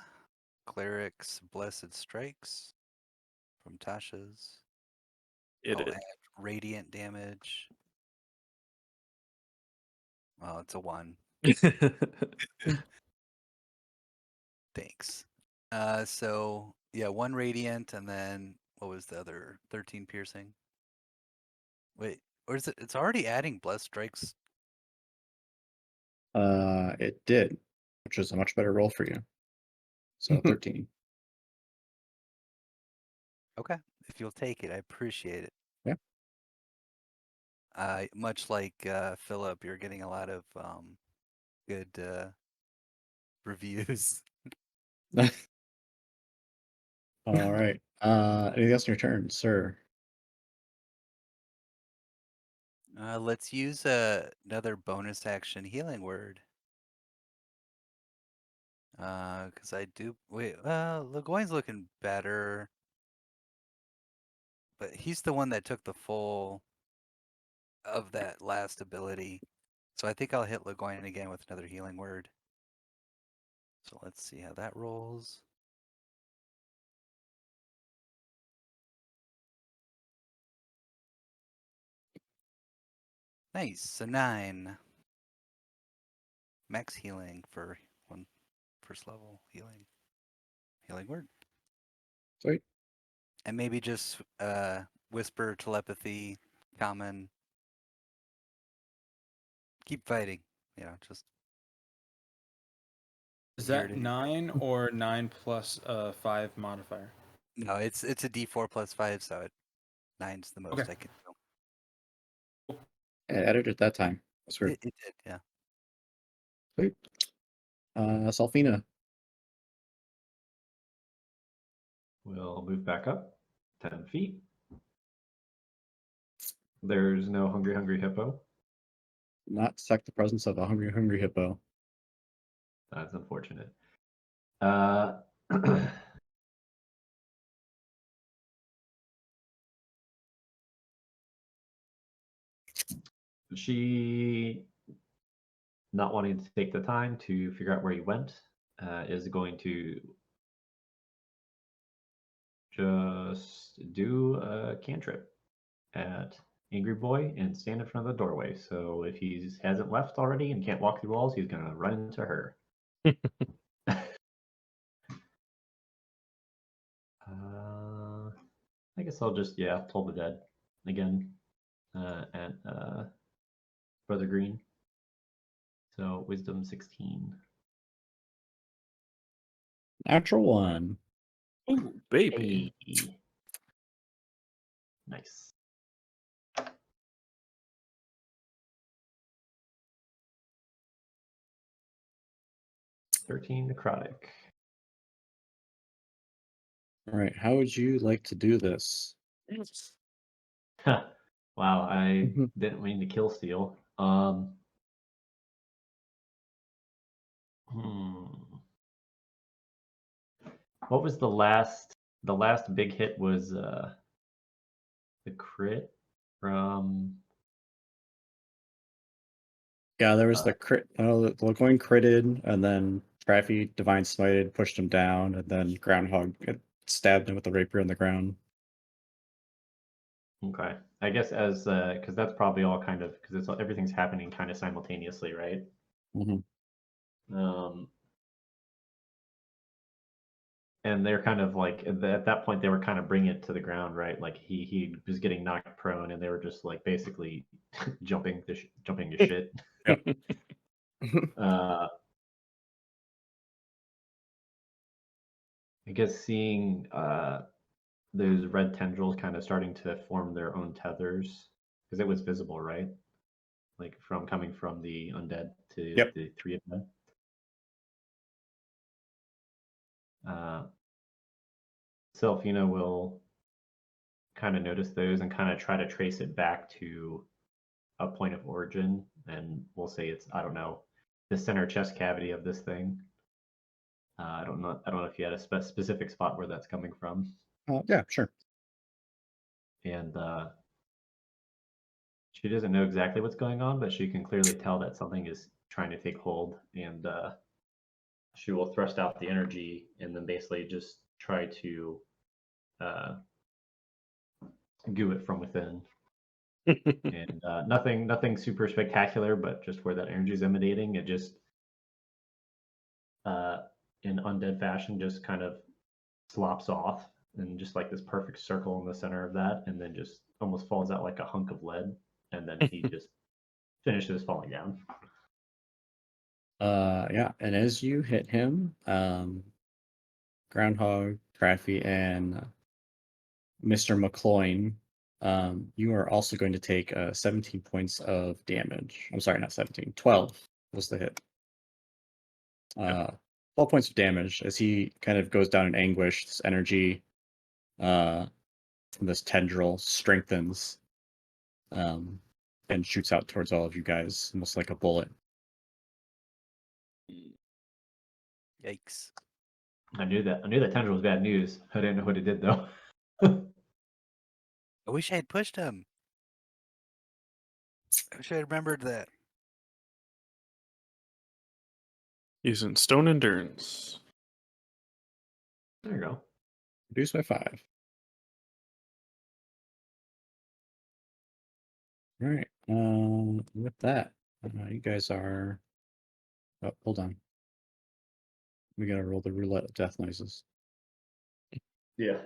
Cleric's Blessed Strikes from Tasha's. It I'll is. add radiant damage. Well, it's a 1. Thanks. So yeah, 1 radiant, and then what was the other? 13 piercing. Wait, or is it? It's already adding blessed strikes. It did, which is a much better roll for you. So 13. Okay, if you'll take it, I appreciate it. Yeah. Much like Philip, you're getting a lot of good reviews. All right. Anything else on your turn, sir? Let's use another bonus action healing word. Because I do wait. Legoine's looking better, but he's the one that took the full of that last ability. So I think I'll hit Legoine again with another healing word. So let's see how that rolls. Nice. So 9. Max healing for 1 first level healing. Healing word. Sweet. And maybe just whisper, telepathy, common. Keep fighting. You know, just. Is here that to- 9 or 9 plus 5 modifier? No, it's a D4 plus 5, so 9's the most Okay. I can do. I added it that time. That's weird. It did, yeah. Sweet. Salfina. We'll move back up 10 feet. There's no hungry hippo. Not detect the presence of a hungry hippo. That's unfortunate. Uh, she, not wanting to take the time to figure out where he went, is going to just do a cantrip at Angry Boy and stand in front of the doorway. So if he hasn't left already and can't walk through walls, he's going to run into her. I guess I'll just, Toll the Dead again at Brother Green. So Wisdom 16. Natural 1. Ooh, baby. Hey. Nice. $13 necrotic. All right. How would you like to do this? Wow, I didn't mean to kill steal. What was the last big hit was the crit from Yeah, there was the crit. The Lagoin critted, and then Traffy Divine Smited, pushed him down, and then Groundhog stabbed him with the rapier in the ground. Okay. I guess as because that's probably all kind of because it's everything's happening kind of simultaneously, right? Mhm. and they're kind of like at that point they were kind of bringing it to the ground, right? Like he was getting knocked prone, and they were just like basically jumping to shit. uh, I guess seeing those red tendrils kind of starting to form their own tethers, because it was visible, right? Like from coming from the undead to Yep. the three of them. Selfina will kind of notice those and kind of try to trace it back to a point of origin, and we'll say it's, I don't know, the center chest cavity of this thing. I don't know if you had a specific spot where that's coming from. Yeah, sure. And she doesn't know exactly what's going on, but she can clearly tell that something is trying to take hold, and she will thrust out the energy and then basically just try to goo it from within. And nothing super spectacular, but just where that energy is emanating, it just in undead fashion just kind of slops off, and just like this perfect circle in the center of that, and then just almost falls out like a hunk of lead, and then he just finishes falling down. Yeah, and as you hit him, Groundhog, Traffy, and Mr. McCloyne, you are also going to take 17 points of damage. I'm sorry, not 17. 12 was the hit. 12 points of damage as he kind of goes down in anguish. This energy from this tendril strengthens and shoots out towards all of you guys, almost like a bullet. Yikes. I knew that tendril was bad news. I didn't know what it did though. I wish I had pushed him. I wish I had remembered that. Using stone endurance. There you go. Reduced by 5. All right. With that, you guys are. Oh, hold on. We gotta roll the roulette of death noises. Yeah.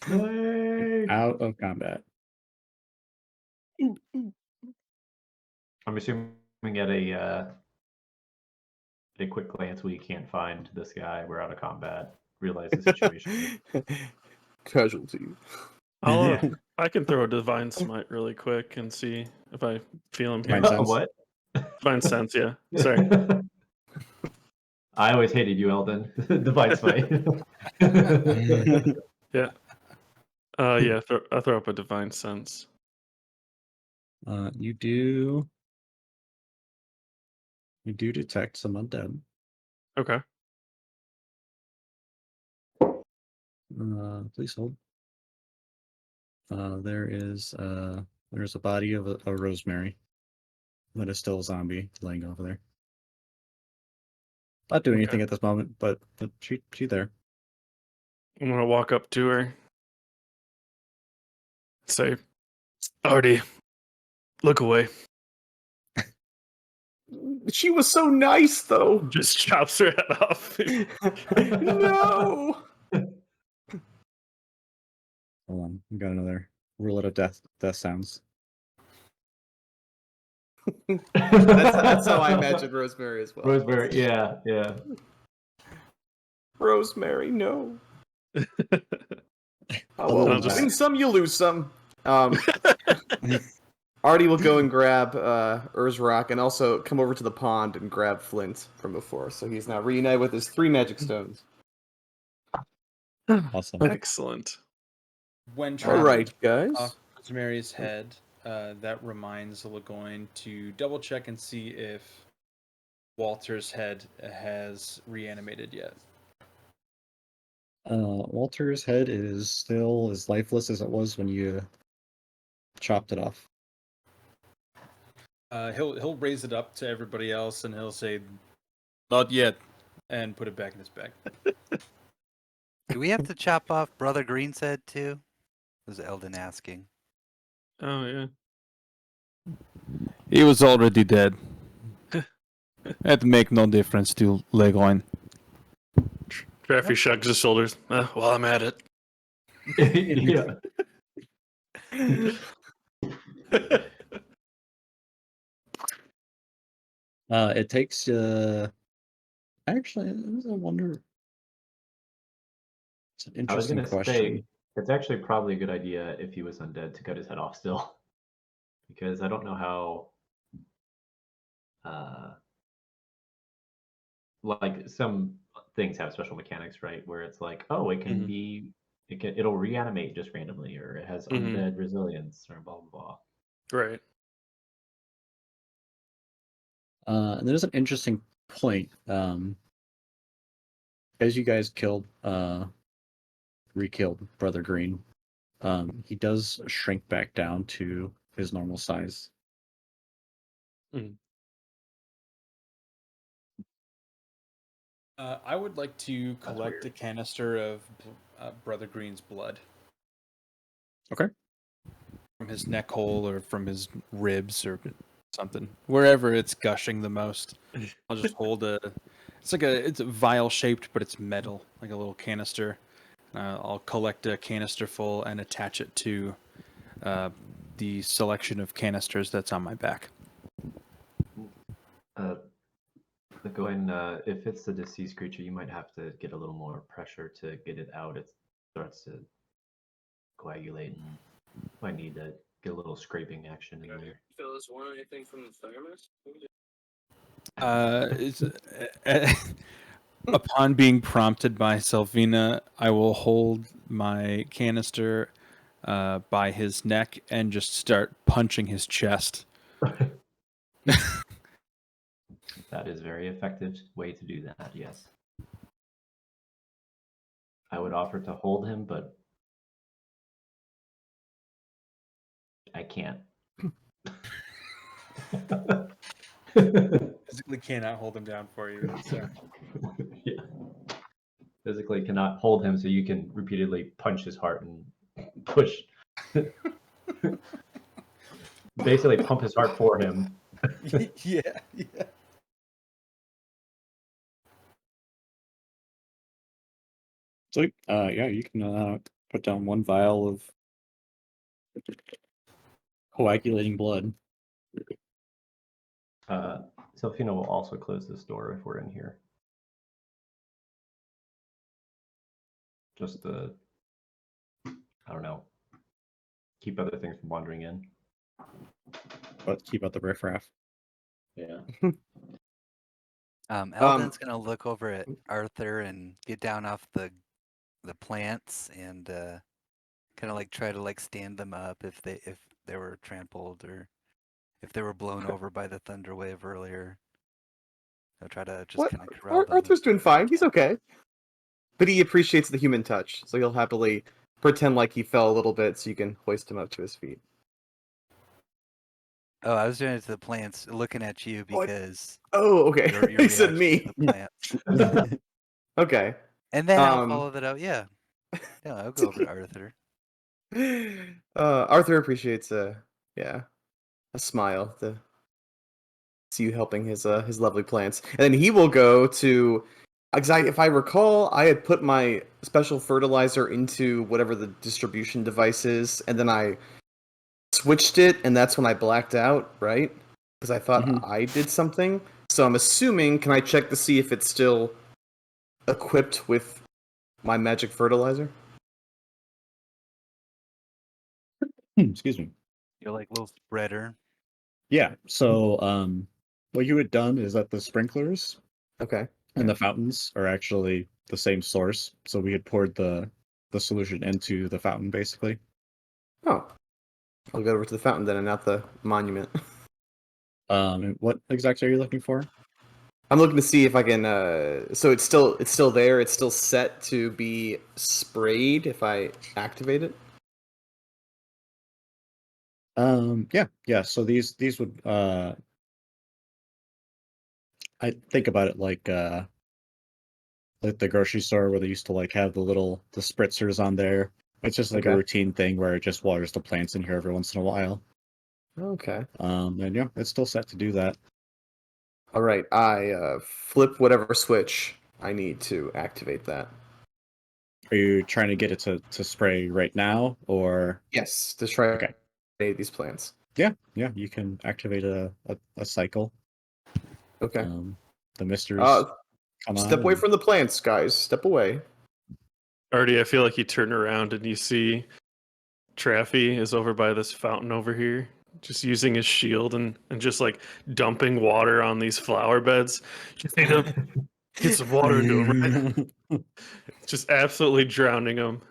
Like, Out of combat. I'm assuming at a quick glance we can't find this guy. We're out of combat. Realize the situation. Casualty. I'll I can throw a divine smite really quick and see if I feel him Divine here. sense. What? Divine sense, yeah. Sorry. I always hated you, Eldon. Divine smite. Yeah. I'll throw up a divine sense. You do detect some undead. Okay. Please hold. There's a body of a rosemary that is still a zombie laying over there. Not doing anything at this moment, but she there. I'm gonna walk up to her. Say, Artie, look away. She was so nice, though. Just chops her head off. No. Hold on, we got another roulette of death sounds. That's how I imagine Rosemary as well. Rosemary, yeah. Rosemary, no. Oh, Other well, than you that- win some, you lose some. Artie will go and grab Urzrock and also come over to the pond and grab Flint from before. So he's now reunited with his 3 magic stones. Awesome. Excellent. When All traveling right, guys. off Rosemary's head, that reminds Legoyne to double check and see if Walter's head has reanimated yet. Walter's head is still as lifeless as it was when you chopped it off. He'll raise it up to everybody else and he'll say, "Not yet," and put it back in his bag. Do we have to chop off Brother Green's head too? Was Eldon asking. Oh yeah. He was already dead. It make no difference to Legoin. Traffy shrugs his shoulders. Well, I'm at it. Yeah. It takes actually, I wonder. It's an I was interesting gonna question. say it's actually probably a good idea if he was undead to cut his head off still, because I don't know how. Like some things have special mechanics, right? Where it's like, oh, it can Mhm. be, it'll reanimate just randomly, or it has Mhm. undead resilience, or blah blah blah. Right. And there's an interesting point. As you guys re-killed Brother Green, he does shrink back down to his normal size. I would like to That's collect a weird. canister of Brother Green's blood. Okay. From his neck hole or from his ribs or something. Wherever it's gushing the most. I'll just hold it's vial shaped, but it's metal, like a little canister. I'll collect a canister full and attach it to the selection of canisters that's on my back. Go ahead and if it's the deceased creature, you might have to get a little more pressure to get it out. It starts to coagulate, and might need to get a little scraping action in there. Phyllis, want anything from the thermos? Upon being prompted by Selvina, I will hold my canister by his neck and just start punching his chest. That is a very effective way to do that. Yes, I would offer to hold him, but I can't. Physically cannot hold him down for you. So. Yeah. Physically cannot hold him, so you can repeatedly punch his heart and push. Basically, pump his heart for him. yeah. So, yeah, you can put down one vial of coagulating blood. Selfina will also close this door if we're in here. Just to, I don't know, keep other things from wandering in. But keep out the riffraff. Yeah. Eldon's gonna look over at Arthur and get down off the plants and kind of like try to like stand them up if they were trampled or if they were blown over by the thunder wave earlier. I'll try to just What? kind of corral them. Arthur's doing fine. He's okay. But he appreciates the human touch, so he'll happily pretend like he fell a little bit so you can hoist him up to his feet. Oh, I was doing it to the plants, looking at you because Oh, okay. your He said reaction me. to the plants. Okay. And then I'll follow that out. Yeah, I'll go over to Arthur. Arthur appreciates a smile to see you helping his lovely plants, and then he will go to. If I recall, I had put my special fertilizer into whatever the distribution device is, and then I switched it, and that's when I blacked out, right? Because I thought I did something. So I'm assuming, can I check to see if it's still equipped with my magic fertilizer? Excuse me. You're like a little spreader. Yeah. So, what you had done is that the sprinklers Okay. and the fountains are actually the same source. So we had poured the solution into the fountain, basically. Oh. I'll go over to the fountain then and not the monument. And what exactly are you looking for? I'm looking to see if I can. So it's still there. It's still set to be sprayed if I activate it. Yeah. So these would I think about it like the grocery store where they used to like have the spritzers on there. It's just like a Okay. routine thing where it just waters the plants in here every once in a while. Okay. And yeah, it's still set to do that. All right. I flip whatever switch I need to activate that. Are you trying to get it to spray right now, or Yes, to try okay? these plants. Yeah, you can activate a cycle. Okay. The misters come on. Step away and- from the plants, guys. Step away. Artie, I feel like you turn around and you see Traffy is over by this fountain over here, just using his shield and just like dumping water on these flower beds. Just need to get some water into them, right? Just absolutely drowning them.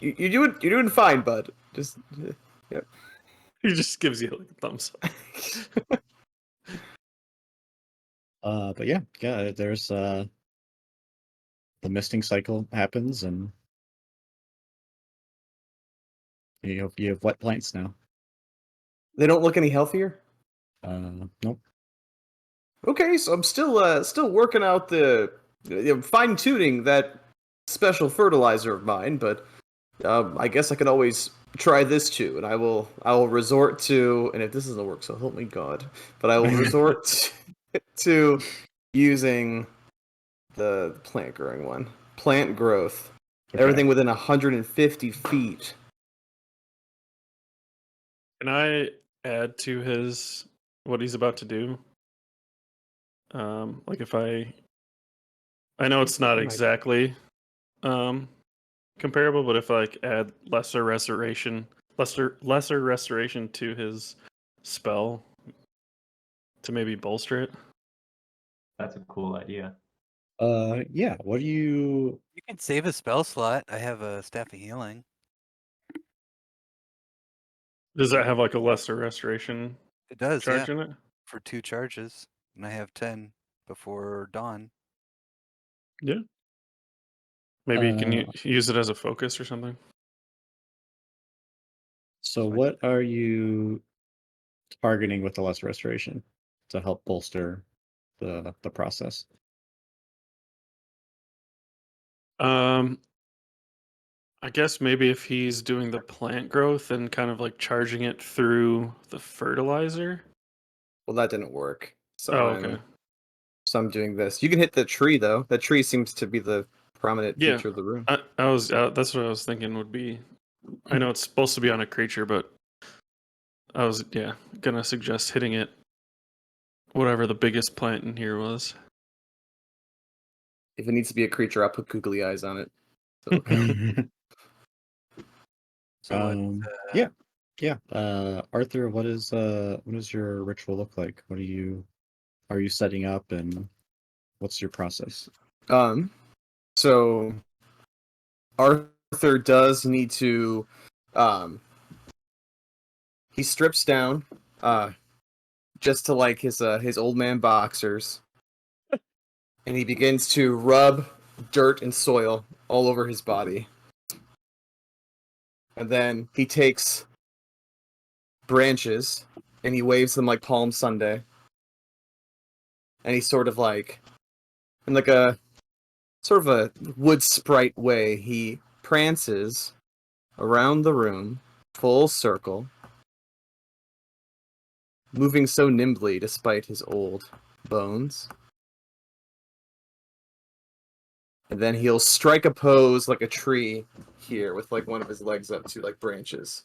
You're doing fine, bud. Just yeah. He just gives you like a thumbs up. But yeah, there's the misting cycle happens, and you have wet plants now. They don't look any healthier. Nope. Okay, so I'm still working out the fine tuning that special fertilizer of mine, but I guess I can always try this too, and I will resort to, and if this doesn't work, so help me God, but I will resort to using the plant growing one. Plant growth. Okay. Everything within 150 feet. Can I add to his what he's about to do? Like if I know it's not exactly comparable, but if I like add lesser restoration to his spell to maybe bolster it. That's a cool idea. Yeah. What do you? You can save a spell slot. I have a staff of healing. Does that have like a lesser restoration It does, charge yeah, in it? for 2 charges, and I have 10 before dawn. Yeah. Maybe you can Uh, use it as a focus or something. So Fine. what are you targeting with the less restoration to help bolster the process? I guess maybe if he's doing the plant growth and kind of like charging it through the fertilizer. Well, that didn't work. So Oh, okay. I'm doing this. You can hit the tree though. That tree seems to be the prominent Yeah. feature of the room. I was that's what I was thinking would be. I know it's supposed to be on a creature, but I was gonna suggest hitting it. Whatever the biggest plant in here was. If it needs to be a creature, I'll put googly eyes on it. So, okay. So Yeah. Arthur, what does your ritual look like? What are you setting up, and what's your process? So Arthur does need to he strips down just to like his old man boxers, and he begins to rub dirt and soil all over his body. And then he takes branches and he waves them like Palm Sunday. And he's sort of like in like a sort of a wood sprite way, he prances around the room, full circle, moving so nimbly despite his old bones. And then he'll strike a pose like a tree here with like one of his legs up to like branches.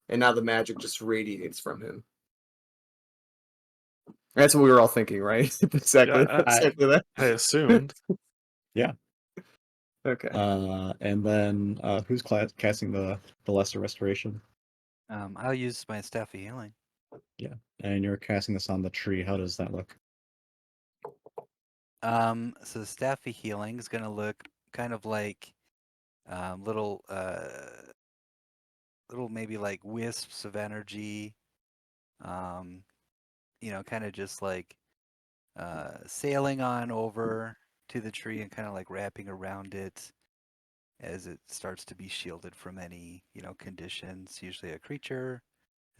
And now the magic just radiates from him. That's what we were all thinking, right? exactly. Yeah, exactly that. I assumed. Yeah. Okay. And then who's casting the lesser restoration? I'll use my staff of healing. Yeah. And you're casting this on the tree. How does that look? So the staff of healing is gonna look kind of like little maybe like wisps of energy. Kind of just like sailing on over to the tree and kind of like wrapping around it as it starts to be shielded from any conditions. Usually a creature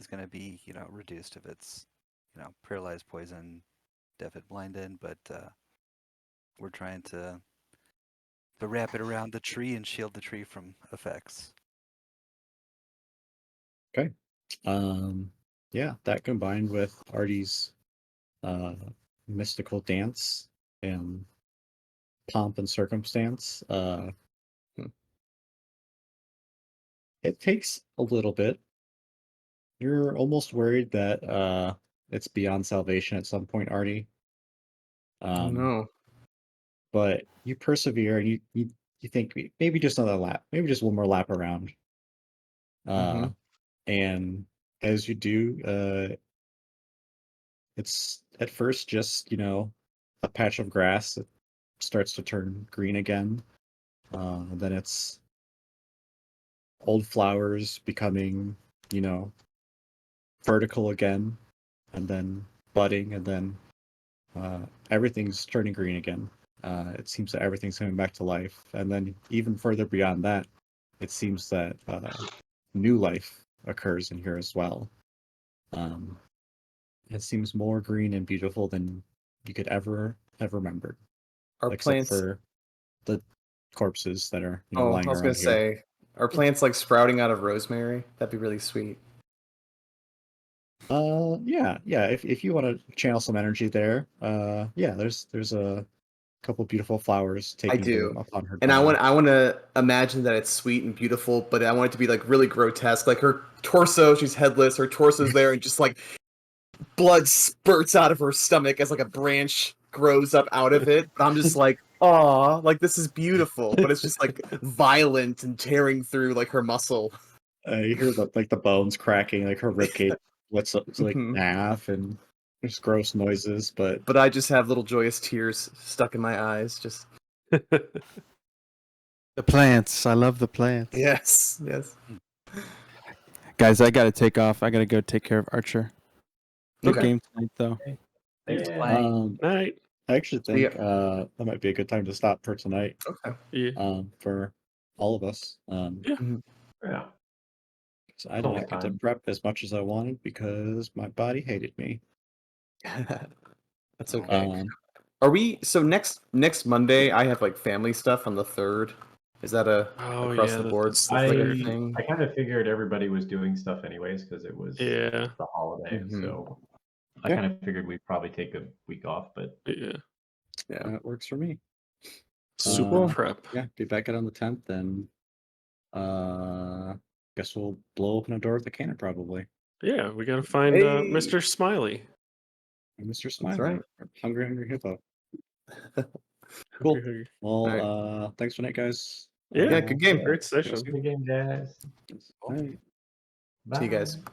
is going to be reduced if it's paralyzed, poison, deafened, blinded, but we're trying to wrap it around the tree and shield the tree from effects. Okay. Yeah, that combined with Artie's mystical dance and pomp and circumstance, it takes a little bit. You're almost worried that it's beyond salvation at some point, Artie. Oh no. But you persevere and you think maybe just another lap, maybe just one more lap around. Mhm. And as you do, it's at first just, a patch of grass that starts to turn green again. Then it's old flowers becoming, you know, vertical again, and then budding, and then everything's turning green again. It seems that everything's coming back to life. And then even further beyond that, it seems that new life occurs in here as well. It seems more green and beautiful than you could ever have remembered, Are except plants for the corpses that are, Oh, I lying was gonna around here. say, are plants like sprouting out of rosemary? That'd be really sweet. Yeah. If you want to channel some energy there, yeah, there's a couple beautiful flowers I taking do. bloom upon her And dawn. I want to imagine that it's sweet and beautiful, but I want it to be like really grotesque. Like her torso, she's headless, her torso's there, and just like blood spurts out of her stomach as like a branch grows up out of it. I'm just like, aw, like this is beautiful, but it's just like violent and tearing through like her muscle. You hear the bones cracking, like her ribcage splits up to like Mhm. half, and there's gross noises. But But I just have little joyous tears stuck in my eyes. Just The plants. I love the plants. yes. Guys, I gotta take off. I gotta go take care of Archer. Good Okay. game tonight, though. Thanks, Yeah. Blaine. Night. I actually So, yeah. think that might be a good time to stop for tonight. Okay. Yeah. For all of us. Yeah. Yeah. So I did Almost not get to time. prep as much as I wanted because my body hated me. That's okay. Um, Are we so next Monday? I have like family stuff on the 3rd. Is that a Oh across yeah, the board that's like fair. thing? I kind of figured everybody was doing stuff anyways because it was Yeah. the holiday. Mhm. So I Yeah. kind of figured we'd probably take a week off, but Yeah. Yeah. that works for me. Super Uh, prep. Yeah, be back out on the 10th, and guess we'll blow open a door with a cannon probably. Yeah, we gotta find Hey. Mr. Smiley. And Mr. That's Smiley, right. Hungry Hungry Hippo. Cool. Hungry. Well, Alright. thanks for that, guys. Yeah, Yeah, good game. Great see you session. soon. good game, guys. All right. See you guys. Bye.